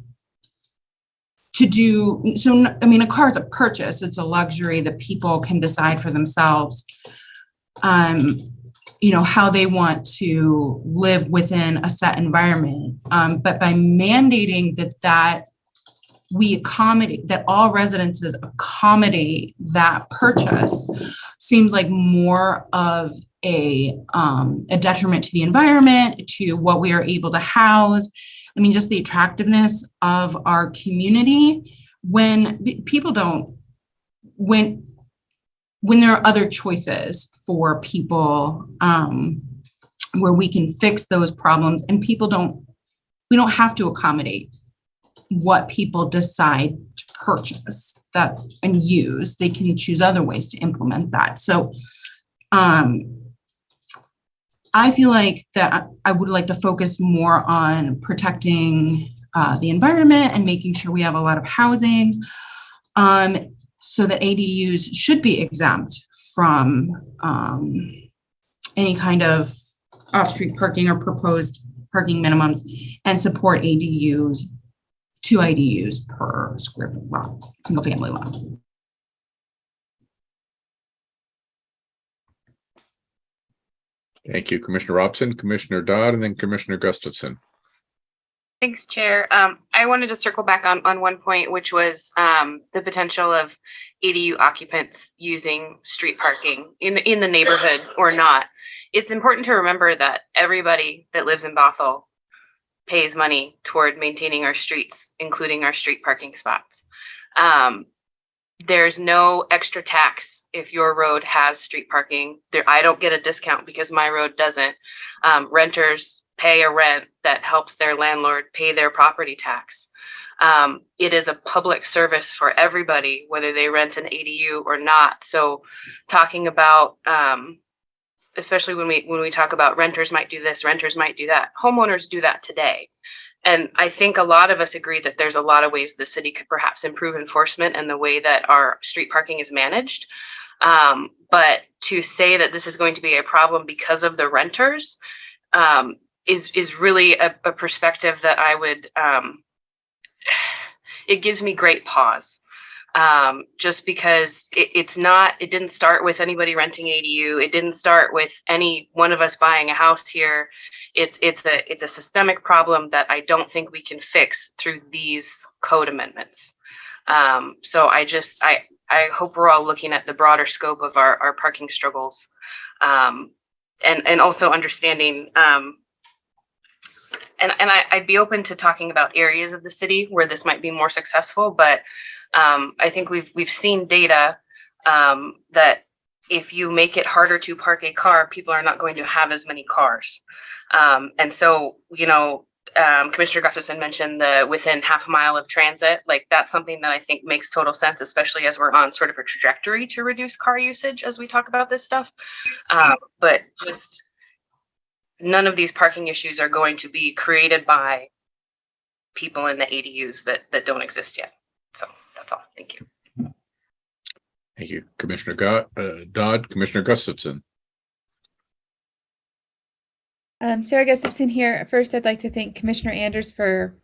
Speaker 13: to do. So, I mean, a car is a purchase. It's a luxury that people can decide for themselves, how they want to live within a set environment. But by mandating that we accommodate, that all residences accommodate that purchase, seems like more of a detriment to the environment, to what we are able to house. I mean, just the attractiveness of our community when people don't, when there are other choices for people where we can fix those problems, and we don't have to accommodate what people decide to purchase that and use. They can choose other ways to implement that. So I feel like that I would like to focus more on protecting the environment and making sure we have a lot of housing, so that ADUs should be exempt from any kind of off-street parking or proposed parking minimums, and support ADUs, 2 ADUs per square foot lot, single family lot.
Speaker 1: Thank you, Commissioner Robson, Commissioner Dodd, and then Commissioner Gustafson.
Speaker 4: Thanks, Chair. I wanted to circle back on one point, which was the potential of ADU occupants using street parking in the neighborhood or not. It's important to remember that everybody that lives in Bothell pays money toward maintaining our streets, including our street parking spots. There's no extra tax if your road has street parking. I don't get a discount because my road doesn't. Renters pay a rent that helps their landlord pay their property tax. It is a public service for everybody, whether they rent an ADU or not. So talking about, especially when we talk about renters might do this, renters might do that, homeowners do that today. And I think a lot of us agree that there's a lot of ways the city could perhaps improve enforcement and the way that our street parking is managed. But to say that this is going to be a problem because of the renters is really a perspective that I would, it gives me great pause. just because it didn't start with anybody renting ADU. It didn't start with any one of us buying a house here. It's a systemic problem that I don't think we can fix through these code amendments. So I hope we're all looking at the broader scope of our parking struggles, and also understanding. I'd be open to talking about areas of the city where this might be more successful, but I think we've seen data that if you make it harder to park a car, people are not going to have as many cars. And so, Commissioner Gustafson mentioned the within half a mile of transit. Like, that's something that I think makes total sense, especially as we're on sort of a trajectory to reduce car usage as we talk about this stuff. But just none of these parking issues are going to be created by people in the ADUs that don't exist yet. So that's all. Thank you.
Speaker 1: Thank you, Commissioner Dodd. Commissioner Gustafson.
Speaker 6: Sarah Gustafson here. First, I'd like to thank Commissioner Anders for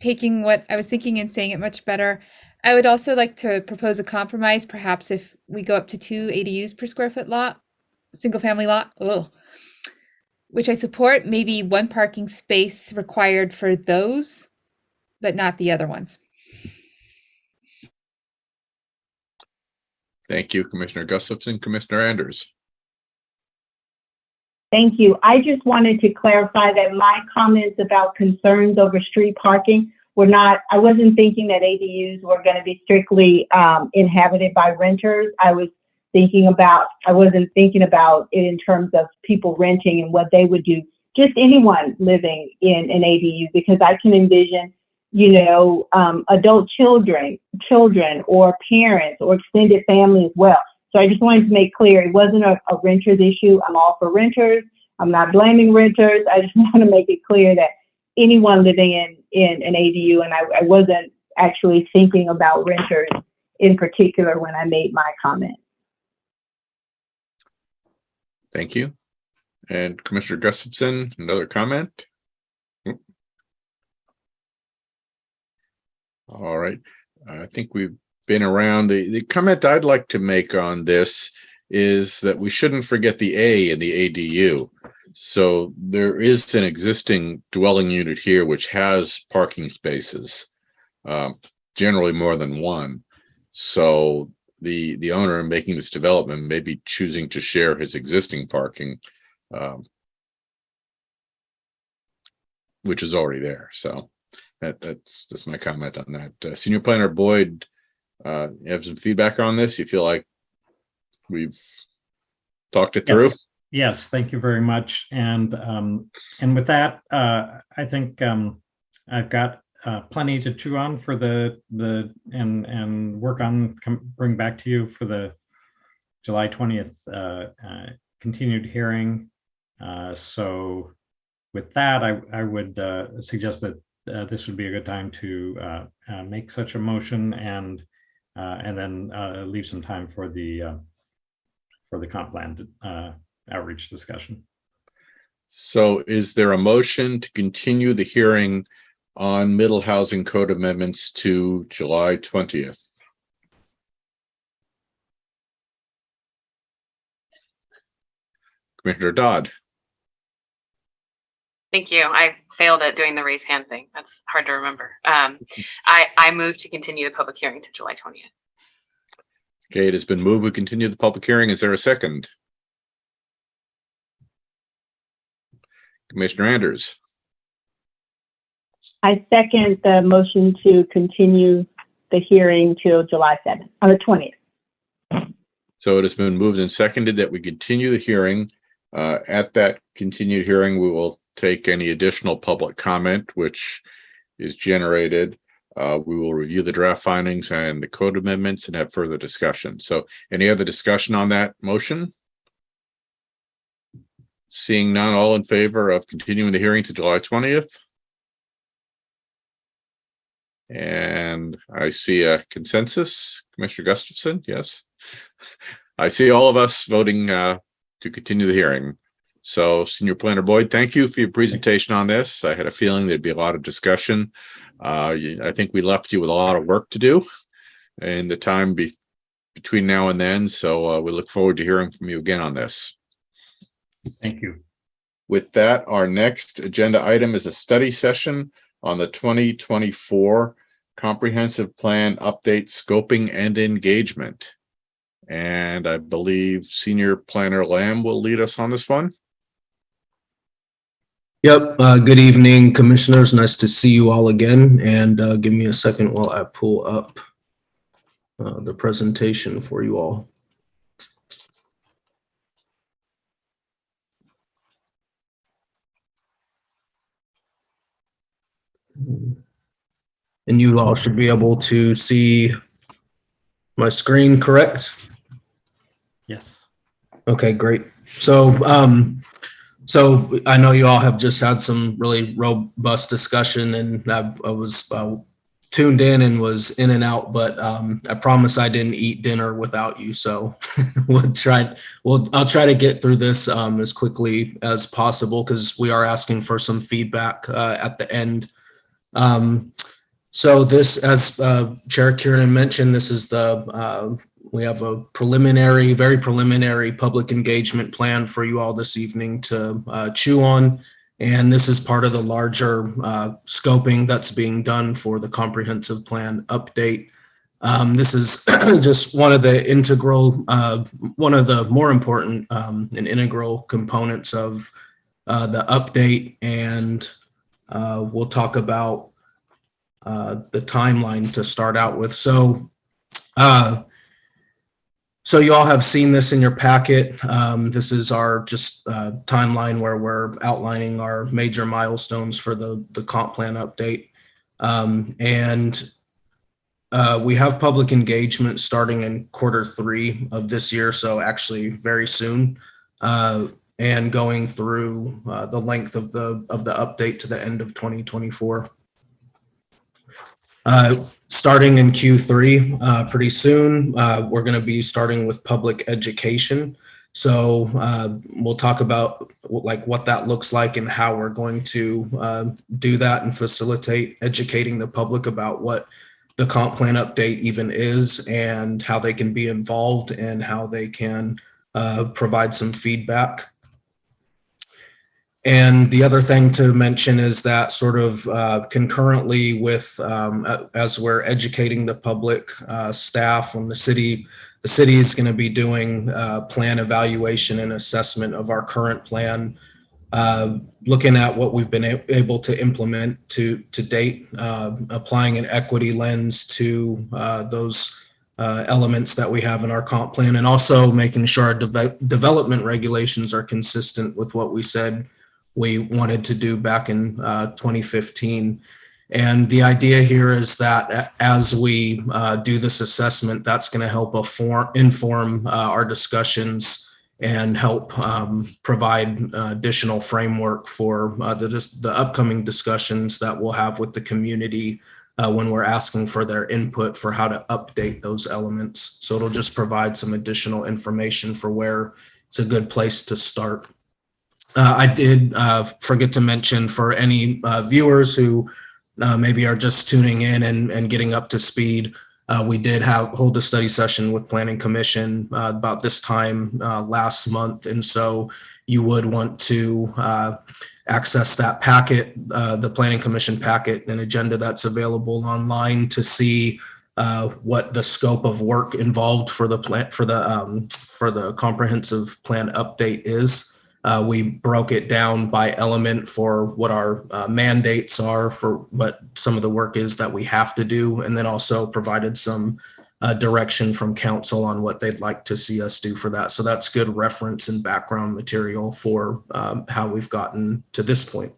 Speaker 6: taking what I was thinking and saying it much better. I would also like to propose a compromise, perhaps if we go up to 2 ADUs per square foot lot, single family lot, which I support, maybe 1 parking space required for those, but not the other ones.
Speaker 1: Thank you, Commissioner Gustafson. Commissioner Anders.
Speaker 10: Thank you. I just wanted to clarify that my comments about concerns over street parking were not, I wasn't thinking that ADUs were going to be strictly inhabited by renters. I wasn't thinking about it in terms of people renting and what they would do, just anyone living in an ADU, because I can envision, adult children or parents or extended family as well. So I just wanted to make clear it wasn't a renters issue. I'm all for renters. I'm not blaming renters. I just want to make it clear that anyone living in an ADU, and I wasn't actually thinking about renters in particular when I made my comment.
Speaker 1: Thank you. And Commissioner Gustafson, another comment? All right. I think we've been around. The comment I'd like to make on this is that we shouldn't forget the A in the ADU. So there is an existing dwelling unit here which has parking spaces, generally more than 1. So the owner in making this development may be choosing to share his existing parking, which is already there. So that's my comment on that. Senior Planner Boyd, you have some feedback on this? You feel like we've talked it through?
Speaker 3: Yes, thank you very much. And with that, I think I've got plenty to chew on for and work on, bring back to you for the July 20th continued hearing. So with that, I would suggest that this would be a good time to make such a motion and then leave some time for the comp plan outreach discussion.
Speaker 1: So is there a motion to continue the hearing on middle housing code amendments to July 20th? Commissioner Dodd.
Speaker 4: Thank you. I failed at doing the raise hand thing. That's hard to remember. I move to continue the public hearing to July 20th.
Speaker 1: Okay, it has been moved. We continue the public hearing. Is there a second? Commissioner Anders.
Speaker 10: I second the motion to continue the hearing till July 7th, or the 20th.
Speaker 1: So it has been moved and seconded that we continue the hearing. At that continued hearing, we will take any additional public comment which is generated. We will review the draft findings and the code amendments and have further discussion. So any other discussion on that motion? Seeing none, all in favor of continuing the hearing to July 20th? And I see a consensus. Commissioner Gustafson, yes. I see all of us voting to continue the hearing. So Senior Planner Boyd, thank you for your presentation on this. I had a feeling there'd be a lot of discussion. I think we left you with a lot of work to do. in the time between now and then. So we look forward to hearing from you again on this.
Speaker 3: Thank you.
Speaker 1: With that, our next agenda item is a study session on the 2024 Comprehensive Plan Update Scoping and Engagement. And I believe Senior Planner Lamb will lead us on this one.
Speaker 14: Yep. Good evening, commissioners. Nice to see you all again. And give me a second while I pull up the presentation for you all. And you all should be able to see my screen, correct?
Speaker 3: Yes.
Speaker 14: Okay, great. So, so I know you all have just had some really robust discussion, and I was tuned in and was in and out, but I promise I didn't eat dinner without you. So I'll try to get through this as quickly as possible, because we are asking for some feedback at the end. So this, as Chair Kieran mentioned, this is we have a very preliminary public engagement plan for you all this evening to chew on. And this is part of the larger scoping that's being done for the comprehensive plan update. This is just one of the one of the more important and integral components of the update. And we'll talk about the timeline to start out with. So you all have seen this in your packet. This is our timeline where we're outlining our major milestones for the comp plan update. And we have public engagement starting in Q3 of this year, so actually very soon, and going through the length of the update to the end of 2024. Starting in Q3 pretty soon, we're going to be starting with public education. So we'll talk about what that looks like and how we're going to do that and facilitate educating the public about what the comp plan update even is and how they can be involved and how they can provide some feedback. And the other thing to mention is that sort of concurrently with, as we're educating the public, staff and the city is going to be doing plan evaluation and assessment of our current plan, looking at what we've been able to implement to date, applying an equity lens to those elements that we have in our comp plan, and also making sure our development regulations are consistent with what we said we wanted to do back in 2015. And the idea here is that as we do this assessment, that's going to help inform our discussions and help provide additional framework for the upcoming discussions that we'll have with the community when we're asking for their input for how to update those elements. So it'll just provide some additional information for where it's a good place to start. I did forget to mention, for any viewers who maybe are just tuning in and getting up to speed, we did hold a study session with Planning Commission about this time last month. And so you would want to access that packet, the Planning Commission packet and agenda that's available online, to see what the scope of work involved for the plan, for the comprehensive plan update is. We broke it down by element for what our mandates are, for what some of the work is that we have to do, and then also provided some direction from council on what they'd like to see us do for that. So that's good reference and background material for how we've gotten to this point.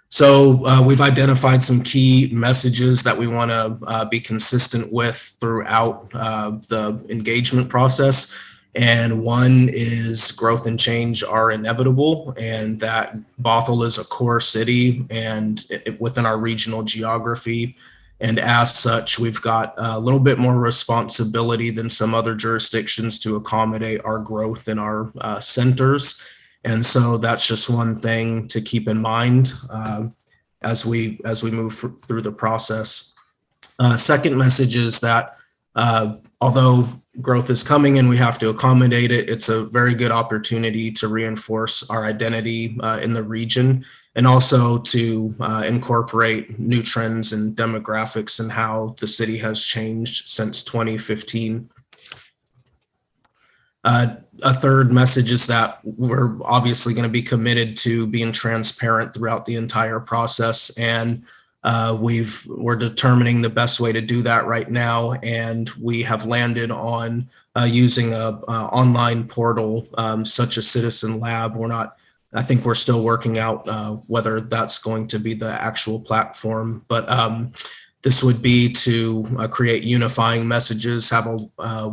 Speaker 14: So we've identified some key messages that we want to be consistent with throughout the engagement process. And one is growth and change are inevitable, and that Bothell is a core city and within our regional geography. And as such, we've got a little bit more responsibility than some other jurisdictions to accommodate our growth in our centers. And so that's just one thing to keep in mind as we move through the process. Second message is that although growth is coming and we have to accommodate it, it's a very good opportunity to reinforce our identity in the region, and also to incorporate new trends and demographics and how the city has changed since 2015. A third message is that we're obviously going to be committed to being transparent throughout the entire process, and we're determining the best way to do that right now, and we have landed on using a online portal such as Citizen Lab. I think we're still working out whether that's going to be the actual platform, but this would be to create unifying messages, have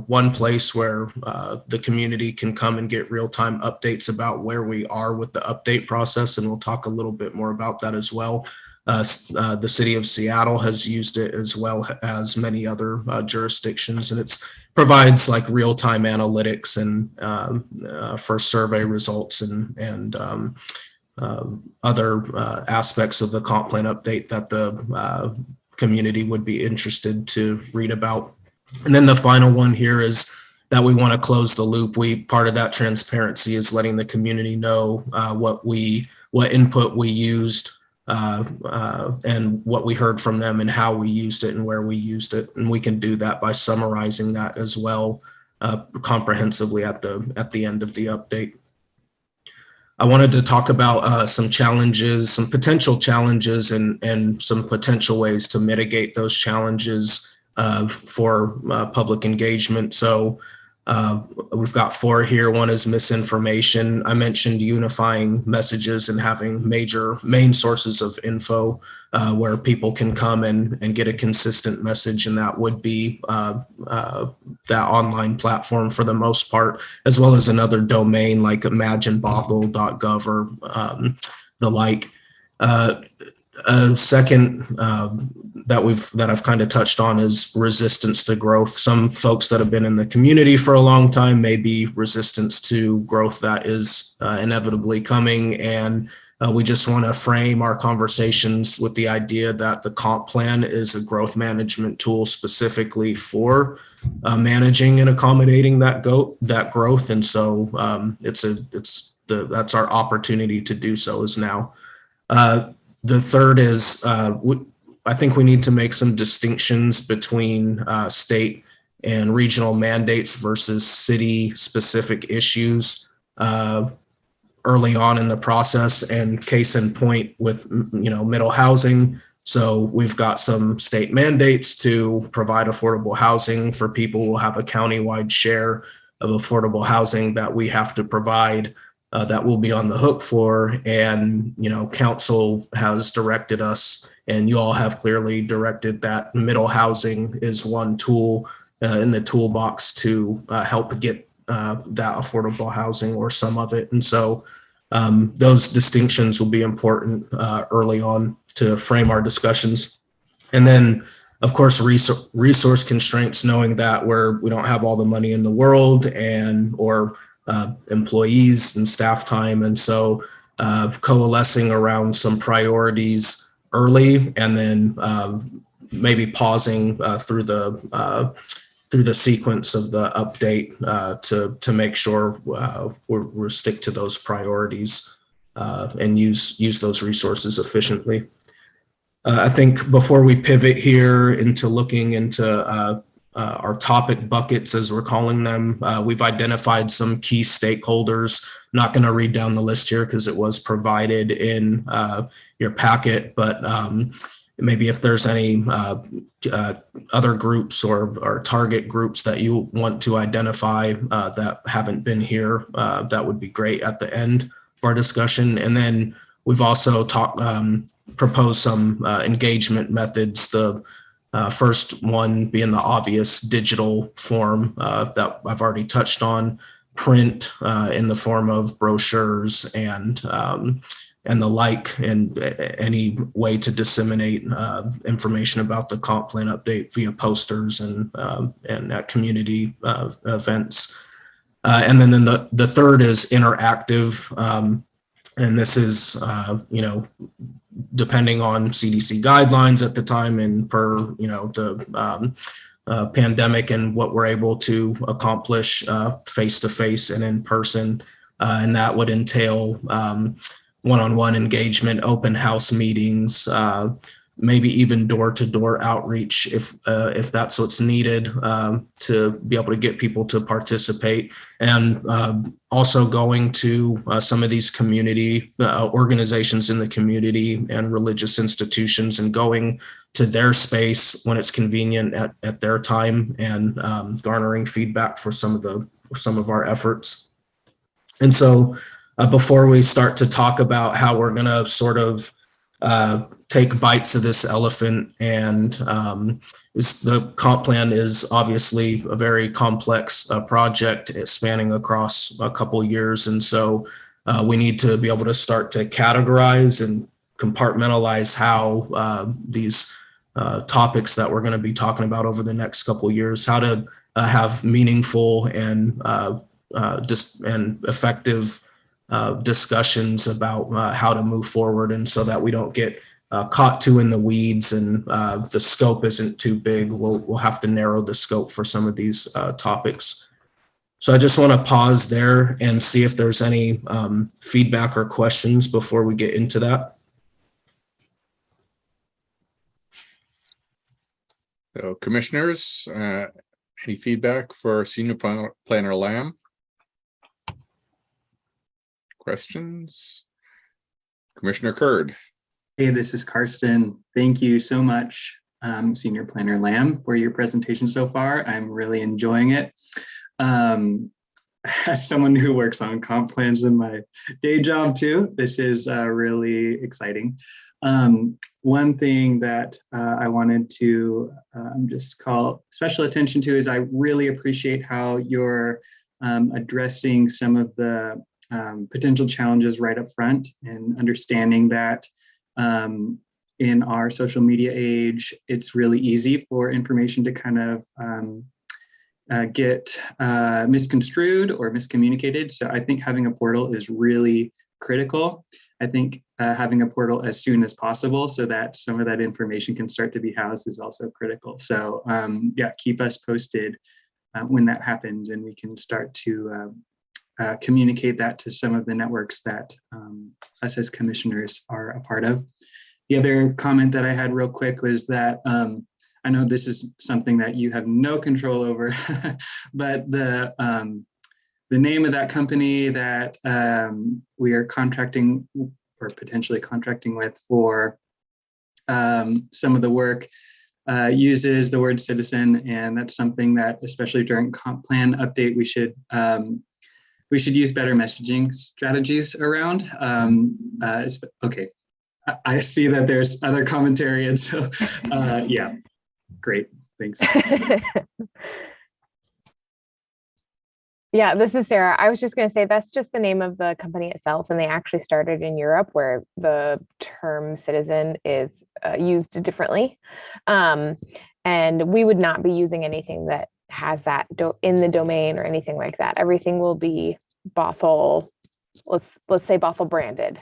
Speaker 14: one place where the community can come and get real-time updates about where we are with the update process, and we'll talk a little bit more about that as well. The city of Seattle has used it, as well as many other jurisdictions, and it provides like real-time analytics and for survey results and other aspects of the comp plan update that the community would be interested to read about. And then the final one here is that we want to close the loop. Part of that transparency is letting the community know what input we used and what we heard from them and how we used it and where we used it. And we can do that by summarizing that as well comprehensively at the end of the update. I wanted to talk about some challenges, some potential challenges, and some potential ways to mitigate those challenges for public engagement. So we've got 4 here. One is misinformation. I mentioned unifying messages and having main sources of info where people can come and get a consistent message, and that would be that online platform for the most part, as well as another domain like imaginebothell.gov or the like. Second that I've kind of touched on is resistance to growth. Some folks that have been in the community for a long time may be resistance to growth that is inevitably coming, and we just want to frame our conversations with the idea that the comp plan is a growth management tool specifically for managing and accommodating that growth, and so that's our opportunity to do so is now. The third is I think we need to make some distinctions between state and regional mandates versus city specific issues early on in the process, and case in point with middle housing. So we've got some state mandates to provide affordable housing for people who have a countywide share of affordable housing that we have to provide. That we'll be on the hook for, and council has directed us, and you all have clearly directed that middle housing is one tool in the toolbox to help get that affordable housing or some of it. And so those distinctions will be important early on to frame our discussions. And then, of course, resource constraints, knowing that we don't have all the money in the world or employees and staff time. And so coalescing around some priorities early, and then maybe pausing through the sequence of the update to make sure we stick to those priorities and use those resources efficiently. I think before we pivot here into looking into our topic buckets, as we're calling them, we've identified some key stakeholders. I'm not going to read down the list here because it was provided in your packet, but maybe if there's any other groups or target groups that you want to identify that haven't been here, that would be great at the end of our discussion. And then we've also proposed some engagement methods. The first one being the obvious digital form that I've already touched on, print in the form of brochures and the like, and any way to disseminate information about the comp plan update via posters and at community events. And then the third is interactive And this is, depending on CDC guidelines at the time and per, the pandemic and what we're able to accomplish face-to-face and in person. And that would entail one-on-one engagement, open house meetings, maybe even door-to-door outreach if that's what's needed to be able to get people to participate. And also going to some of these community organizations in the community and religious institutions and going to their space when it's convenient at their time and garnering feedback for some of our efforts. And so before we start to talk about how we're going to sort of take bites of this elephant, and the comp plan is obviously a very complex project spanning across a couple years. And so we need to be able to start to categorize and compartmentalize how these topics that we're going to be talking about over the next couple of years, how to have meaningful and effective discussions about how to move forward, and so that we don't get caught too in the weeds and the scope isn't too big. We'll have to narrow the scope for some of these topics. So I just want to pause there and see if there's any feedback or questions before we get into that.
Speaker 1: So commissioners, any feedback for Senior Planner Lamb? Questions? Commissioner Curd.
Speaker 12: Hey, this is Karsten. Thank you so much, Senior Planner Lamb, for your presentation so far. I'm really enjoying it. As someone who works on comp plans in my day job too, this is really exciting. One thing that I wanted to just call special attention to is I really appreciate how you're addressing some of the potential challenges right up front, and understanding that in our social media age, it's really easy for information to kind of get misconstrued or miscommunicated. So I think having a portal is really critical. I think having a portal as soon as possible so that some of that information can start to be housed is also critical. So yeah, keep us posted when that happens, and we can start to communicate that to some of the networks that us as commissioners are a part of. The other comment that I had real quick was that I know this is something that you have no control over, but the name of that company that we are contracting or potentially contracting with for some of the work uses the word citizen, and that's something that, especially during comp plan update, we should use better messaging strategies around. Okay, I see that there's other commentary, and so yeah, great, thanks.
Speaker 11: Yeah, this is Sarah. I was just going to say that's just the name of the company itself, and they actually started in Europe, where the term citizen is used differently. And we would not be using anything that has that in the domain or anything like that. Everything will be Bothell, let's say Bothell branded.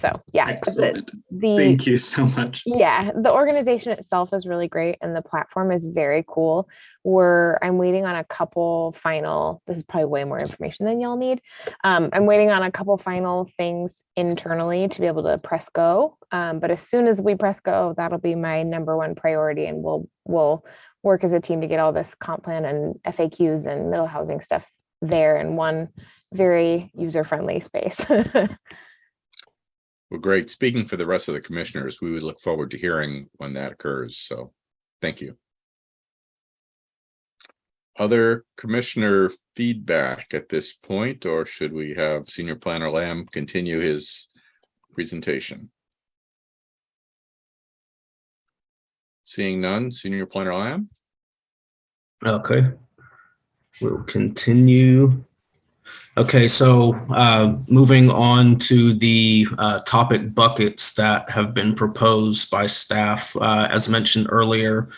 Speaker 11: So yeah,
Speaker 12: excellent. Thank you so much.
Speaker 11: Yeah, the organization itself is really great, and the platform is very cool. I'm waiting on a couple final, this is probably way more information than y'all need. I'm waiting on a couple final things internally to be able to press go. But as soon as we press go, that'll be my #1 priority, and we'll work as a team to get all this comp plan and FAQs and middle housing stuff there in one very user-friendly space.
Speaker 1: Well, great. Speaking for the rest of the commissioners, we would look forward to hearing when that occurs. So thank you. Other commissioner feedback at this point, or should we have Senior Planner Lamb continue his presentation? Seeing none, Senior Planner Lamb.
Speaker 14: Okay, we'll continue. Okay, so moving on to the topic buckets that have been proposed by staff. As mentioned earlier,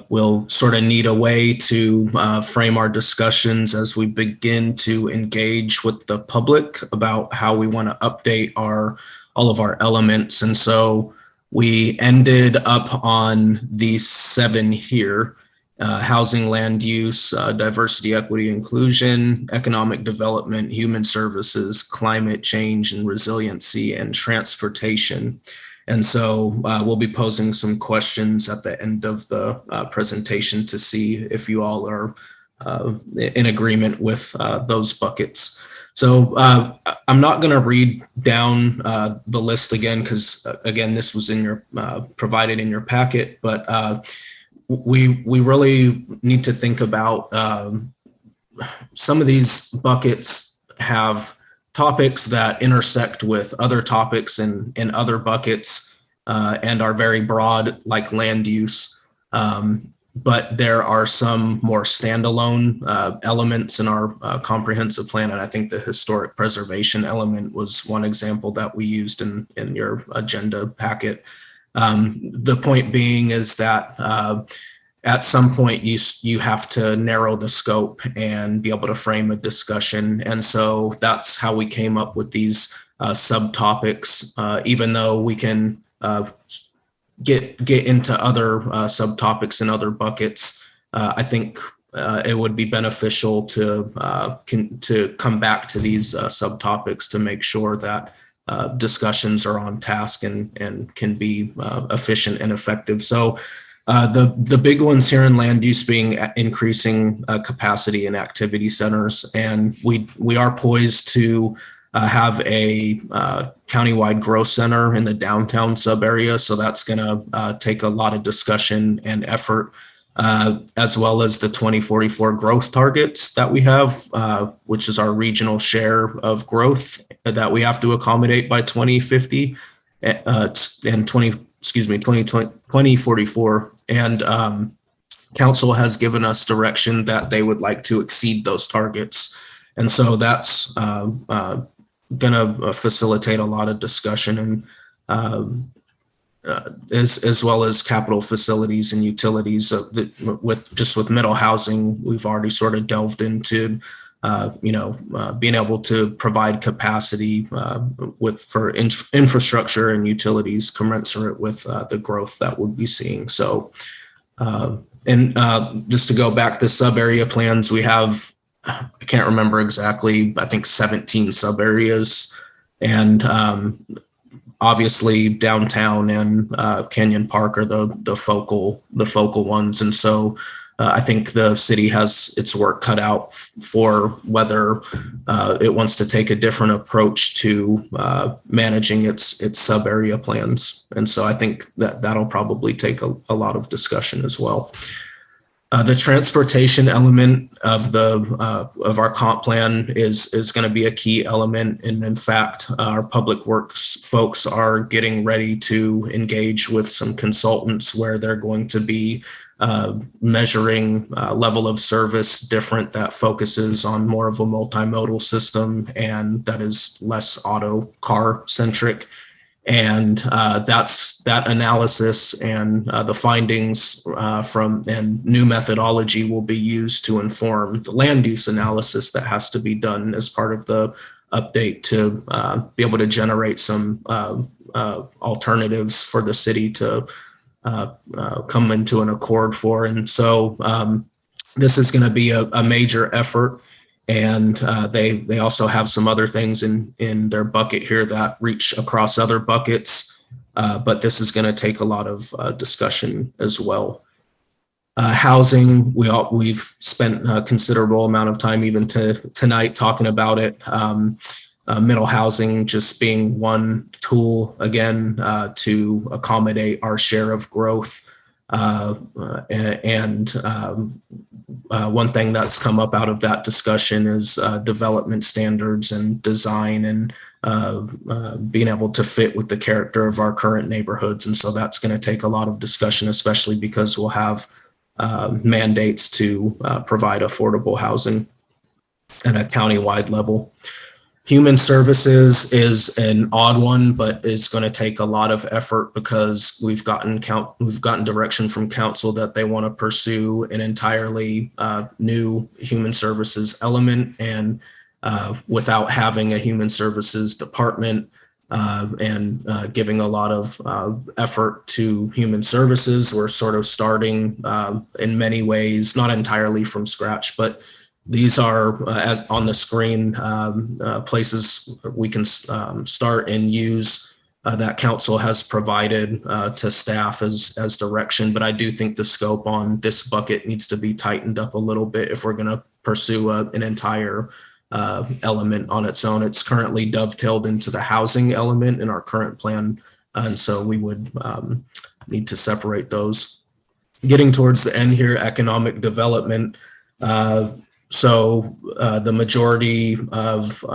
Speaker 14: we'll sort of need a way to frame our discussions as we begin to engage with the public about how we want to update all of our elements. And so we ended up on these 7 here: housing, land use, diversity, equity, inclusion, economic development, human services, climate change and resiliency, and transportation. And so we'll be posing some questions at the end of the presentation to see if you all are in agreement with those buckets. So I'm not going to read down the list again, because again, this was in your provided in your packet, but we really need to think about some of these buckets have topics that intersect with other topics in other buckets and are very broad, like land use. But there are some more standalone elements in our comprehensive plan. And I think the historic preservation element was one example that we used in your agenda packet. The point being is that at some point you have to narrow the scope and be able to frame a discussion. And so that's how we came up with these subtopics, even though we can get into other subtopics and other buckets. I think it would be beneficial to come back to these subtopics to make sure that discussions are on task and can be efficient and effective. So the big ones here in land use being increasing capacity in activity centers. And we are poised to have a countywide growth center in the downtown sub area. So that's going to take a lot of discussion and effort, as well as the 2044 growth targets that we have, which is our regional share of growth that we have to accommodate by 2050 and 2044. And council has given us direction that they would like to exceed those targets. And so that's going to facilitate a lot of discussion, and as well as capital facilities and utilities. With middle housing, we've already sort of delved into being able to provide capacity for infrastructure and utilities commensurate with the growth that we'll be seeing. So, just to go back, the sub area plans, we have, I can't remember exactly, I think 17 sub areas, and obviously downtown and Canyon Park are the focal ones. And so I think the city has its work cut out for whether it wants to take a different approach to managing its sub area plans. And so I think that'll probably take a lot of discussion as well. The transportation element of our comp plan is going to be a key element. And in fact, our public works folks are getting ready to engage with some consultants where they're going to be measuring level of service different, that focuses on more of a multimodal system and that is less auto car centric. And that analysis and the findings and new methodology will be used to inform the land use analysis that has to be done as part of the update to be able to generate some alternatives for the city to come into an accord for. And so this is going to be a major effort. And they also have some other things in their bucket here that reach across other buckets, but this is going to take a lot of discussion as well. Housing, we've spent a considerable amount of time even tonight talking about it. Middle housing just being one tool again to accommodate our share of growth. One thing that's come up out of that discussion is development standards and design and being able to fit with the character of our current neighborhoods. And so that's going to take a lot of discussion, especially because we'll have mandates to provide affordable housing at a countywide level. Human services is an odd one, but is going to take a lot of effort because we've gotten direction from council that they want to pursue an entirely new human services element, and without having a human services department and giving a lot of effort to human services, we're sort of starting in many ways, not entirely from scratch, but these are, as on the screen, places we can start and use that council has provided to staff as direction. But I do think the scope on this bucket needs to be tightened up a little bit if we're going to pursue an entire element on its own. It's currently dovetailed into the housing element in our current plan, and so we would need to separate those. Getting towards the end here, economic development. So the majority of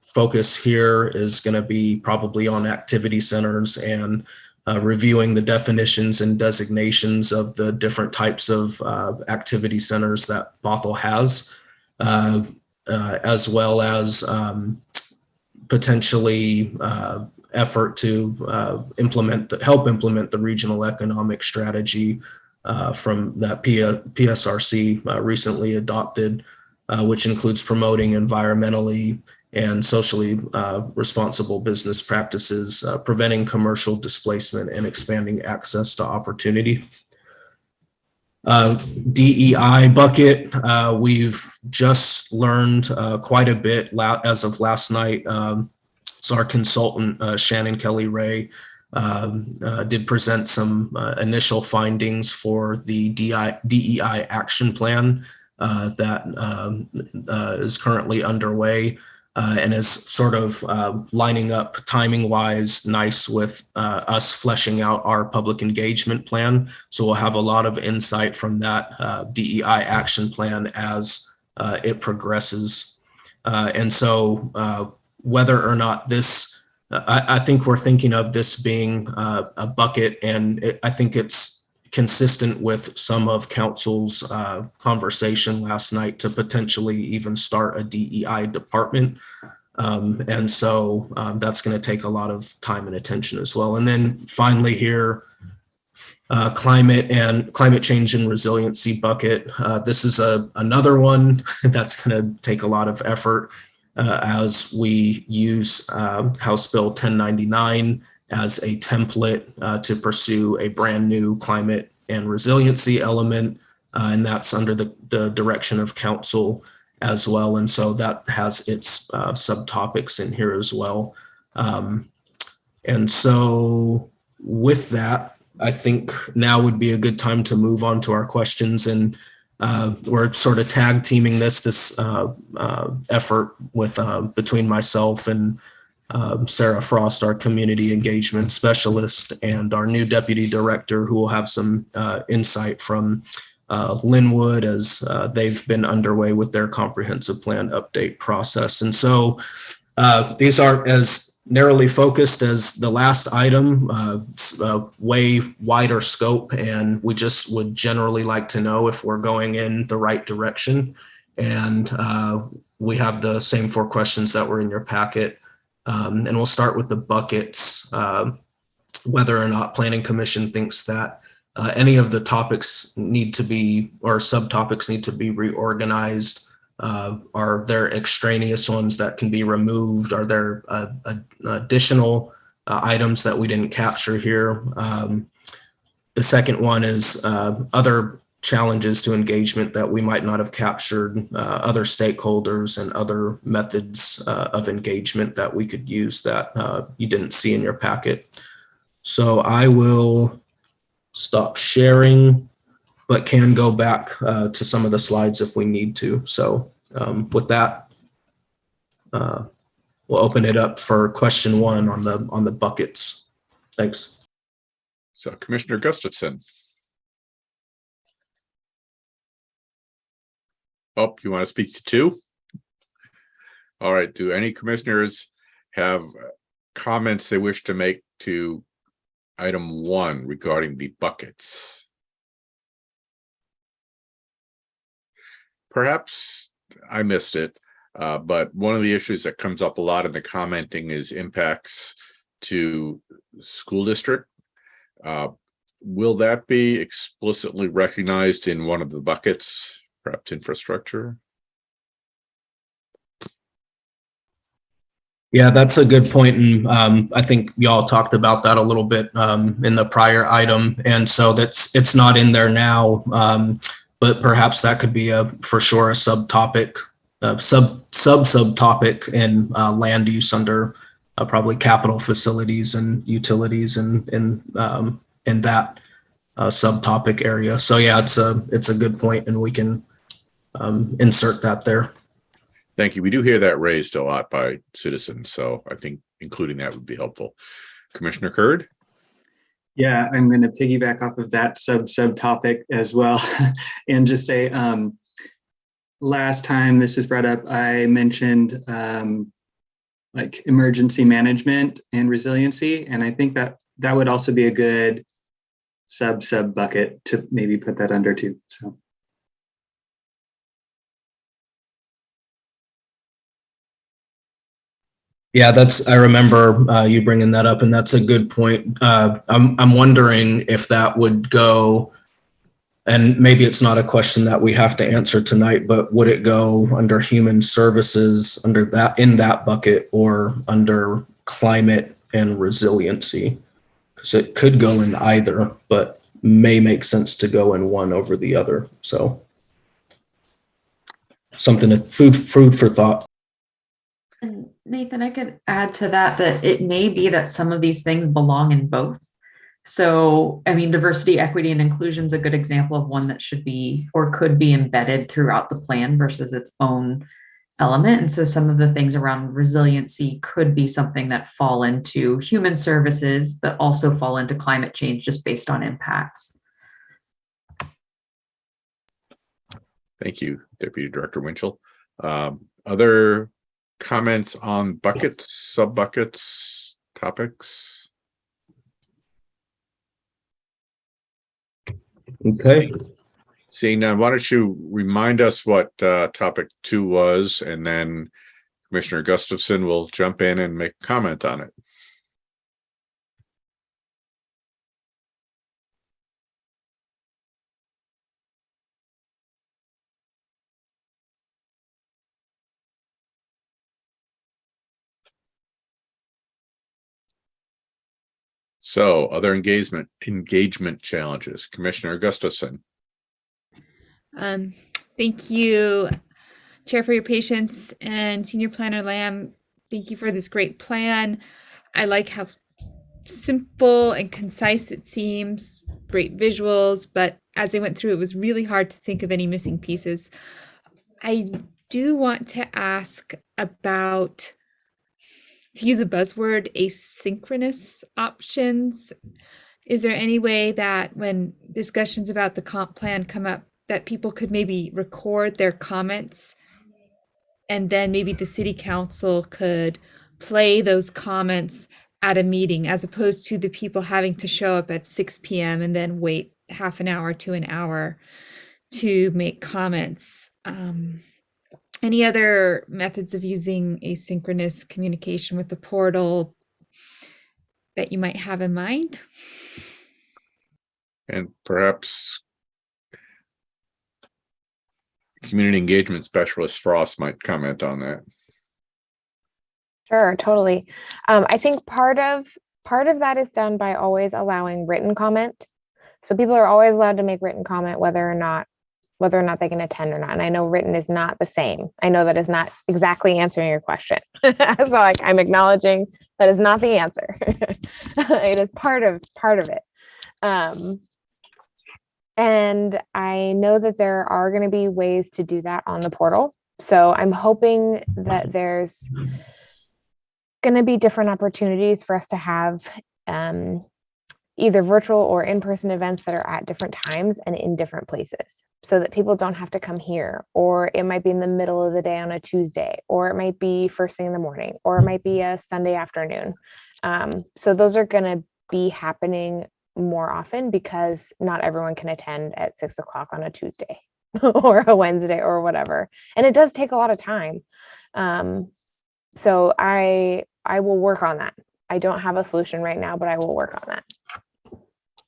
Speaker 14: focus here is going to be probably on activity centers and reviewing the definitions and designations of the different types of activity centers that Bothell has, as well as potentially effort to help implement the regional economic strategy from that PSRC recently adopted, which includes promoting environmentally and socially responsible business practices, preventing commercial displacement, and expanding access to opportunity. DEI bucket, we've just learned quite a bit as of last night. So our consultant, Shannon Kelly Ray, did present some initial findings for the DEI action plan that is currently underway and is sort of lining up timing wise nice with us fleshing out our public engagement plan. So we'll have a lot of insight from that DEI action plan as it progresses. And so whether or not this, I think we're thinking of this being a bucket, and I think it's consistent with some of council's conversation last night to potentially even start a DEI department. And so that's going to take a lot of time and attention as well. And then finally here, climate change and resiliency bucket. This is another one that's going to take a lot of effort. As we use House Bill 1099 as a template to pursue a brand new climate and resiliency element, and that's under the direction of council as well. And so that has its subtopics in here as well. And so with that, I think now would be a good time to move on to our questions, and we're sort of tag teaming this effort with between myself and Sarah Frost, our community engagement specialist, and our new deputy director, who will have some insight from Linwood as they've been underway with their comprehensive plan update process. And so these aren't as narrowly focused as the last item, way wider scope, and we just would generally like to know if we're going in the right direction. And we have the same 4 questions that were in your packet, and we'll start with the buckets. Whether or not Planning Commission thinks that any of the topics need to be, or subtopics need to be reorganized. Are there extraneous ones that can be removed? Are there additional items that we didn't capture here? The second one is other challenges to engagement that we might not have captured, other stakeholders and other methods of engagement that we could use that you didn't see in your packet. So I will stop sharing, but can go back to some of the slides if we need to. So with that, we'll open it up for question 1 on the buckets. Thanks.
Speaker 1: So Commissioner Gustafson. Oh, you want to speak to 2? All right. Do any commissioners have comments they wish to make to item 1 regarding the buckets? Perhaps I missed it. But one of the issues that comes up a lot in the commenting is impacts to school district. Will that be explicitly recognized in one of the buckets, perhaps infrastructure?
Speaker 14: Yeah, that's a good point. And I think y'all talked about that a little bit in the prior item. And so it's not in there now, but perhaps that could be for sure a subtopic, subtopic in land use under probably capital facilities and utilities and in that subtopic area. So yeah, it's a good point, and we can insert that there.
Speaker 1: Thank you. We do hear that raised a lot by citizens, so I think including that would be helpful. Commissioner Curd?
Speaker 12: Yeah, I'm going to piggyback off of that subtopic as well and just say, last time this was brought up, I mentioned like emergency management and resiliency, and I think that would also be a good sub bucket to maybe put that under too. So.
Speaker 14: Yeah, I remember you bringing that up, and that's a good point. I'm wondering if that would go, and maybe it's not a question that we have to answer tonight, but would it go under human services under that, in that bucket, or under climate and resiliency? Because it could go in either, but may make sense to go in one over the other. So something to food for thought.
Speaker 15: And Nathan, I could add to that it may be that some of these things belong in both. So, I mean, diversity, equity, and inclusion is a good example of one that should be or could be embedded throughout the plan versus its own element. And so some of the things around resiliency could be something that fall into human services, but also fall into climate change just based on impacts.
Speaker 1: Thank you, Deputy Director Winchell. Other comments on buckets, sub-buckets, topics?
Speaker 14: Okay.
Speaker 1: Seeing now, why don't you remind us what topic 2 was, and then Commissioner Gustafson will jump in and make a comment on it. So, other engagement challenges. Commissioner Gustafson.
Speaker 6: Thank you, Chair, for your patience, and Senior Planner Lamb, thank you for this great plan. I like how simple and concise it seems, great visuals, but as I went through, it was really hard to think of any missing pieces. I do want to ask about, to use a buzzword, asynchronous options. Is there any way that when discussions about the comp plan come up, that people could maybe record their comments, and then maybe the city council could play those comments at a meeting, as opposed to the people having to show up at 6 p.m. and then wait half an hour to an hour to make comments? Any other methods of using asynchronous communication with the portal that you might have in mind?
Speaker 1: And perhaps Community Engagement Specialist Frost might comment on that.
Speaker 11: Sure, totally. I think part of that is done by always allowing written comment. So people are always allowed to make written comment whether or not they can attend or not. And I know written is not the same. I know that is not exactly answering your question. So I'm acknowledging that is not the answer. It is part of it. And I know that there are going to be ways to do that on the portal. So I'm hoping that there's going to be different opportunities for us to have either virtual or in-person events that are at different times and in different places, so that people don't have to come here, or it might be in the middle of the day on a Tuesday, or it might be first thing in the morning, or it might be a Sunday afternoon. So those are going to be happening more often because not everyone can attend at 6 o'clock on a Tuesday or a Wednesday or whatever. And it does take a lot of time. So I will work on that. I don't have a solution right now, but I will work on that.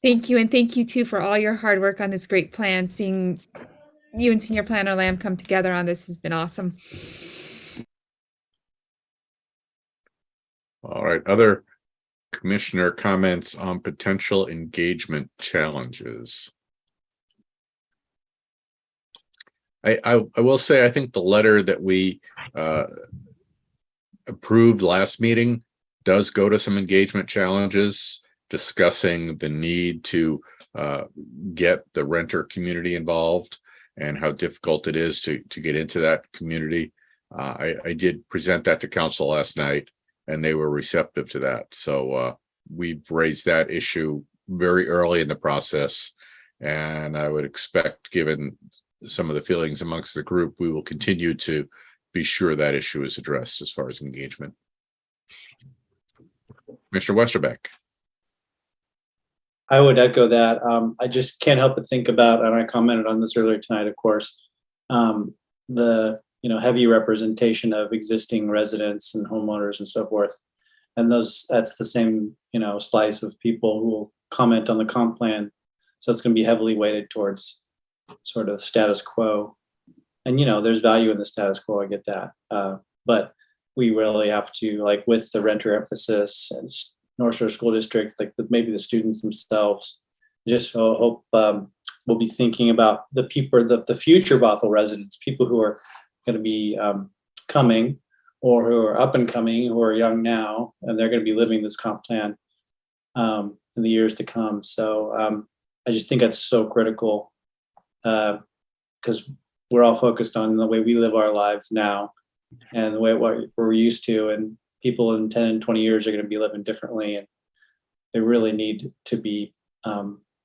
Speaker 6: Thank you. And thank you too for all your hard work on this great plan. Seeing you and Senior Planner Lamb come together on this has been awesome.
Speaker 1: All right, other commissioner comments on potential engagement challenges? I will say, I think the letter that we approved last meeting does go to some engagement challenges, discussing the need to get the renter community involved and how difficult it is to get into that community. I did present that to council last night, and they were receptive to that. So we've raised that issue very early in the process, and I would expect, given some of the feelings amongst the group, we will continue to be sure that issue is addressed as far as engagement. Mr. Westerbeck.
Speaker 5: I would echo that. I just can't help but think about, and I commented on this earlier tonight, of course, the heavy representation of existing residents and homeowners and so forth. And that's the same, slice of people who will comment on the comp plan. So it's going to be heavily weighted towards sort of status quo. And, there's value in the status quo. I get that. But we really have to, like with the renter emphasis and North Shore School District, like maybe the students themselves, just hope we'll be thinking about the people, the future Bothell residents, people who are going to be coming or who are up and coming, who are young now, and they're going to be living this comp plan in the years to come. So I just think that's so critical because we're all focused on the way we live our lives now and the way what we're used to, and people in 10 and 20 years are going to be living differently, and they really need to be,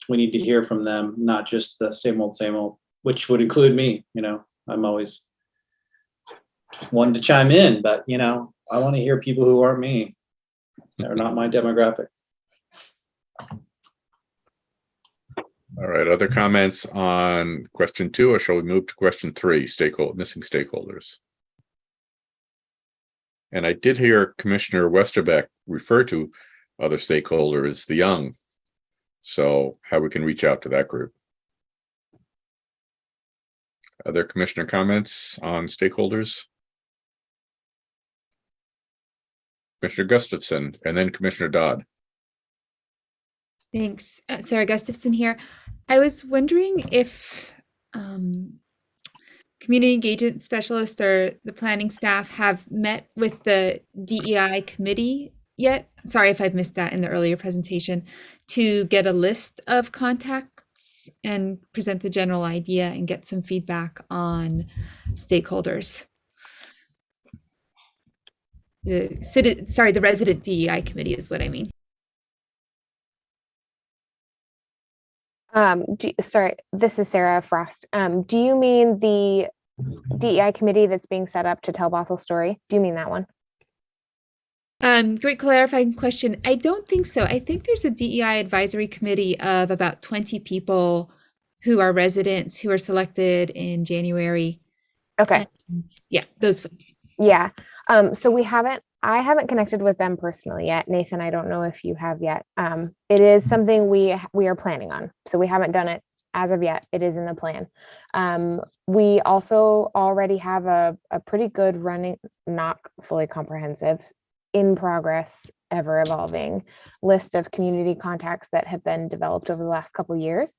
Speaker 5: we need to hear from them, not just the same old, which would include me. I'm always one to chime in, but I want to hear people who aren't me. They're not my demographic.
Speaker 1: All right, other comments on question 2, or shall we move to question 3, missing stakeholders? And I did hear Commissioner Westerbeck refer to other stakeholders, the young. So how we can reach out to that group. Other commissioner comments on stakeholders? Commissioner Gustafson and then Commissioner Dodd.
Speaker 6: Thanks. Sarah Gustafson here. I was wondering if community engagement specialists or the planning staff have met with the DEI committee yet. Sorry if I've missed that in the earlier presentation, to get a list of contacts and present the general idea and get some feedback on stakeholders. The resident DEI committee is what I mean.
Speaker 11: Sorry, this is Sarah Frost. Do you mean the DEI committee that's being set up to tell Bothell's story? Do you mean that one?
Speaker 6: Great clarifying question. I don't think so. I think there's a DEI advisory committee of about 20 people who are residents who are selected in January.
Speaker 11: Okay.
Speaker 6: And yeah, those folks.
Speaker 11: Yeah. So I haven't connected with them personally yet. Nathan, I don't know if you have yet. It is something we are planning on. So we haven't done it as of yet. It is in the plan. We also already have a pretty good running, not fully comprehensive, in progress, ever evolving list of community contacts that have been developed over the last couple of years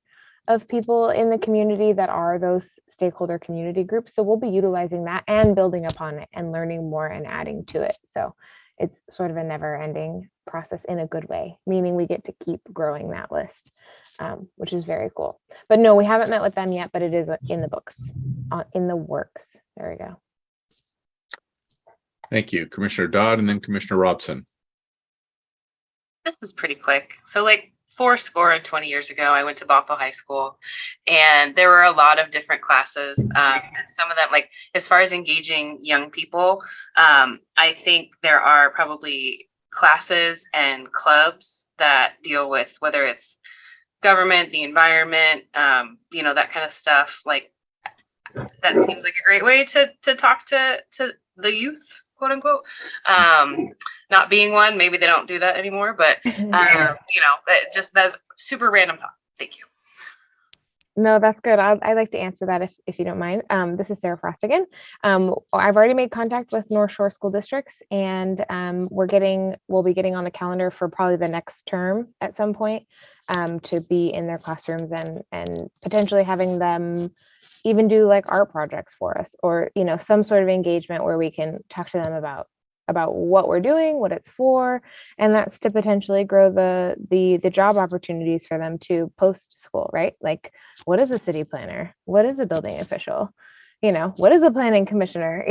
Speaker 11: of people in the community that are those stakeholder community groups. So we'll be utilizing that and building upon it and learning more and adding to it. So it's sort of a never ending process in a good way, meaning we get to keep growing that list, which is very cool. But no, we haven't met with them yet, but it is in the books, in the works. There we go.
Speaker 1: Thank you, Commissioner Dodd, and then Commissioner Robson.
Speaker 4: This is pretty quick. So 20 years ago, I went to Bothell High School, and there were a lot of different classes. And some of them, as far as engaging young people, I think there are probably classes and clubs that deal with whether it's government, the environment, that kind of stuff. That seems like a great way to talk to the youth, quote unquote. Not being one, maybe they don't do that anymore, but that's super random thought. Thank you.
Speaker 11: No, that's good. I'd like to answer that if you don't mind. This is Sarah Frost again. I've already made contact with North Shore School Districts, and we'll be getting on the calendar for probably the next term at some point to be in their classrooms and potentially having them even do like art projects for us, or some sort of engagement where we can talk to them about what we're doing, what it's for, and that's to potentially grow the job opportunities for them to post school, right? Like, what is a city planner? What is a building official? What is a planning commissioner?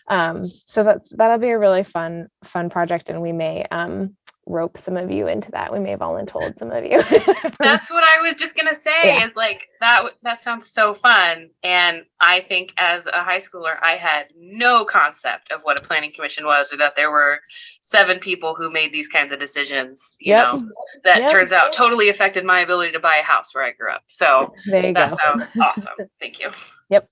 Speaker 11: So that'll be a really fun project, and we may rope some of you into that. We may have voluntold some of you.
Speaker 4: That's what I was just gonna say.
Speaker 11: Yeah.
Speaker 4: Is like that sounds so fun, and I think as a high schooler, I had no concept of what a planning commission was, or that there were 7 people who made these kinds of decisions. That turns out totally affected my ability to buy a house where I grew up. So
Speaker 11: there you
Speaker 4: that
Speaker 11: go.
Speaker 4: sounds awesome. Thank you.
Speaker 11: Yep.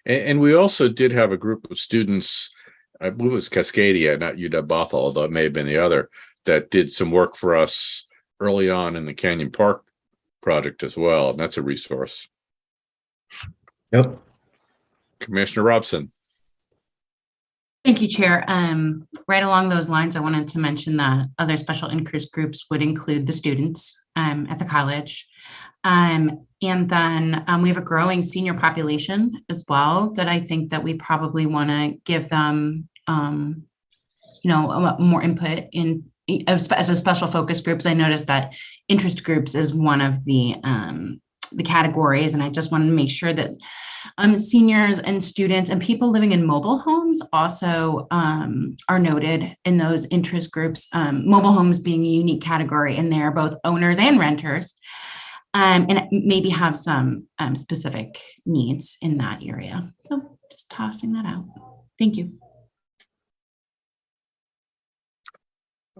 Speaker 1: And we also did have a group of students, I believe it was Cascadia, not UW Bothell, although it may have been the other, that did some work for us early on in the Canyon Park project as well. And that's a resource.
Speaker 14: Yep.
Speaker 1: Commissioner Robson.
Speaker 13: Thank you, Chair. Right along those lines, I wanted to mention that other special interest groups would include the students at the college. And then we have a growing senior population as well that I think that we probably want to give them, more input in as a special focus groups. I noticed that interest groups is one of the categories, and I just wanted to make sure that seniors and students and people living in mobile homes also are noted in those interest groups. Mobile homes being a unique category in there, both owners and renters. And maybe have some specific needs in that area. So just tossing that out. Thank you.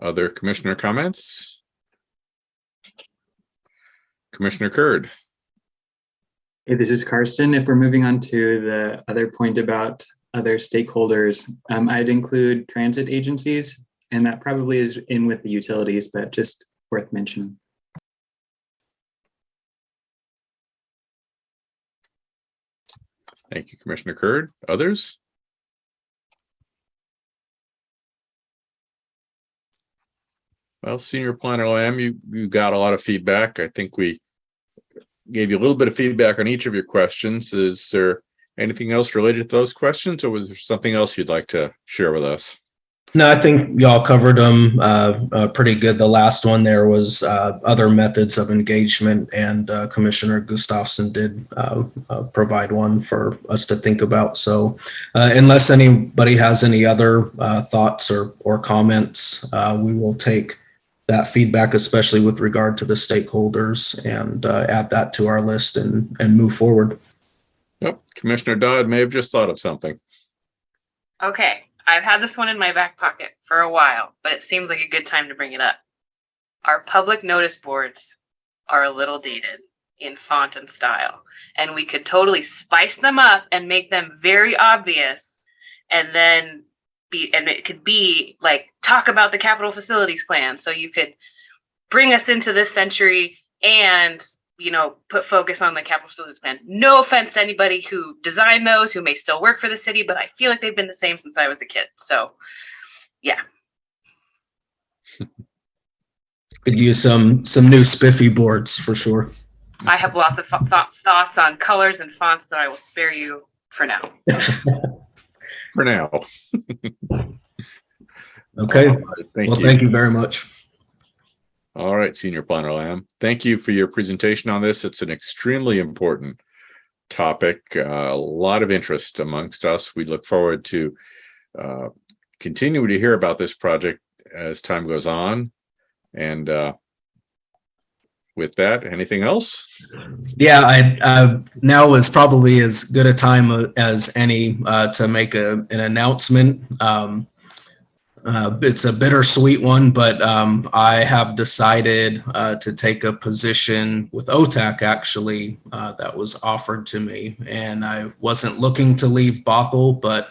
Speaker 1: Other commissioner comments? Commissioner Curd.
Speaker 12: Hey, this is Karsten. If we're moving on to the other point about other stakeholders, I'd include transit agencies, and that probably is in with the utilities, but just worth mentioning.
Speaker 1: Thank you, Commissioner Curd. Others? Well, Senior Planner Lamb, you got a lot of feedback. I think we gave you a little bit of feedback on each of your questions. Is there anything else related to those questions, or was there something else you'd like to share with us?
Speaker 14: No, I think y'all covered them pretty good. The last one there was other methods of engagement, and Commissioner Gustafson did provide one for us to think about. So unless anybody has any other thoughts or comments, we will take that feedback, especially with regard to the stakeholders, and add that to our list and move forward.
Speaker 1: Yep. Commissioner Dodd may have just thought of something.
Speaker 4: Okay. I've had this one in my back pocket for a while, but it seems like a good time to bring it up. Our public notice boards are a little dated in font and style, and we could totally spice them up and make them very obvious, and then it could be like, talk about the capital facilities plan. So you could bring us into this century and put focus on the capital facilities plan. No offense to anybody who designed those, who may still work for the city, but I feel like they've been the same since I was a kid. So, yeah.
Speaker 14: Could use some new spiffy boards for sure.
Speaker 4: I have lots of thoughts on colors and fonts that I will spare you for now.
Speaker 1: For now.
Speaker 14: Okay.
Speaker 1: Right,
Speaker 14: thank you very much.
Speaker 1: All right, Senior Planner Lamb. Thank you for your presentation on this. It's an extremely important topic, a lot of interest amongst us. We look forward to continuing to hear about this project as time goes on. And with that, anything else?
Speaker 14: Yeah, I now is probably as good a time as any to make an announcement. It's a bittersweet one, but I have decided to take a position with OTAC actually that was offered to me, and I wasn't looking to leave Bothell, but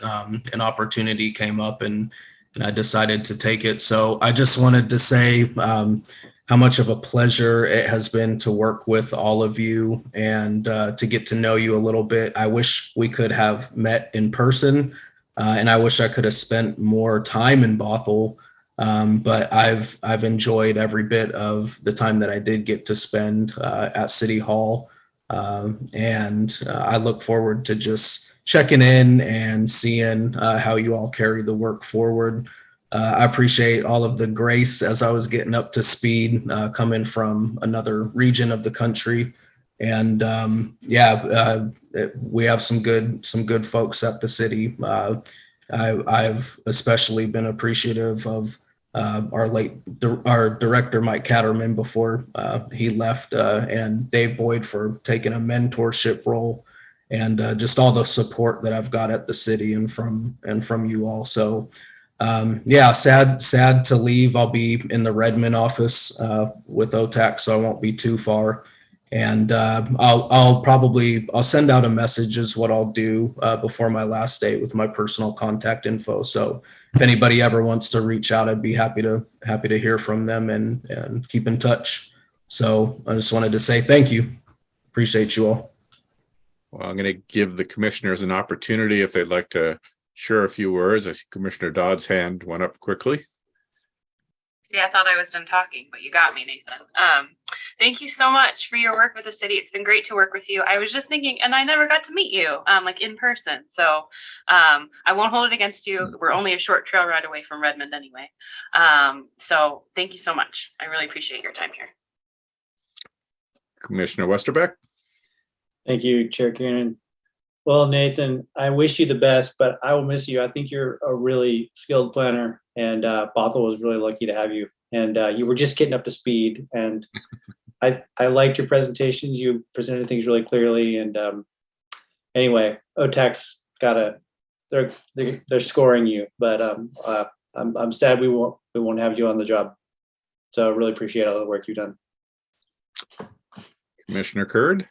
Speaker 14: an opportunity came up and I decided to take it. So I just wanted to say how much of a pleasure it has been to work with all of you and to get to know you a little bit. I wish we could have met in person. And I wish I could have spent more time in Bothell, but I've enjoyed every bit of the time that I did get to spend at City Hall, and I look forward to just checking in and seeing how you all carry the work forward. I appreciate all of the grace as I was getting up to speed, coming from another region of the country. And we have some good folks at the city. I've especially been appreciative of our director Mike Catterman before he left, and Dave Boyd for taking a mentorship role, and just all the support that I've got at the city and from you all. So sad to leave. I'll be in the Redmond office with OTAC, so I won't be too far. And I'll send out a message is what I'll do before my last day with my personal contact info. So if anybody ever wants to reach out, I'd be happy to hear from them and keep in touch. So I just wanted to say thank you. Appreciate you all.
Speaker 1: Well, I'm going to give the commissioners an opportunity if they'd like to share a few words. I see Commissioner Dodd's hand went up quickly.
Speaker 4: Yeah, I thought I was done talking, but you got me, Nathan. Thank you so much for your work with the city. It's been great to work with you. I was just thinking, and I never got to meet you like in person. So I won't hold it against you. We're only a short trail ride away from Redmond anyway. So thank you so much. I really appreciate your time here.
Speaker 1: Commissioner Westerbeck.
Speaker 5: Thank you, Chair Kieran. Well, Nathan, I wish you the best, but I will miss you. I think you're a really skilled planner, and Bothell was really lucky to have you. And you were just getting up to speed, and I liked your presentations. You presented things really clearly. And anyway, OTAC's they're scoring you, but I'm sad we won't have you on the job. So I really appreciate all the work you've done.
Speaker 1: Commissioner Curd.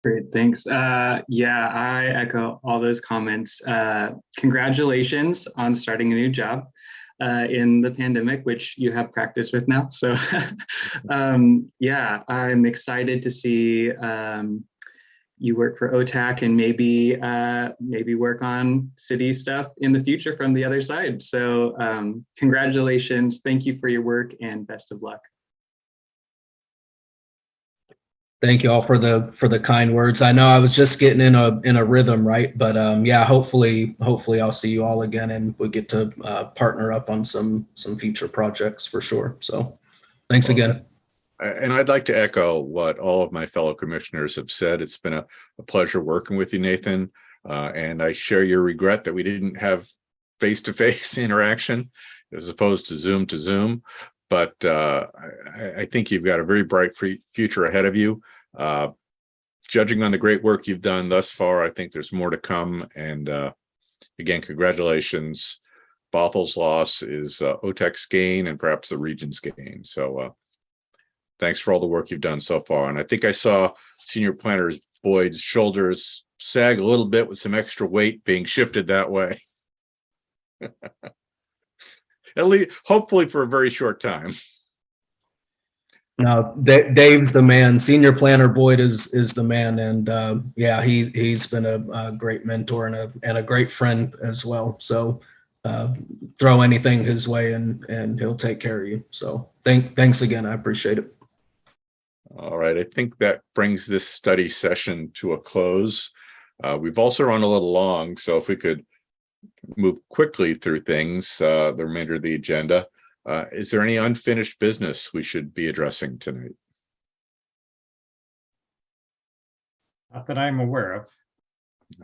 Speaker 12: Great, thanks. Yeah, I echo all those comments. Congratulations on starting a new job in the pandemic, which you have practice with now. So yeah, I'm excited to see you work for OTAC and maybe work on city stuff in the future from the other side. So congratulations, thank you for your work, and best of luck.
Speaker 14: Thank you all for the kind words. I know I was just getting in a rhythm, right? But yeah, hopefully I'll see you all again, and we'll get to partner up on some future projects for sure. So thanks again.
Speaker 1: And I'd like to echo what all of my fellow commissioners have said. It's been a pleasure working with you, Nathan. And I share your regret that we didn't have face-to-face interaction as opposed to Zoom. But I think you've got a very bright future ahead of you. Judging on the great work you've done thus far, I think there's more to come. And again, congratulations. Bothell's loss is OTAC's gain and perhaps the region's gain. So thanks for all the work you've done so far. And I think I saw Senior Planner Boyd's shoulders sag a little bit with some extra weight being shifted that way. At least, hopefully, for a very short time.
Speaker 14: No, Dave's the man. Senior Planner Boyd is the man, and yeah, he's been a great mentor and a great friend as well. So throw anything his way, and he'll take care of you. So thanks again. I appreciate it.
Speaker 1: All right, I think that brings this study session to a close. We've also run a little long, so if we could move quickly through things, the remainder of the agenda. Is there any unfinished business we should be addressing tonight?
Speaker 3: Not that I'm aware of.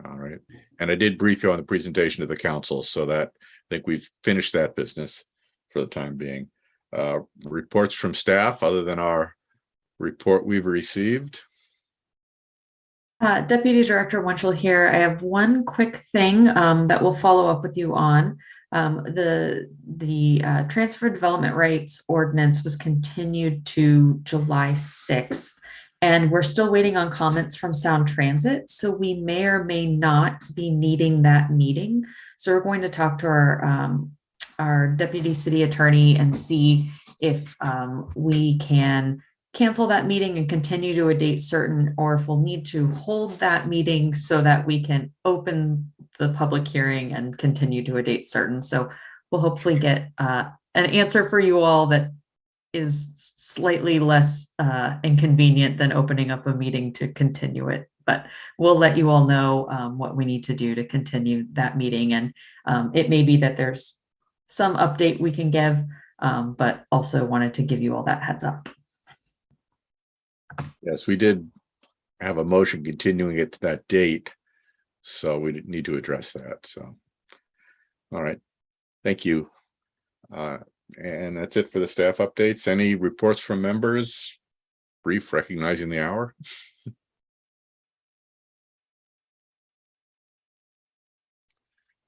Speaker 1: All right. And I did brief you on the presentation to the council, so that I think we've finished that business for the time being. Reports from staff other than our report we've received.
Speaker 15: Deputy Director Winchell here. I have one quick thing that we'll follow up with you on. The transfer development rights ordinance was continued to July 6th. And we're still waiting on comments from Sound Transit. So we may or may not be needing that meeting. So we're going to talk to our deputy city attorney and see if we can cancel that meeting and continue to a date certain, or if we'll need to hold that meeting so that we can open the public hearing and continue to a date certain. So we'll hopefully get an answer for you all that is slightly less inconvenient than opening up a meeting to continue it. But we'll let you all know what we need to do to continue that meeting. And it may be that there's some update we can give, but also wanted to give you all that heads up.
Speaker 1: Yes, we did have a motion continuing it to that date, so we need to address that. So, all right, thank you. And that's it for the staff updates. Any reports from members? Brief, recognizing the hour.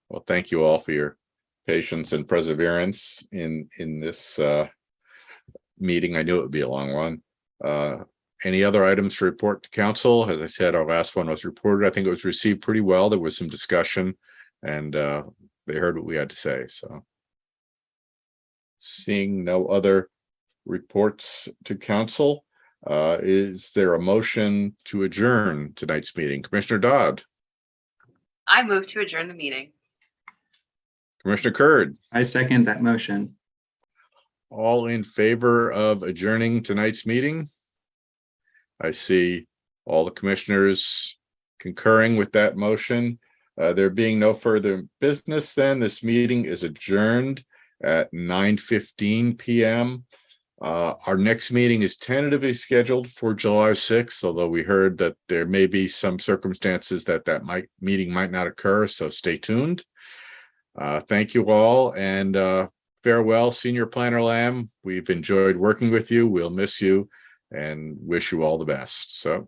Speaker 1: Well, thank you all for your patience and perseverance in this meeting. I knew it would be a long one. Any other items to report to council? As I said, our last one was reported. I think it was received pretty well. There was some discussion, and they heard what we had to say. So, seeing no other reports to council, is there a motion to adjourn tonight's meeting? Commissioner Dodd.
Speaker 4: I move to adjourn the meeting.
Speaker 1: Commissioner Curd.
Speaker 12: I second that motion.
Speaker 1: All in favor of adjourning tonight's meeting? I see all the commissioners concurring with that motion. There being no further business, then this meeting is adjourned at 9:15 p.m. Our next meeting is tentatively scheduled for July 6th, although we heard that there may be some circumstances that meeting might not occur, so stay tuned. Thank you all, and farewell, Senior Planner Lamb. We've enjoyed working with you. We'll miss you and wish you all the best. So,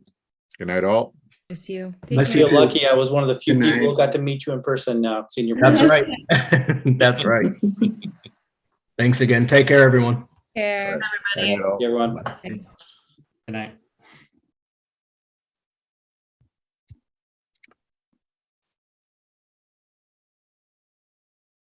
Speaker 1: good night, all.
Speaker 6: It's you.
Speaker 5: I feel lucky. I was one of the few people who got to meet you in person now, Senior.
Speaker 14: That's
Speaker 5: Planner.
Speaker 14: right. That's right. Thanks again. Take care, everyone.
Speaker 6: Care.
Speaker 1: Good night, all.
Speaker 5: Everyone.
Speaker 3: Good night.